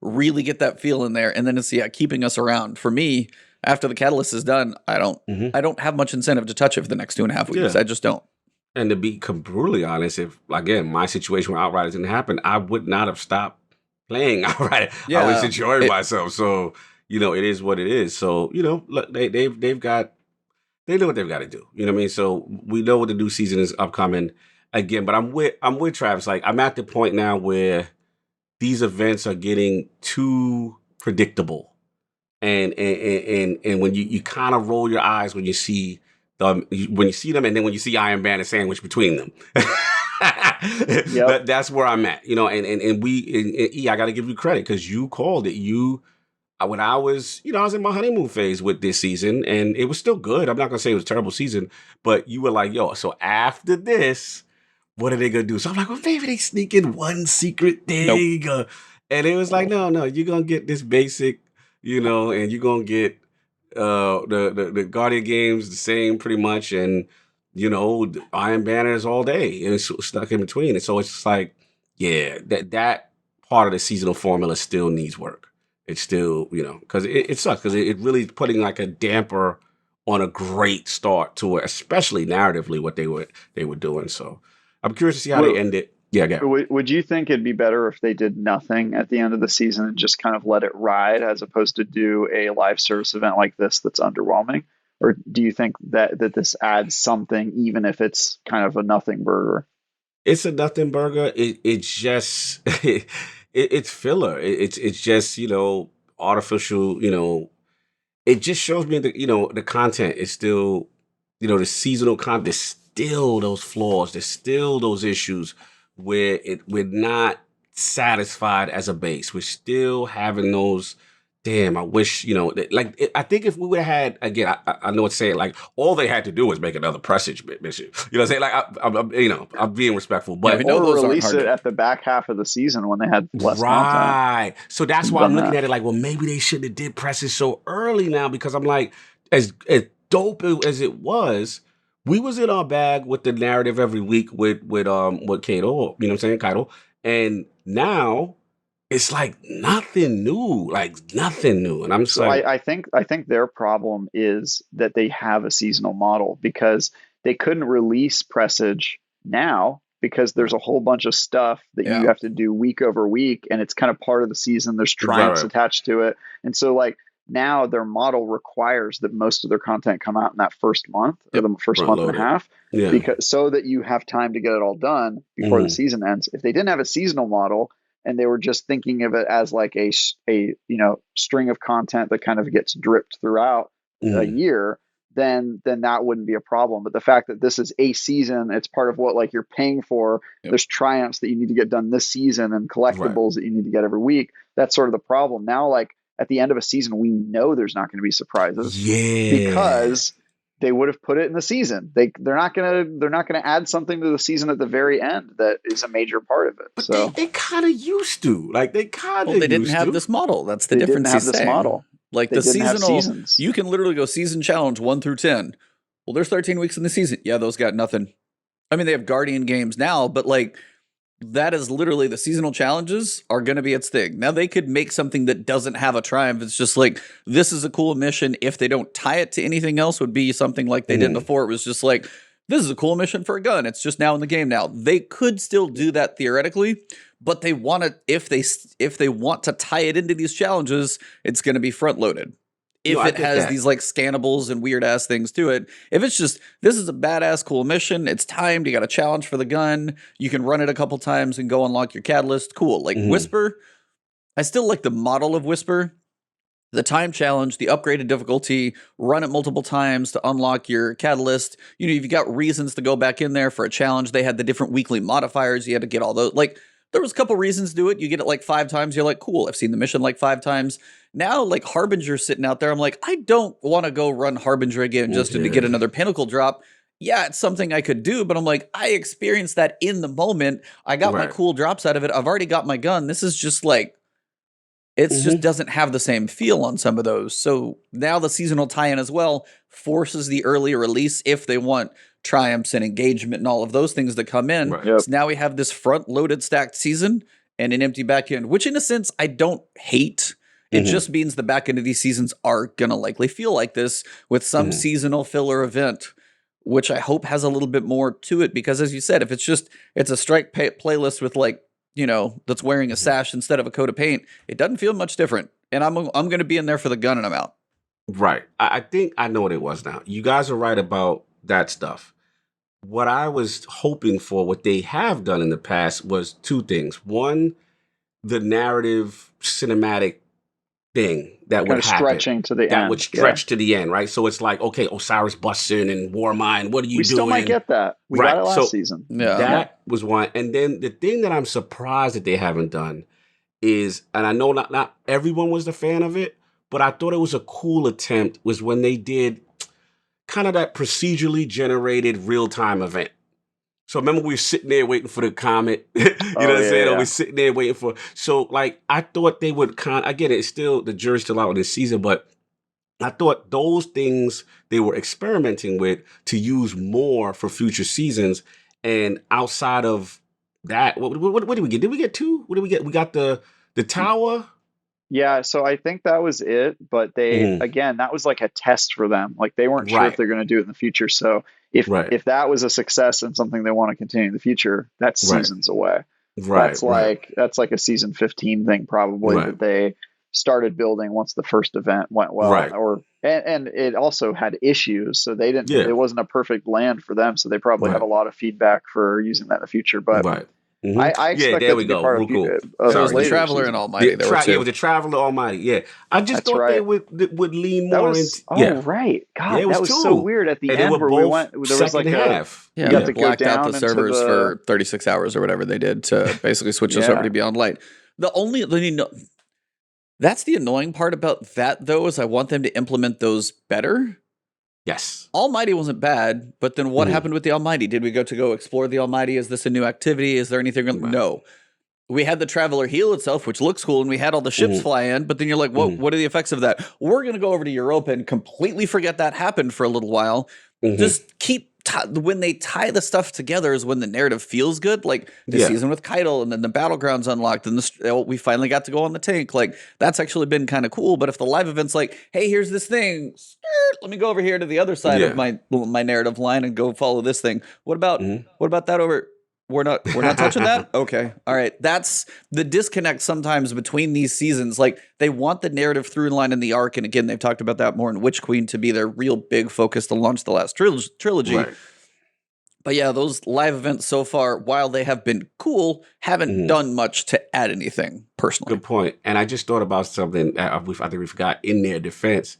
really get that feel in there, and then it's keeping us around. For me, after the catalyst is done,
Mhm.
I don't have much incentive to touch it for the next 2.5 weeks.
Yeah.
I just don't.
And to be brutally honest, if again my situation with Outriders didn't happen, I would not have stopped playing Outriders. I was
Yeah,
enjoying myself. So it is what it is. So look, they know what they've got to do. You know what I mean? So we know what the new season is upcoming again. But I'm with Travis. Like I'm at the point now where these events are getting too predictable. And when you kind of roll your eyes when you see them, and then when you see Iron Banner sandwich between them.
yep.
That's where I'm at, and E, I got to give you credit because you called it. When I was in my honeymoon phase with this season, and it was still good. I'm not gonna say it was a terrible season, but you were like, yo, so after this, what are they gonna do? So I'm like, well, maybe they sneak in one secret
nope.
thing, and it was like, no, you're gonna get this basic, and you're gonna get the Guardian games the same pretty much, and the Iron Banners all day, and it's stuck in between. And so it's just like, yeah, that part of the seasonal formula still needs work. It's still, because it sucks because it really is putting like a damper on a great start to it, especially narratively what they were doing. So I'm curious to see how they
Would,
end it. Yeah, yeah.
would you think it'd be better if they did nothing at the end of the season and just kind of let it ride, as opposed to do a live service event like this that's underwhelming? Or do you think that this adds something, even if it's kind of a nothing burger?
It's a nothing burger. It's just it's filler. It's just artificial. It just shows me that the content is still the seasonal content. There's still those flaws. There's still those issues where we're not satisfied as a base. We're still having those. Damn, I wish I think if we would have had again, I know what to say. Like all they had to do was make another presage mission. You know what I'm saying? Like I'm being respectful,
Yeah,
but
we know
Or
those aren't
release
hard
it
to.
at the back half of the season when they had less content.
right. So that's
Could've
why I'm
done
looking
that.
at it like, well, maybe they shouldn't have did presage so early now because I'm like, as dope as it was, we was in our bag with the narrative every week with Kato. You know what I'm saying, Kaito, and now it's like nothing new, and I'm just
So
like,
I think their problem is that they have a seasonal model because they couldn't release Presage now because there's a whole bunch of stuff that you have to do week over week, and it's kind of part of the season. There's triumphs attached to it, and so like now their model requires that most of their content come out in that first month or the first month and a half, because so that you have time to get it all done before the season ends. If they didn't have a seasonal model and they were just thinking of it as like a string of content that kind of gets dripped throughout a year, then that wouldn't be a problem. But the fact that this is a season, it's part of what like you're paying for. There's triumphs that you need to get done this season and collectibles that you need to get every week. That's sort of the problem. Now, like at the end of a season, we know there's not going to be surprises because they would have put it in the season. They're not gonna add something to the season at the very end that is a major part of it.
But
so
they kind of used to. Like they kind of.
They didn't have this model. That's the difference.
Didn't have this model.
Like
they
the
didn't have
seasonal,
seasons.
you can literally go season challenge 1 through 10. Well, there's 13 weeks in the season. Yeah, those got nothing. I mean, they have Guardian games now, but like that is literally the seasonal challenges are going to be its thing. Now they could make something that doesn't have a triumph. It's just like, this is a cool mission. If they don't tie it to anything else, would be something like they did before. It was just like, this is a cool mission for a gun. It's just now in the game now. They could still do that theoretically, but they want to, if they want to tie it into these challenges, it's going to be front loaded. If it has these like scannables and weird ass things to it, if it's just, this is a badass cool mission, it's timed, you got a challenge for the gun, you can run it a couple times and go unlock your catalyst, cool. Like Whisper, I still like the model of Whisper, the time challenge, the upgraded difficulty, run it multiple times to unlock your catalyst. You know, you've got reasons to go back in there for a challenge. They had the different weekly modifiers. You had to get all those. Like, there was a couple reasons to do it. You get it like 5 times. You're like, cool, I've seen the mission like 5 times. Now, like Harbinger sitting out there, I'm like, I don't want to go run Harbinger again just to get another pinnacle drop. Yeah, it's something I could do, but I'm like, I experienced that in the moment. I got my cool drops out of it. I've already got my gun. This is just like, it just doesn't have the same feel on some of those. So now the seasonal tie-in as well forces the earlier release if they want triumphs and engagement and all of those things that come in. So now we have this front-loaded stacked season and an empty back end, which in a sense I don't hate. It just means the back end of these seasons are going to likely feel like this with some seasonal filler event, which I hope has a little bit more to it. Because as you said, if it's a strike playlist with like, you know, that's wearing a sash instead of a coat of paint, it doesn't feel much different. And I'm going to be in there for the gun and I'm out.
Right. I think I know what it was now. You guys are right about that stuff. What I was hoping for, what they have done in the past, was 2 things. One, the narrative cinematic thing that would happen.
Stretching to the end.
That would stretch to the end, right? So it's like, okay, Osiris busts in and Warmind, what are you doing?
We still might get that. We got it last season.
That was one. And then the thing that I'm surprised that they haven't done is, and I know not everyone was a fan of it, but I thought it was a cool attempt, was when they did kind of that procedurally generated real-time event. So remember we were sitting there waiting for the comet, you know what I'm saying? Or we're sitting there waiting for, so like, I thought they would again, it's still, the jury's still out on this season, but I thought those things they were experimenting with to use more for future seasons. And outside of that, what did we get? Did we get 2? What did we get? We got the tower.
Yeah, so I think that was it, but they again, that was like a test for them. Like they weren't sure if they're going to do it in the future. So if that was a success and something they want to continue in the future, that's seasons away. That's like a season 15 thing probably that they started building once the first event went well. And it also had issues, so they didn't. It wasn't a perfect land for them, so they probably have a lot of feedback for using that in the future. But I expect that to be part of
it was the Traveler and Almighty.
It was the Traveler Almighty. Yeah, I just thought they would lean more into.
Right. God, that was so weird at the end where we went. There was like
half.
They blacked out the servers for 36 hours or whatever they did to basically switch us over to Beyond Light. That's the annoying part about that, though, is I want them to implement those better.
Yes.
Almighty wasn't bad, but then what happened with the Almighty? Did we go explore the Almighty? Is this a new activity? Is there anything? No. We had the Traveler heal itself, which looks cool, and we had all the ships fly in, but then you're like, what are the effects of that? We're going to go over to Europa and completely forget that happened for a little while. Just keep when they tie the stuff together is when the narrative feels good. Like the season with Keitel, and then the battlegrounds unlocked, and we finally got to go on the tank. Like that's actually been kind of cool. But if the live event's like, hey, here's this thing, let me go over here to the other side of my narrative line and go follow this thing. What about that over? We're not touching that. Okay. All right. That's the disconnect sometimes between these seasons. Like they want the narrative through line in the arc. And again, they've talked about that more in Witch Queen to be their real big focus to launch the last trilogy. Right. But yeah, those live events so far, while they have been cool, haven't done much to add anything personally.
Good point. And I just thought about something I think we forgot in their defense.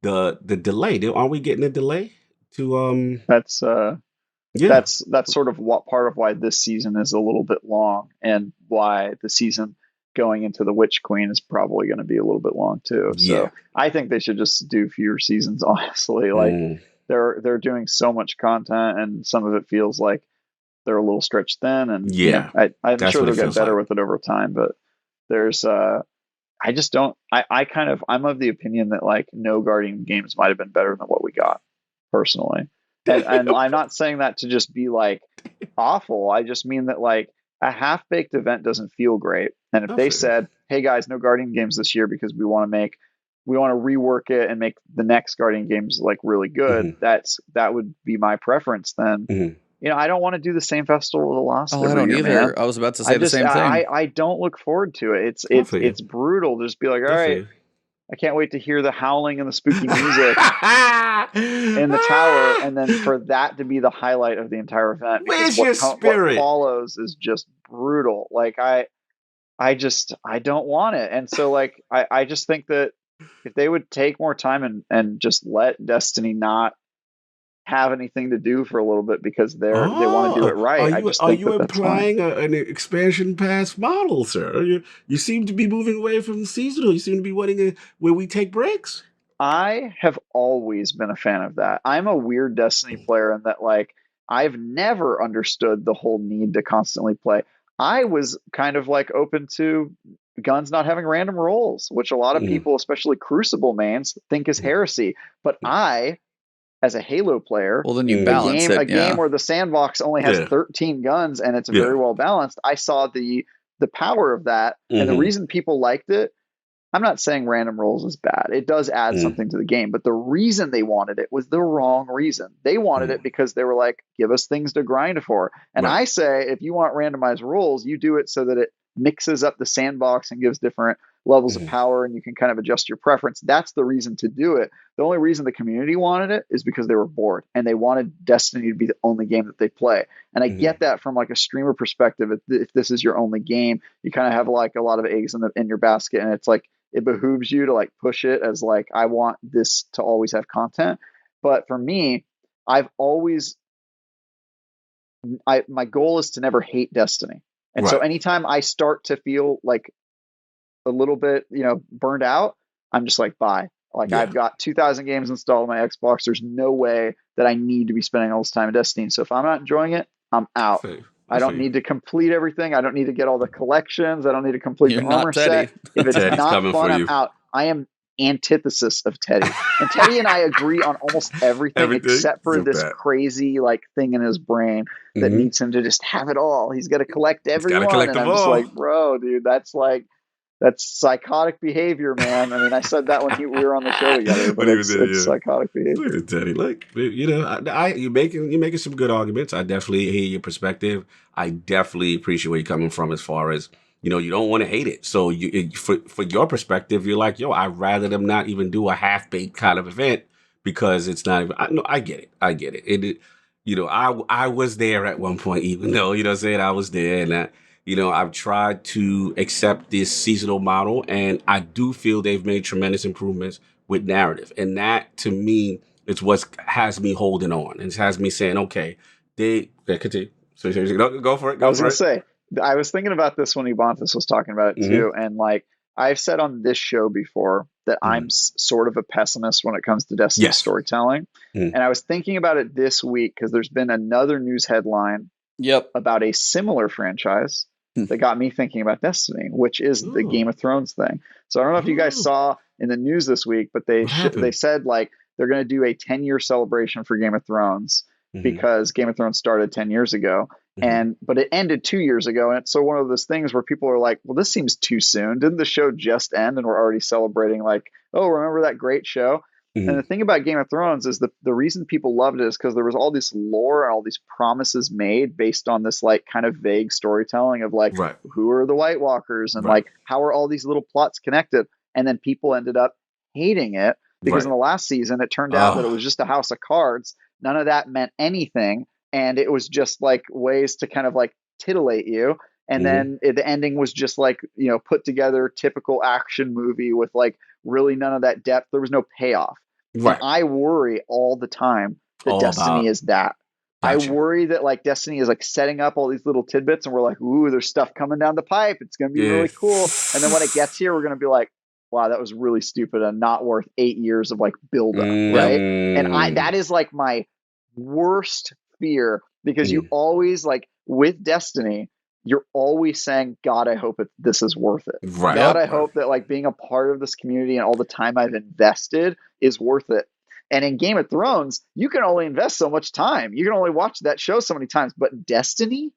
The delay. Aren't we getting a delay to
That's sort of what part of why this season is a little bit long, and why the season going into the Witch Queen is probably going to be a little bit long too. So I think they should just do fewer seasons. Honestly, like they're doing so much content, and some of it feels like they're a little stretched thin. And I'm sure they'll get better with it over time. But there's I just don't. I'm of the opinion that like no Guardian games might have been better than what we got personally. And I'm not saying that to just be like awful. I just mean that like a half-baked event doesn't feel great. And if they said, hey guys, no Guardian games this year because we want to rework it and make the next Guardian games like really good, that would be my preference then. I don't want to do the same Festival of the Lost.
I don't either. Man. I was about to say the same thing.
I don't look forward to it. It's brutal. Just be like, all right, I can't wait to hear the howling and the spooky music in the tower, and then for that to be the highlight of the entire event.
Where's your spirit?
What follows is just brutal. Like I don't want it. And so like I just think that if they would take more time and just let Destiny not have anything to do for a little bit because they want to do it right.
Are you implying an expansion pass model, sir? You seem to be moving away from the seasonal. You seem to be wanting where we take breaks.
I have always been a fan of that. I'm a weird Destiny player in that like I've never understood the whole need to constantly play. I was kind of like open to guns not having random rolls, which a lot of people, especially Crucible mains, think is heresy. But I, as a Halo player,
well, then you balance
a game where the sandbox only has 13 guns and it's very well balanced. I saw the power of that, and the reason people liked it. I'm not saying random rolls is bad. It does add something to the game, but the reason they wanted it was the wrong reason. They wanted it because they were like, give us things to grind for. And I say, if you want randomized rolls, you do it so that it mixes up the sandbox and gives different levels of power, and you can kind of adjust your preference. That's the reason to do it. The only reason the community wanted it is because they were bored and they wanted Destiny to be the only game that they play. And I get that from like a streamer perspective. If this is your only game, you kind of have like a lot of eggs in your basket, and it's like it behooves you to like push it as like, I want this to always have content. But for me, my goal is to never hate Destiny. And so anytime I start to feel like a little bit, burned out, I'm just like, bye. Like I've got 2,000 games installed on my Xbox. There's no way that I need to be spending all this time in Destiny. So if I'm not enjoying it, I'm out. I don't need to complete everything. I don't need to get all the collections. I don't need to complete the armor set. If it's not fun, I'm out. I am antithesis of Teddy. And Teddy and I agree on almost everything except for this crazy like thing in his brain that needs him to just have it all. He's got to collect everyone. And I'm just like, bro, dude, that's psychotic behavior, man. I mean, I said that when we were on the show together, but it's psychotic behavior.
Look at Teddy. Look, you're making some good arguments. I definitely hear your perspective. I definitely appreciate where you're coming from as far as, you don't want to hate it. So for your perspective, you're like, I'd rather them not even do a half-baked kind of event because it's not even, I get it. I get it. I was there at one point, even though, I was there, and I've tried to accept this seasonal model, and I do feel they've made tremendous improvements with narrative. And that, to me, is what has me holding on. It has me saying, okay, they continue. So go for it.
I was going to say, I was thinking about this when Ebontis was talking about it too. And like I've said on this show before that I'm sort of a pessimist when it comes to Destiny storytelling. And I was thinking about it this week because there's been another news headline about a similar franchise that got me thinking about Destiny, which is the Game of Thrones thing. So I don't know if you guys saw in the news this week, but they said like they're going to do a 10-year celebration for Game of Thrones. because Game of Thrones started 10 years ago. But it ended 2 years ago. And it's so one of those things where people are like, well, this seems too soon. Didn't the show just end and we're already celebrating like, oh, remember that great show? And the thing about Game of Thrones is the reason people loved it is because there was all this lore and all these promises made based on this like kind of vague storytelling of like, who are the White Walkers and like, how are all these little plots connected? And then people ended up hating it because in the last season, it turned out that it was just a house of cards. None of that meant anything. And it was just like ways to kind of like titillate you. And then the ending was just like, you know, put together typical action movie with like really none of that depth. There was no payoff. And I worry all the time that Destiny is that. Gotcha. I worry that like Destiny is like setting up all these little tidbits and we're like, ooh, there's stuff coming down the pipe. It's going to be really cool. And then when it gets here, we're going to be like, wow, that was really stupid and not worth 8 years of like buildup, right? And that is like my worst fear because you always like with Destiny, you're always saying, God, I hope this is worth it. God, I hope that like being a part of this community and all the time I've invested is worth it. And in Game of Thrones, you can only invest so much time. You can only watch that show so many times. But Destiny,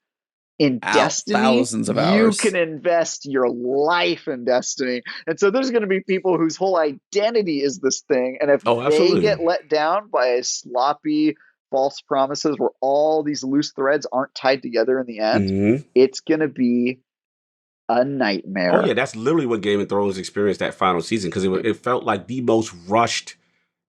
thousands of hours.
You can invest your life in Destiny. And so there's going to be people whose whole identity is this thing. And if they get let down by a sloppy false promises where all these loose threads aren't tied together in the end, it's going to be a nightmare.
Oh, yeah, that's literally what Game of Thrones experienced that final season because it felt like the most rushed,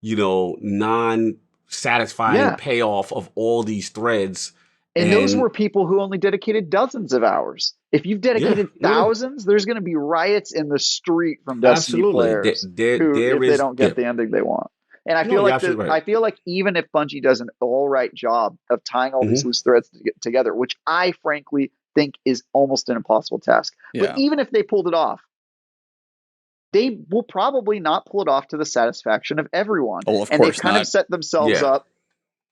you know, non-satisfying payoff of all these threads.
And those were people who only dedicated dozens of hours. If you've dedicated thousands, there's going to be riots in the street from Destiny players if they don't get the ending they want. And I feel I feel like even if Bungie does an all right job of tying all these loose threads together, which I frankly think is almost an impossible task, but even if they pulled it off, they will probably not pull it off to the satisfaction of everyone.
Oh, of
and
course
they've kind of set themselves up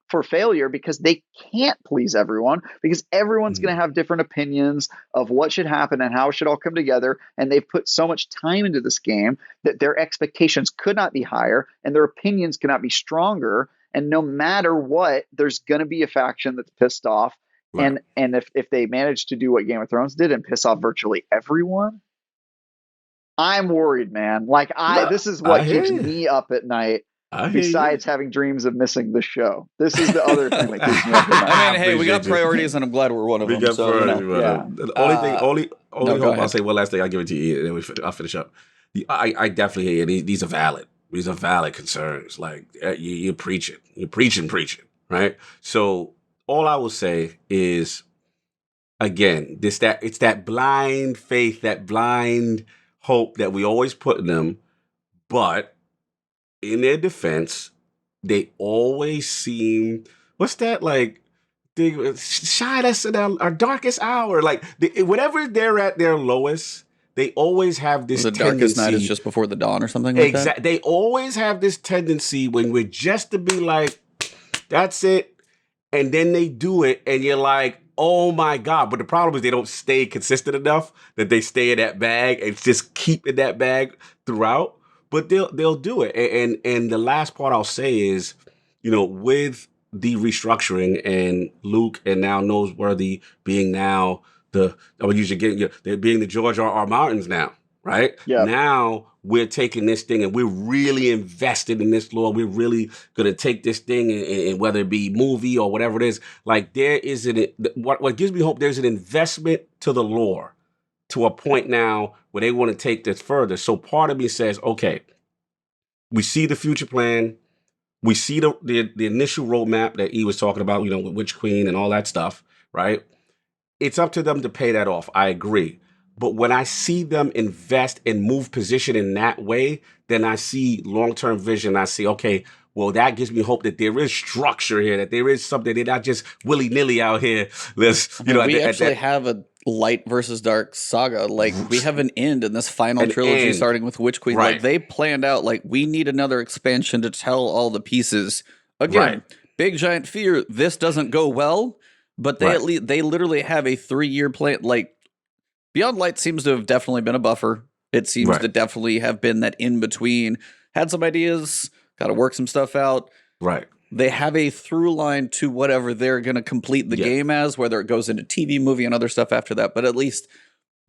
for failure because they can't please everyone because everyone's going to have different opinions of what should happen and how it should all come together. And they've put so much time into this game that their expectations could not be higher and their opinions cannot be stronger. And no matter what, there's going to be a faction that's pissed off. And if they manage to do what Game of Thrones did and piss off virtually everyone, I'm worried, man. Like this is what keeps me up at night. Besides having dreams of missing the show, this is the other thing that keeps me up at night.
I mean, hey, we got priorities, and I'm glad we're one of them.
The only hope I'll say one last thing. I'll give it to you, and then I'll finish up. I definitely hear these are valid. These are valid concerns. Like you're preaching, right? So all I will say is, again, it's that blind faith, that blind hope that we always put in them, but in their defense, they always seem, what's that, like, they shine us in our darkest hour. Like, whenever they're at their lowest, they always have this tendency. The
darkest night is just before the dawn or something like that?
They always have this tendency when we're just to be like, that's it. And then they do it, and you're like, oh my God. But the problem is they don't stay consistent enough that they stay in that bag and just keep in that bag throughout. But they'll do it. And the last part I'll say is, you know, with the restructuring and Luke and now Noseworthy being now they're being the George R.R. Martins now, right? Yeah. Now we're taking this thing and we're really invested in this lore. We're really going to take this thing and whether it be movie or whatever it is, like there is what gives me hope, there's an investment to the lore to a point now where they want to take this further. So part of me says, okay, we see the future plan. We see the initial roadmap that he was talking about, you know, with Witch Queen and all that stuff, right? It's up to them to pay that off. I agree. But when I see them invest and move position in that way, then I see long-term vision. I see, okay, well, that gives me hope that there is structure here, that there is something. They're not just willy-nilly out here.
We actually have a light versus dark saga. Like, we have an end in this final trilogy starting with Witch Queen. Right. Like, they planned out, like, we need another expansion to tell all the pieces. Again, big giant fear, this doesn't go well, but they literally have a 3-year plan. Like, Beyond Light seems to have definitely been a buffer. It seems to definitely have been that in-between. Had some ideas, got to work some stuff out.
Right.
they have a through line to whatever they're going to complete the game as, whether it goes into TV, movie, and other stuff after that. But at least,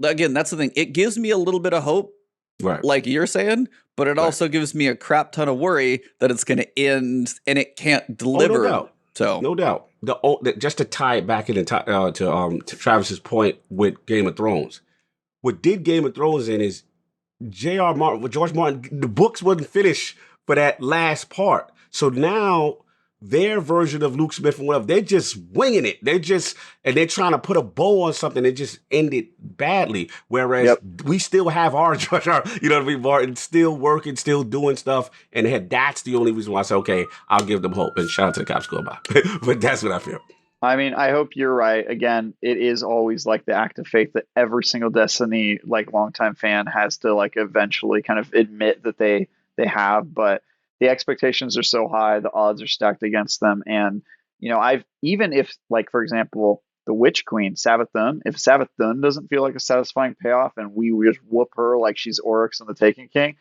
again, that's the thing. It gives me a little bit of hope, like you're saying, but it also gives me a crap ton of worry that it's going to end and it can't deliver.
No doubt.
So
no doubt. Just to tie it back into to Travis's point with Game of Thrones, what did Game of Thrones in is George Martin, the books wasn't finished for that last part. So now their version of Luke Smith and whatever, they're just winging it. They're trying to put a bow on something that just ended badly. Whereas we still have our George R. You know what I mean? Martin still working, still doing stuff. And that's the only reason why I say, okay, I'll give them hope. And shout out to the cops going by. But that's what I feel.
I mean, I hope you're right. Again, it is always like the act of faith that every single Destiny longtime fan has to eventually kind of admit that they have, but the expectations are so high, the odds are stacked against them. And even if for example, the Witch Queen, Savathun, if Savathun doesn't feel like a satisfying payoff and we just whoop her like she's Oryx and the Taken King,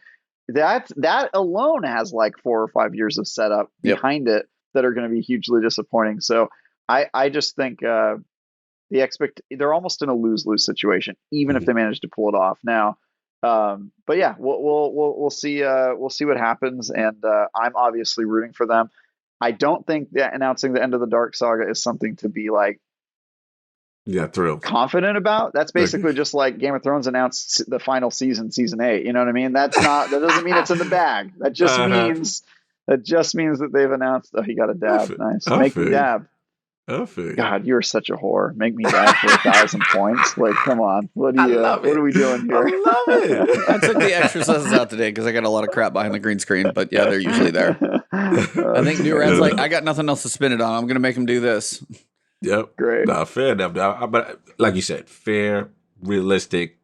that alone has 4 or 5 years of setup behind it that are going to be hugely disappointing. So I just think they're almost in a lose-lose situation, even if they manage to pull it off now. But yeah, we'll see. We'll see what happens, and I'm obviously rooting for them. I don't think that announcing the end of the Dark Saga is something to be
thrilled,
confident about. That's basically just like Game of Thrones announced the final season, season 8. You know what I mean? That doesn't mean it's in the bag. That just means that they've announced. Oh, he got a dab. Nice. Make me dab. God, you're such a whore. Make me dab for 1,000 points. Come on. What are we doing here?
I love it.
I took the exercises out today because I got a lot of crap behind the green screen, but yeah, they're usually there. I think New Rad's I got nothing else to spin it on. I'm going to make him do this.
Yep.
Great.
Nah, fair enough. But like you said, fair, realistic,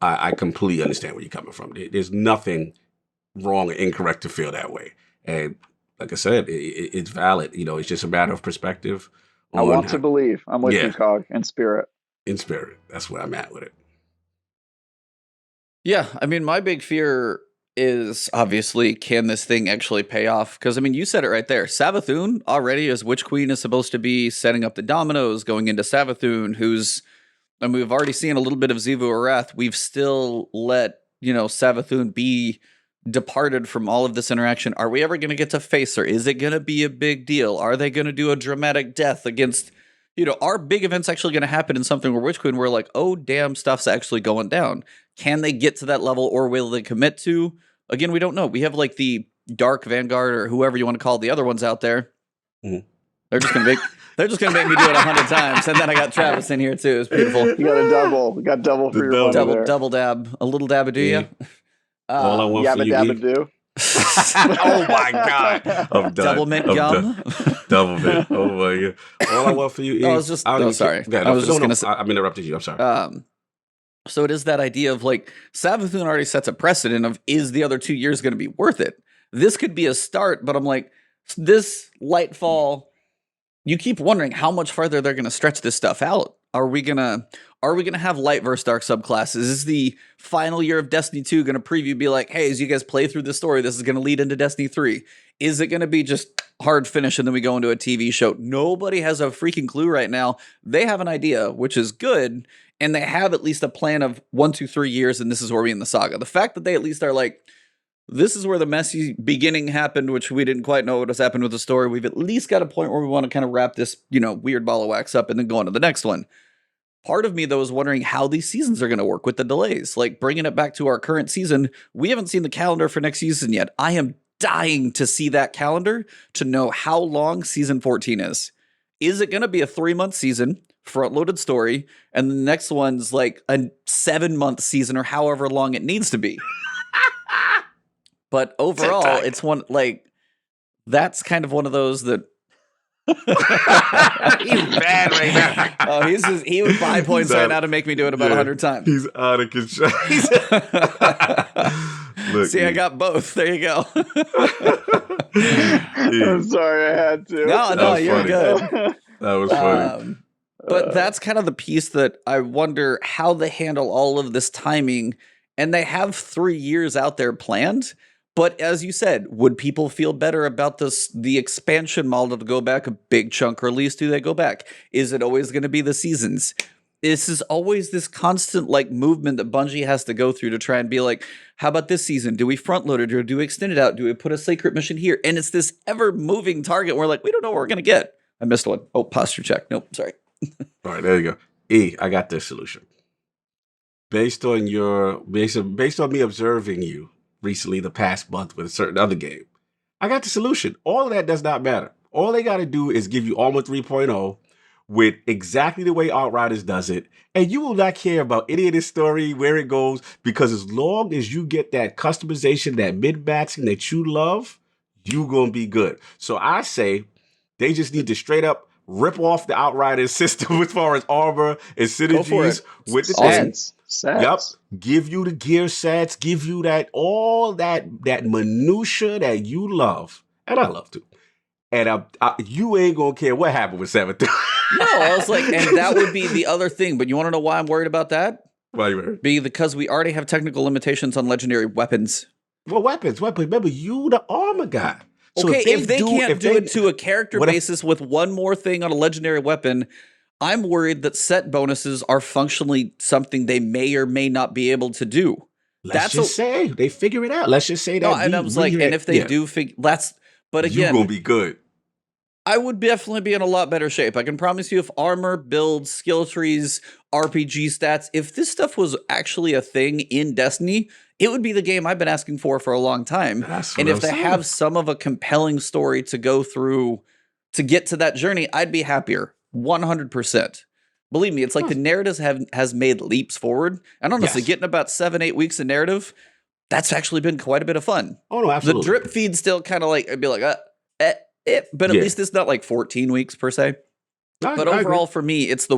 I completely understand where you're coming from. There's nothing wrong or incorrect to feel that way. And like I said, it's valid. It's just a matter of perspective.
I want to believe. I'm with you, Cog, in spirit.
In spirit. That's where I'm at with it.
Yeah. I mean, my big fear is obviously, can this thing actually pay off? Because, I mean, you said it right there. Savathun already, as Witch Queen, is supposed to be setting up the dominoes going into Savathun, we've already seen a little bit of Xivu Arath. We've still let, Savathun be departed from all of this interaction. Are we ever going to get to face her? Is it going to be a big deal? Are they going to do a dramatic death against, are big events actually going to happen in something where Witch Queen we're like, oh, damn, stuff's actually going down? Can they get to that level, or will they commit to? Again, we don't know. We have the Dark Vanguard or whoever you want to call the other ones out there.
Mm-hmm.
They're just going to make me do it 100 times. And then I got Travis in here too. It's beautiful.
You got a double. We got double for your
double dab. A little dabadoo.
All I want for you
dabba-do.
Oh my God. I'm done.
Double mint gum.
Double mint. Oh my God. All I want for you is...
sorry.
I was just going to say... I'm interrupting you. I'm sorry.
So it is that idea of Savathun already sets a precedent of, is the other 2 years going to be worth it? This could be a start, but I'm this Lightfall, you keep wondering how much farther they're going to stretch this stuff out. Are we gonna have Lightverse Dark subclasses? Is the final year of Destiny 2 going to preview be hey, as you guys play through the story, this is going to lead into Destiny 3? Is it going to be just hard finish and then we go into a TV show? Nobody has a freaking clue right now. They have an idea, which is good, and they have at least a plan of 1, 2, 3 years, and this is where we in the saga. The fact that they at least are this is where the messy beginning happened, which we didn't quite know what has happened with the story. We've at least got a point where we want to kind of wrap this, weird ball of wax up and then go on to the next one. Part of me, though, is wondering how these seasons are going to work with the delays. Bringing it back to our current season, we haven't seen the calendar for next season yet. I am dying to see that calendar to know how long season 14 is. Is it going to be a 3-month season, front-loaded story, and the next one's a 7-month season or however long it needs to be? But overall, it's one, that's kind of one of those that...
He's bad right now.
He would buy points right now to make me do it about 100 times.
He's out of control. Look,
see, I got both. There you go.
I'm sorry, I had to.
No, you're
funny.
good.
That was funny.
But that's kind of the piece that I wonder how they handle all of this timing. And they have 3 years out there planned. But as you said, would people feel better about the expansion model to go back a big chunk release? Do they go back? Is it always going to be the seasons? This is always this constant like movement that Bungie has to go through to try and be like, how about this season? Do we front load it or do we extend it out? Do we put a sacred mission here? And it's this ever moving target. We're like, we don't know what we're going to get. I missed one. Oh, posture check. Nope, sorry.
All right, there you go. I got this solution. Based on me observing you recently the past month with a certain other game, I got the solution. All of that does not matter. All they got to do is give you Armor 3.0 with exactly the way Outriders does it, and you will not care about any of this story, where it goes, because as long as you get that customization, that mid-maxing that you love, you going to be good. So I say they just need to straight up rip off the Outriders system as far as armor and synergies with the
sets.
Yep. Give you the gear sets, give you that all that minutia that you love, and I love to. And you ain't gonna care what happened with 7th.
No, I was like, and that would be the other thing. But you want to know why I'm worried about that?
Why you worried?
Because we already have technical limitations on legendary weapons.
Well, weapons. Remember, you the armor guy. So
okay, if they can't do it to a character basis with one more thing on a legendary weapon, I'm worried that set bonuses are functionally something they may or may not be able to do.
Let's just say they figure it out. Let's just say that.
No, and I was like, and if they do figure, but again,
you're gonna be good.
I would definitely be in a lot better shape. I can promise you, if armor, builds, skill trees, RPG stats, if this stuff was actually a thing in Destiny, it would be the game I've been asking for a long time. And if they have some of a compelling story to go through to get to that journey, I'd be happier. 100%. Believe me, it's like the narrative has made leaps forward. And honestly, getting about 7-8 weeks of narrative, that's actually been quite a bit of fun.
Oh, no, absolutely.
The drip feed still kind of like, I'd be like, but at least it's not like 14 weeks per se. But overall, for me, it's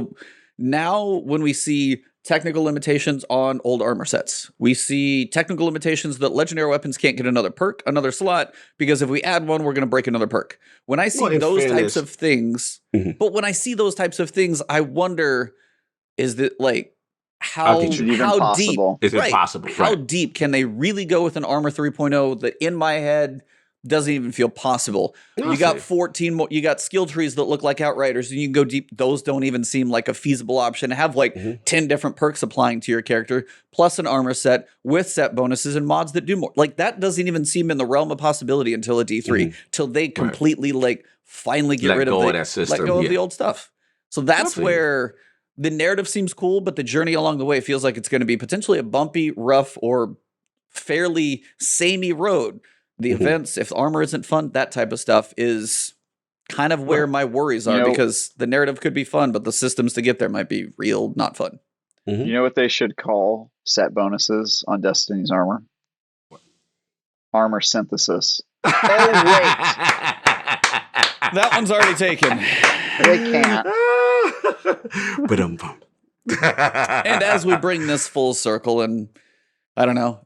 now when we see technical limitations on old armor sets, we see technical limitations that legendary weapons can't get another perk, another slot, because if we add one, we're going to break another perk. When I see those types of things, but when I see those types of things, I wonder, is that like, how deep
is it possible?
How deep can they really go with an armor 3.0 that in my head doesn't even feel possible? You got 14 more, you got skill trees that look like Outriders, and you can go deep. Those don't even seem like a feasible option. Have like 10 different perks applying to your character, plus an armor set with set bonuses and mods that do more. Like that doesn't even seem in the realm of possibility until a D3, till they completely like finally get rid of that system, let go of the old stuff. So that's where the narrative seems cool, but the journey along the way feels like it's going to be potentially a bumpy, rough, or fairly samey road. The events, if armor isn't fun, that type of stuff is kind of where my worries are, because the narrative could be fun, but the systems to get there might be real not fun.
You know what they should call set bonuses on Destiny's armor? What? Armor synthesis.
Oh, wait. That one's already taken.
They can't.
And as we bring this full circle, and I don't know,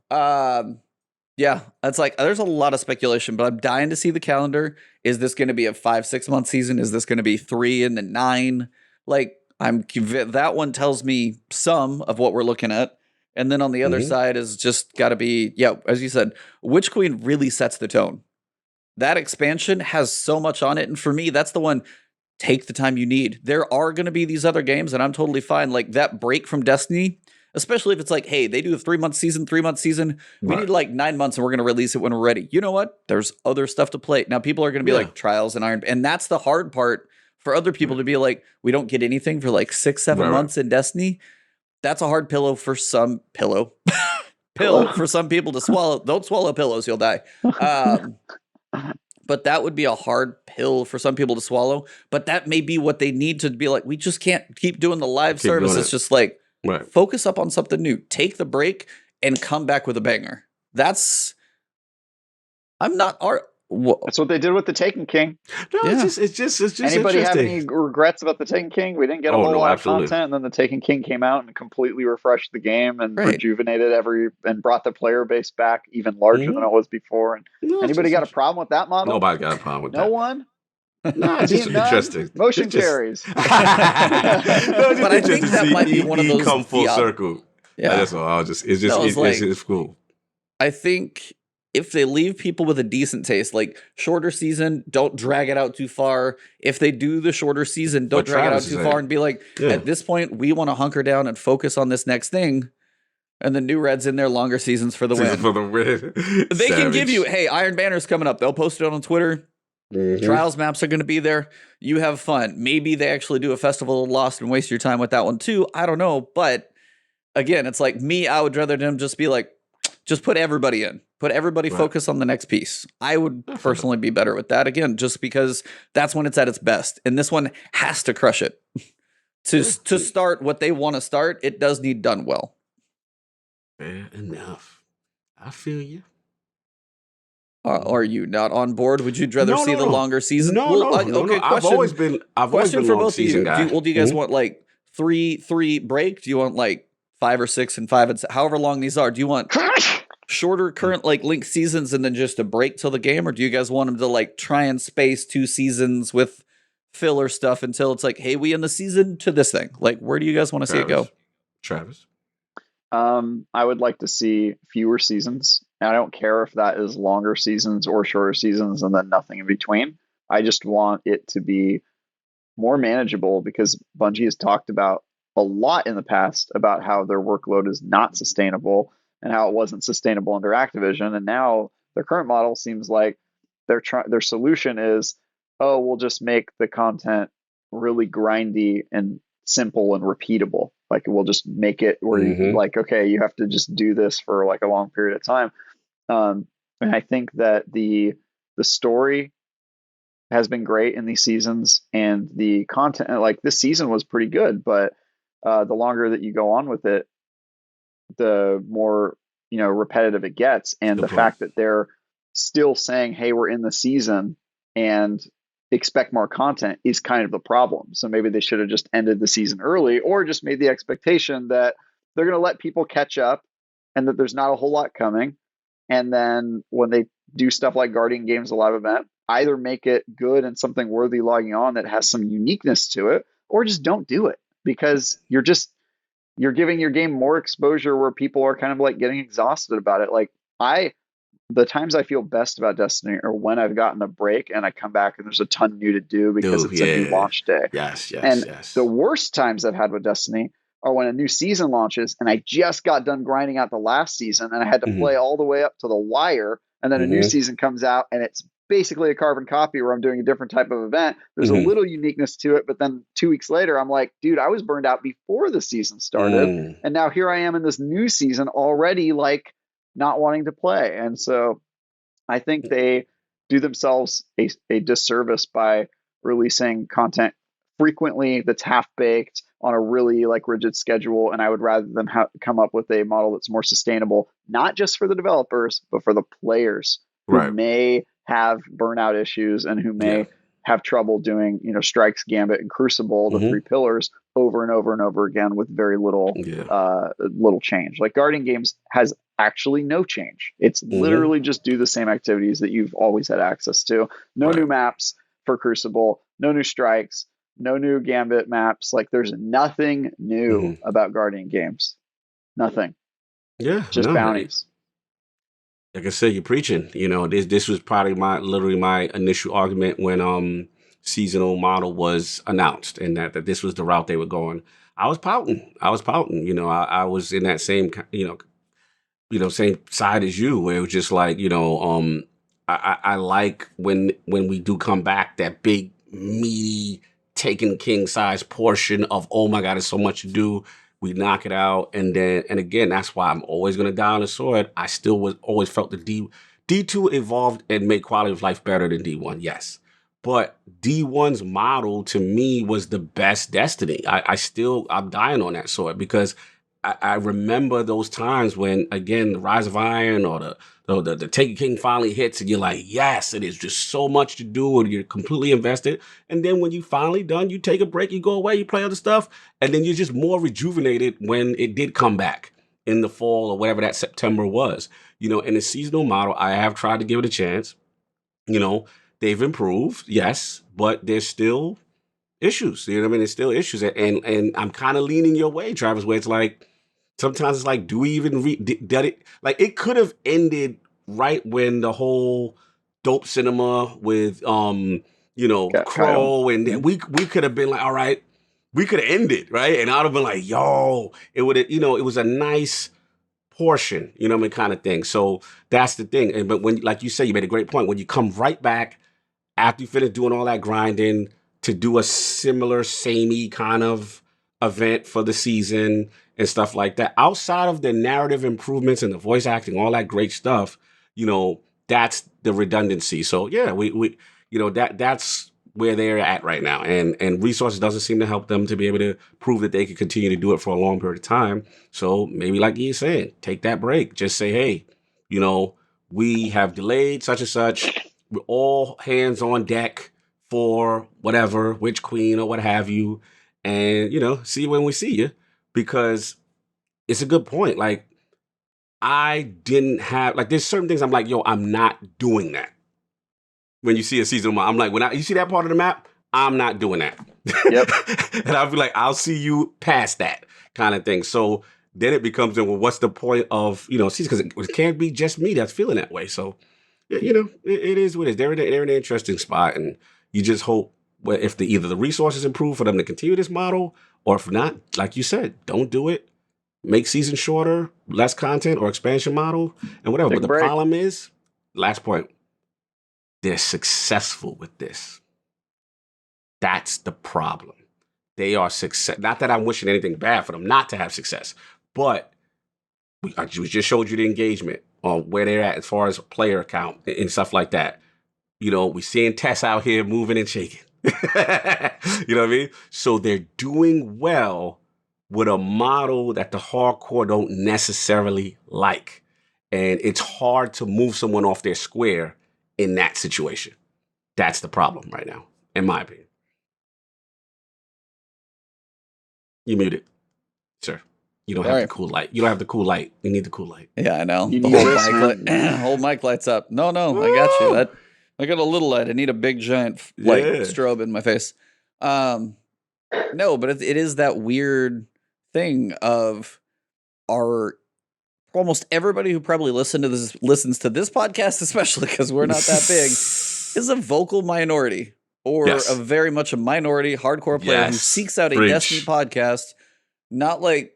yeah, that's like, there's a lot of speculation, but I'm dying to see the calendar. Is this going to be a 5-6 month season? Is this going to be 3 and then 9? Like, that one tells me some of what we're looking at. And then on the other side is just got to be, as you said, Witch Queen really sets the tone. That expansion has so much on it. And for me, that's the one, take the time you need. There are going to be these other games, and I'm totally fine. Like that break from Destiny, especially if it's like, hey, they do a 3-month season, 3-month season. We need like 9 months and we're going to release it when we're ready. You know what? There's other stuff to play. Now people are going to be like Trials and Iron. And that's the hard part for other people to be like, we don't get anything for like 6-7 months in Destiny. That's a hard pill for some people to swallow. Don't swallow pillows. You'll die. But that would be a hard pill for some people to swallow. But that may be what they need to be like, we just can't keep doing the live service. It's just like, focus up on something new. Take the break and come back with a banger. That's
what they did with the Taken King.
No, it's just
anybody have any regrets about the Taken King? We didn't get a whole lot of content, and then the Taken King came out and completely refreshed the game and rejuvenated and brought the player base back even larger than it was before. And anybody got a problem with that model?
Nobody got a problem with that.
No one?
No, it's just interesting.
Motion carries.
But I think that might be one of those
come full circle. Yeah, that's all. It's cool.
I think if they leave people with a decent taste, like shorter season, don't drag it out too far. If they do the shorter season, don't drag it out too far and be like, at this point, we want to hunker down and focus on this next thing. And the new Reds in their longer seasons for the win. They can give you, hey, Iron Banner's coming up. They'll post it on Twitter. Trials maps are going to be there. You have fun. Maybe they actually do a Festival of Lost and waste your time with that one too. I don't know. But again, it's like me, I would rather them just be like, just put everybody in. Put everybody focus on the next piece. I would personally be better with that, again, just because that's when it's at its best. And this one has to crush it. To start what they want to start, it does need done well.
Fair enough. I feel you.
Are you not on board? Would you rather see the longer season?
No. I've always been
for both of you.
Guy.
Do you guys want like three break? Do you want like 5 or 6 and 5 and however long these are? Do you want shorter current like linked seasons and then just a break till the game, or do you guys want them to like try and space 2 seasons with filler stuff until it's like, hey, we end the season to this thing? Like, where do you guys want to see it go?
Travis?
I would like to see fewer seasons. And I don't care if that is longer seasons or shorter seasons and then nothing in between. I just want it to be more manageable, because Bungie has talked about a lot in the past about how their workload is not sustainable and how it wasn't sustainable under Activision. And now their current model seems like their solution is, oh, we'll just make the content really grindy and simple and repeatable. Like, we'll just make it where you like, okay, you have to just do this for like a long period of time. And I think that the story has been great in these seasons, and the content, like this season was pretty good, but the longer that you go on with it, the more, repetitive it gets. And the fact that they're still saying, hey, we're in the season and expect more content is kind of the problem. So maybe they should have just ended the season early, or just made the expectation that they're going to let people catch up and that there's not a whole lot coming. And then when they do stuff like Guardian Games, a live event, either make it good and something worthy logging on that has some uniqueness to it, or just don't do it, because you're giving your game more exposure where people are kind of like getting exhausted about it. Like, the times I feel best about Destiny are when I've gotten a break and I come back and there's a ton new to do because it's a new launch day.
Yes.
The worst times I've had with Destiny are when a new season launches and I just got done grinding out the last season and I had to play all the way up to the wire, and then a new season comes out and it's basically a carbon copy where I'm doing a different type of event. There's a little uniqueness to it, but then 2 weeks later, I'm like, dude, I was burned out before the season started. And now here I am in this new season already, like, not wanting to play. And so I think they do themselves a disservice by releasing content frequently that's half-baked on a really like rigid schedule. And I would rather them come up with a model that's more sustainable, not just for the developers, but for the players who may have burnout issues and who may have trouble doing, Strikes, Gambit, and Crucible, the 3 pillars, over and over and over again with very little change. Like Guardian Games has actually no change. It's literally just do the same activities that you've always had access to. No new maps for Crucible, no new strikes, no new Gambit maps. Like, there's nothing new about Guardian Games. Nothing.
Yeah.
Just bounties.
Like I said, you're preaching. This was probably my initial argument when seasonal model was announced, and that this was the route they were going. I was pouting. I was in that same same side as you, where it was just like, I like when we do come back, that big meaty Taken King size portion of, oh my God, there's so much to do. We knock it out, and again, that's why I'm always gonna die on the sword. I still always felt the D2 evolved and made quality of life better than D1, yes. But D1's model to me was the best Destiny. I'm dying on that sword, because I remember those times when, again, the Rise of Iron or the Taken King finally hits, and you're like, yes, it is just so much to do, and you're completely invested. And then when you finally done, you take a break, you go away, you play other stuff, and then you're just more rejuvenated when it did come back in the fall or whatever that September was. In the seasonal model, I have tried to give it a chance. They've improved, yes, but there's still issues. There's still issues, and I'm kind of leaning your way, Travis, where it's like, sometimes it's like, do we even did it? Like, it could have ended right when the whole dope cinema with
Got
Crow, and we could have been like, all right, we could have ended, right? And I'd have been like, yo, it would have, it was a nice portion, you know what I mean, kind of thing. So that's the thing. And but when, like you said, you made a great point. When you come right back after you finish doing all that grinding to do a similar, samey kind of event for the season and stuff like that, outside of the narrative improvements and the voice acting, all that great stuff, that's the redundancy. So yeah, we that's where they're at right now, and resources doesn't seem to help them to be able to prove that they can continue to do it for a long period of time. So maybe, like you're saying, take that break. Just say, hey, we have delayed such and such. We're all hands on deck for whatever, Witch Queen or what have you, and see you when we see you, because it's a good point. Like, I didn't have, like, there's certain things I'm like, yo, I'm not doing that. When you see a season, I'm like, you see that part of the map, I'm not doing that.
Yep.
And I'll be like, I'll see you past that kind of thing. So then it becomes, well, what's the point of, season? Because it can't be just me that's feeling that way. So, it is what it is. They're in an interesting spot, and you just hope, if either the resources improve for them to continue this model, or if not, like you said, don't do it. Make season shorter, less content, or expansion model, and whatever. But the problem is, last point, they're successful with this. That's the problem. They are success. Not that I'm wishing anything bad for them not to have success, but I just showed you the engagement on where they're at as far as player count and stuff like that. We're seeing Tess out here moving and shaking. You know what I mean? So they're doing well with a model that the hardcore don't necessarily like. And it's hard to move someone off their square in that situation. That's the problem right now, in my opinion. You muted, sir. You don't have the cool light. You don't have the cool light. You need the cool light.
Yeah, I know. The whole mic lights up. No, I got you. I got a little light. I need a big giant strobe in my face. No, but it is that weird thing of almost everybody who probably listens to this podcast, especially because we're not that big, is a vocal minority, or a very much a minority hardcore player who seeks out a Destiny podcast. Not like,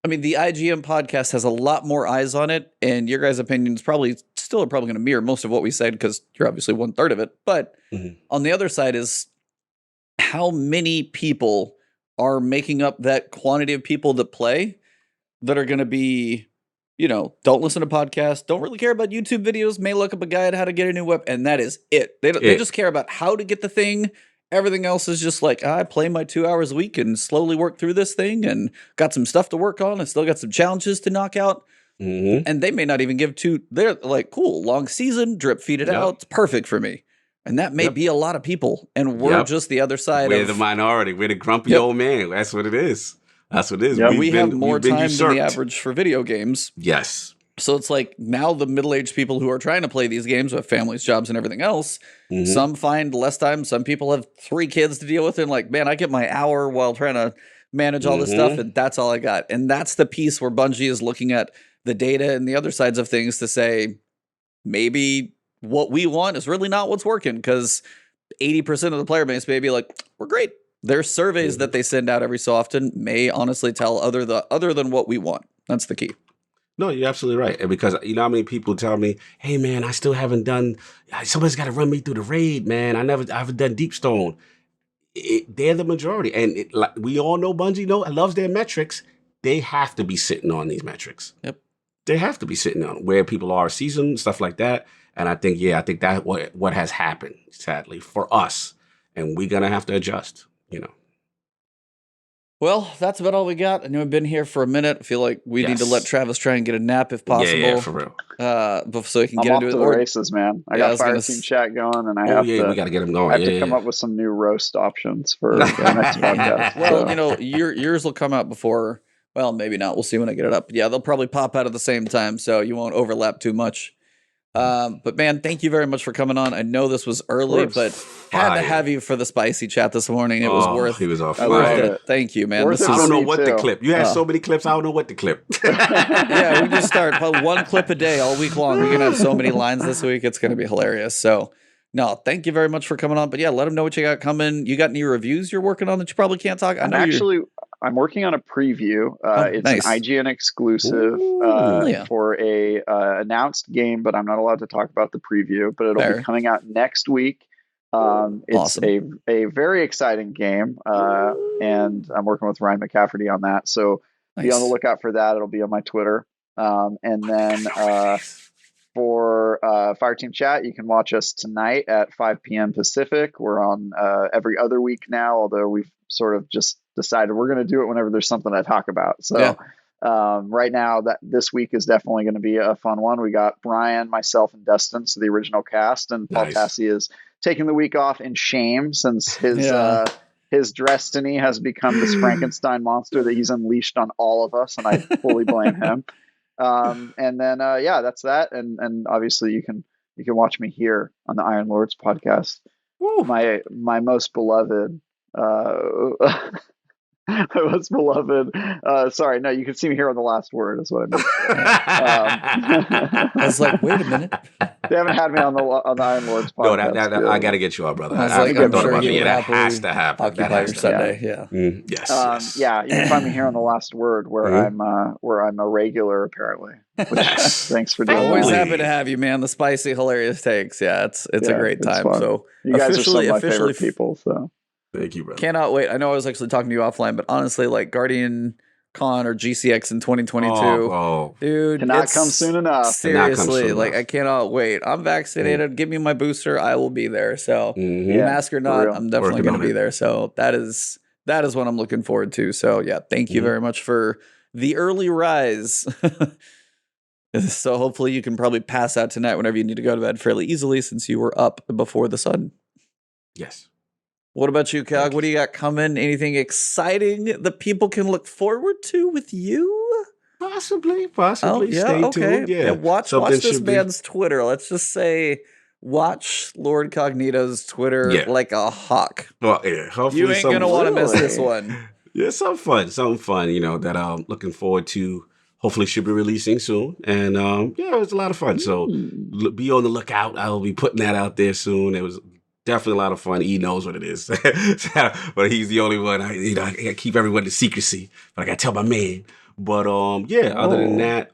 I mean, the IGM podcast has a lot more eyes on it, and your guys' opinions probably going to mirror most of what we said, because you're obviously 1/3 of it. But on the other side is how many people are making up that quantity of people that play that are going to be, don't listen to podcasts, don't really care about YouTube videos, may look up a guide how to get a new weapon, and that is it. They just care about how to get the thing. Everything else is just like, I play my 2 hours a week and slowly work through this thing, and got some stuff to work on. I still got some challenges to knock out. And they may not even give they're like, cool, long season, drip feed it out. It's perfect for me. And that may be a lot of people. And we're just the other side. We're
the minority. We're the grumpy old man. That's what it is. That's what it is.
Yep.
We have more time than the average for video games.
Yes.
So it's like, now the middle-aged people who are trying to play these games with families, jobs, and everything else, some find less time. Some people have 3 kids to deal with, and like, man, I get my hour while trying to manage all this stuff, and that's all I got. And that's the piece where Bungie is looking at the data and the other sides of things to say, maybe what we want is really not what's working, because 80% of the player base may be like, we're great. Their surveys that they send out every so often may honestly tell other than what we want. That's the key.
No, you're absolutely right. And because you know how many people tell me, hey man, I still haven't done, somebody's got to run me through the raid, man. I haven't done Deepstone. They're the majority. And like, we all know Bungie loves their metrics. They have to be sitting on these metrics.
Yep.
They have to be sitting on where people are seasoned, stuff like that. And I think that's what has happened, sadly, for us. And we're going to have to adjust,
Well, that's about all we got. I know we've been here for a minute. I feel like we need to let Travis try and get a nap if possible.
Yeah, for real.
So he can get into
it. I'm off to the races, man. I got Fire Team Chat going, and we got to
get him going.
I have to come up with some new roast options for the next podcast.
Well, yours will come out before. Well, maybe not. We'll see when I get it up. Yeah, they'll probably pop out at the same time, so you won't overlap too much. But man, thank you very much for coming on. I know this was early, but had to have you for the spicy chat this morning. It was worth.
He was off
I love
fire.
it.
Thank you, man.
Worth
This
it
I
is
don't know
me
what to
too.
clip. You had so many clips. I don't know what to clip.
yeah. We just start one clip a day all week long. We're gonna have so many lines this week. It's gonna be hilarious. So. No, thank you very much for coming on. But yeah, let them know what you got coming. You got any reviews you're working on that you probably can't talk?
I'm working on a preview. It's
nice.
an IGN exclusive for a announced game, but I'm not allowed to talk about the preview. But it'll be coming out next week. It's awesome. a very exciting game, and I'm working with Ryan McCafferty on that. So be on the lookout for that. It'll be on my Twitter, and then. For Fireteam Chat, you can watch us tonight at 5 p.m. Pacific. We're on every other week now, although we've sort of just decided we're going to do it whenever there's something to talk about. So right now, this week is definitely going to be a fun one. We got Brian, myself, and Destin, so the original cast, and Paul Tassi is taking the week off in shame since his destiny has become this Frankenstein monster that he's unleashed on all of us, and I fully blame him. And then that's that, and obviously you can watch me here on the Iron Lords podcast. Woo. My most beloved my most beloved sorry, no, you can see me here on the Last Word is what I meant.
I was like, wait a minute,
they haven't had me on the Iron Lords podcast.
No, I gotta get you on, brother.
I was like, I'm
thought
sure
about
you would
that has to happen.
Occupy your Sunday,
Yes.
Yeah, you can find me here on the Last Word, where I'm a regular apparently. Thanks for doing.
Always happy to have you, man. The spicy, hilarious takes. Yeah, it's a great time.
Fun.
So
you guys are some of my favorite people. So
thank you, brother.
Cannot wait. I know I was actually talking to you offline, but honestly, like Guardian Con or GCX in 2022, dude,
cannot come soon enough.
Seriously, like I cannot wait. I'm vaccinated. Give me my booster. I will be there. So mask or not, I'm definitely going to be there. So that is what I'm looking forward to. So yeah, thank you very much for the early rise. So hopefully you can probably pass out tonight whenever you need to go to bed fairly easily, since you were up before the sun.
Yes.
What about you, Cog? What do you got coming? Anything exciting that people can look forward to with you?
Possibly.
Stay
tuned. Yeah.
Watch this man's Twitter. Let's just say watch LordCognito's Twitter like a hawk.
Well, yeah. Hopefully
you ain't going to want to miss this one.
Yeah, something fun, that I'm looking forward to. Hopefully should be releasing soon. And it was a lot of fun. So be on the lookout. I will be putting that out there soon. It was definitely a lot of fun. He knows what it is. But he's the only one. I gotta keep everyone in secrecy. But I gotta tell my man. But other than that,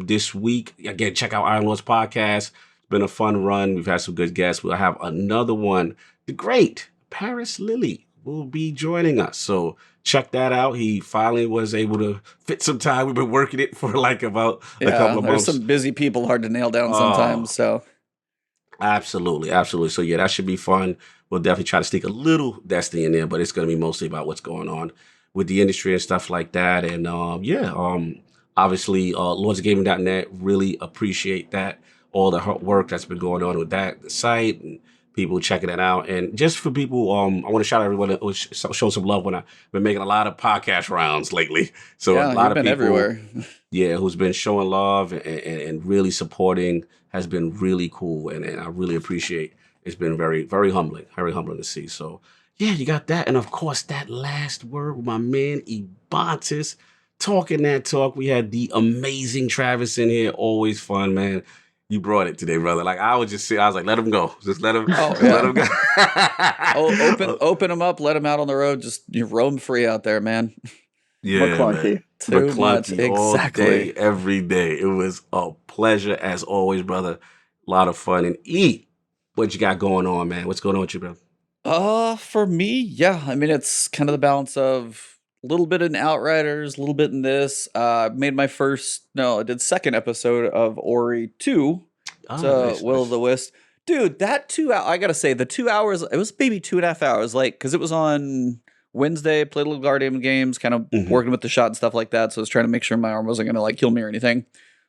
this week, again, check out Iron Lords podcast. It's been a fun run. We've had some good guests. We'll have another one. The great Paris Lilly will be joining us. So check that out. He finally was able to fit some time. We've been working it for like about a couple of months.
There's some busy people hard to nail down sometimes. So
absolutely. So yeah, that should be fun. We'll definitely try to stick a little Destiny in there, but it's going to be mostly about what's going on with the industry and stuff like that. And obviously, lordsgaming.net, really appreciate that. All the hard work that's been going on with that, the site, and people checking it out. And just for people, I want to shout out everyone that was show some love when I've been making a lot of podcast rounds lately. So a lot of people
everywhere.
who's been showing love and really supporting has been really cool. And I really appreciate. It's been very, very humbling to see. So yeah, you got that. And of course, that last word with my man, Ebontis, talking that talk. We had the amazing Travis in here. Always fun, man. You brought it today, brother. Like I was like, let him go. Just let him. Let him go.
Open him up. Let him out on the road. Just you roam free out there, man.
Yeah,
McClunky.
Too much.
All
exactly.
day, every day. It was a pleasure as always, brother. A lot of fun. And E, what you got going on, man? What's going on with you, brother?
For me, yeah. I mean, it's kind of the balance of a little bit in Outriders, a little bit in this. I did second episode of Ori 2. Will of the Wisp. Dude, that 2 hours, I gotta say, the 2 hours, it was maybe 2.5 hours, like, because it was on Wednesday, played a little Guardian games, kind of working with the shot and stuff like that, so I was trying to make sure my arm wasn't gonna, like, kill me or anything.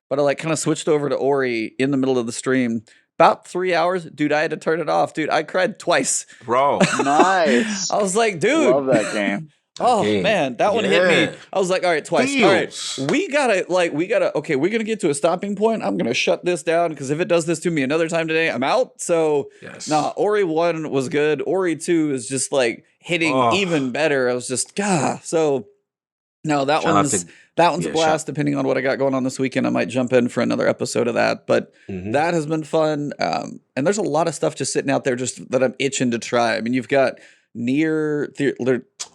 But I, like, kind of switched over to Ori in the middle of the stream. About 3 hours, dude, I had to turn it off. Dude, I cried twice.
Bro.
Nice.
I was like, dude.
Love that game.
Oh
Again.
man, that one hit me.
Yeah.
I was like, all right, twice.
Feels.
All right, okay, we're gonna get to a stopping point. I'm gonna shut this down because if it does this to me another time today, I'm out. So
Yes.
nah, Ori 1 was good. Ori 2 is just like hitting
Oh.
even better. I was just so no, that
Shout out
one's
to-
a blast. Depending on what I got going on this weekend, I might jump in for another episode of that. But that has been fun. And there's a lot of stuff just sitting out there just that I'm itching to try. I mean, you've got I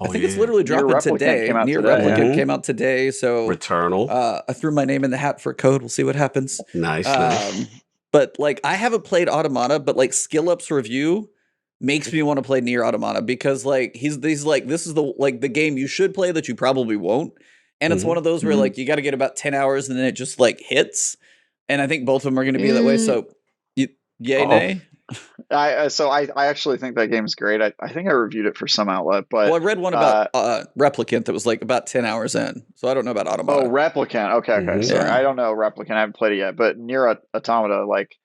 think it's literally
Nier
dropping
Replicant
today.
came out
Nier
today,
Replicant came out today. So
Returnal.
I threw my name in the hat for a code. We'll see what happens.
Nice.
But like I haven't played Automata, but like Skill Up's review makes me want to play Nier Automata because like he's like this is the game you should play that you probably won't. And it's one of those where like you got to get about 10 hours and then it just like hits. And I think both of them are going to be that way. So yay, nay?
I actually think that game's great. I think I reviewed it for some outlet, but
I read one about Replicant that was like about 10 hours in. So I don't know about Automata.
Oh, Replicant. Okay. Sorry.
Yeah.
I don't know Replicant. I haven't played it yet, but Nier Automata, like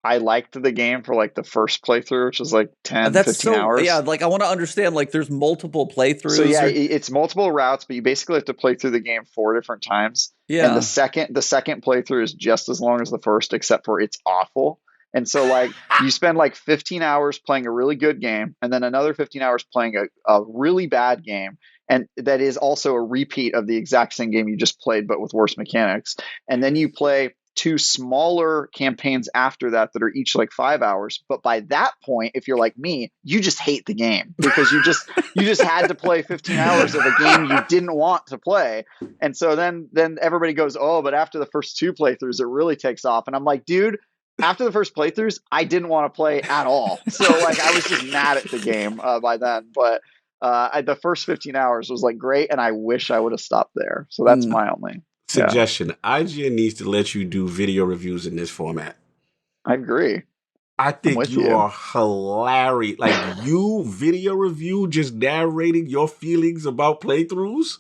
I liked the game for like the first playthrough, which was like 10, 15 hours.
Yeah, like I want to understand like there's multiple playthroughs.
So yeah, it's multiple routes, but you basically have to play through the game 4 different times.
Yeah.
And the second playthrough is just as long as the first, except for it's awful. And so like you spend like 15 hours playing a really good game and then another 15 hours playing a really bad game. And that is also a repeat of the exact same game you just played, but with worse mechanics. And then you play 2 smaller campaigns after that are each like 5 hours. But by that point, if you're like me, you just hate the game because you just had to play 15 hours of a game you didn't want to play. And so then everybody goes, oh, but after the first 2 playthroughs, it really takes off. And I'm like, dude, after the first playthroughs, I didn't want to play at all. So like I was just mad at the game by then. But the first 15 hours was like great, and I wish I would have stopped there. So that's my only
suggestion. IGN needs to let you do video reviews in this format.
I agree.
I think you are hilarious. Like you video review just narrating your feelings about playthroughs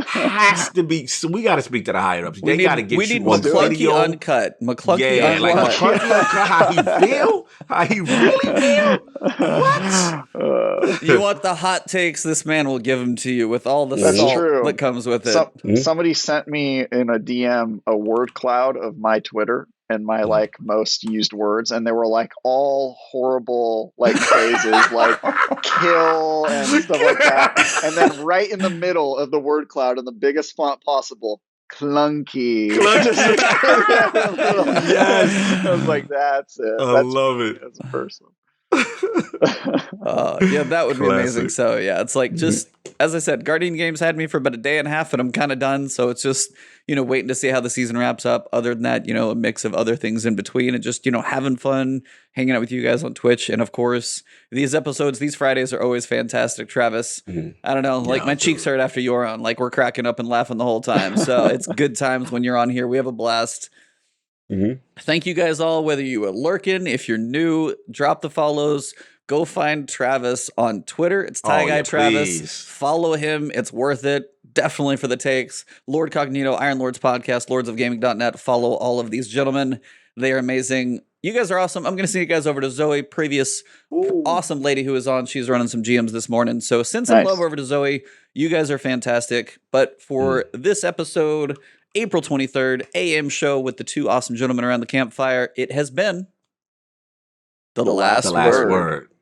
has to be. So we got to speak to the higher ups. They got to get you on video
uncut. McClunky uncut.
Like McClunky uncut. How he feel? How he really feel? What?
You want the hot takes? This man will give them to you with all the salt that comes with it.
Somebody sent me in a DM a word cloud of my Twitter and my like most used words, and they were like all horrible like phrases like kill and stuff like that, and then right in the middle of the word cloud in the biggest font possible, clunky. Yes. I was like, that's it.
I love it
as a person.
Yeah, that would be amazing. So yeah, it's like just as I said, Guardian Games had me for about a day and a half, and I'm kind of done. So it's just waiting to see how the season wraps up. Other than that, a mix of other things in between, and just having fun, hanging out with you guys on Twitch, and of course these episodes, these Fridays are always fantastic. Travis, I don't know, like my cheeks hurt after you're on. Like we're cracking up and laughing the whole time. So it's good times when you're on here. We have a blast. Thank you guys all, whether you are lurking, if you're new, drop the follows, go find Travis on Twitter. It's TieGuyTravis. Follow him. It's worth it. Definitely for the takes. LordCognito, Iron Lords Podcast, lordsofgaming.net. Follow all of these gentlemen. They are amazing. You guys are awesome. I'm going to send you guys over to Zoe, previous awesome lady who was on. She's running some GMs this morning. So send some love over to Zoe. You guys are fantastic. But for this episode, April 23rd, AM show with the 2 awesome gentlemen around the campfire, it has been the last word.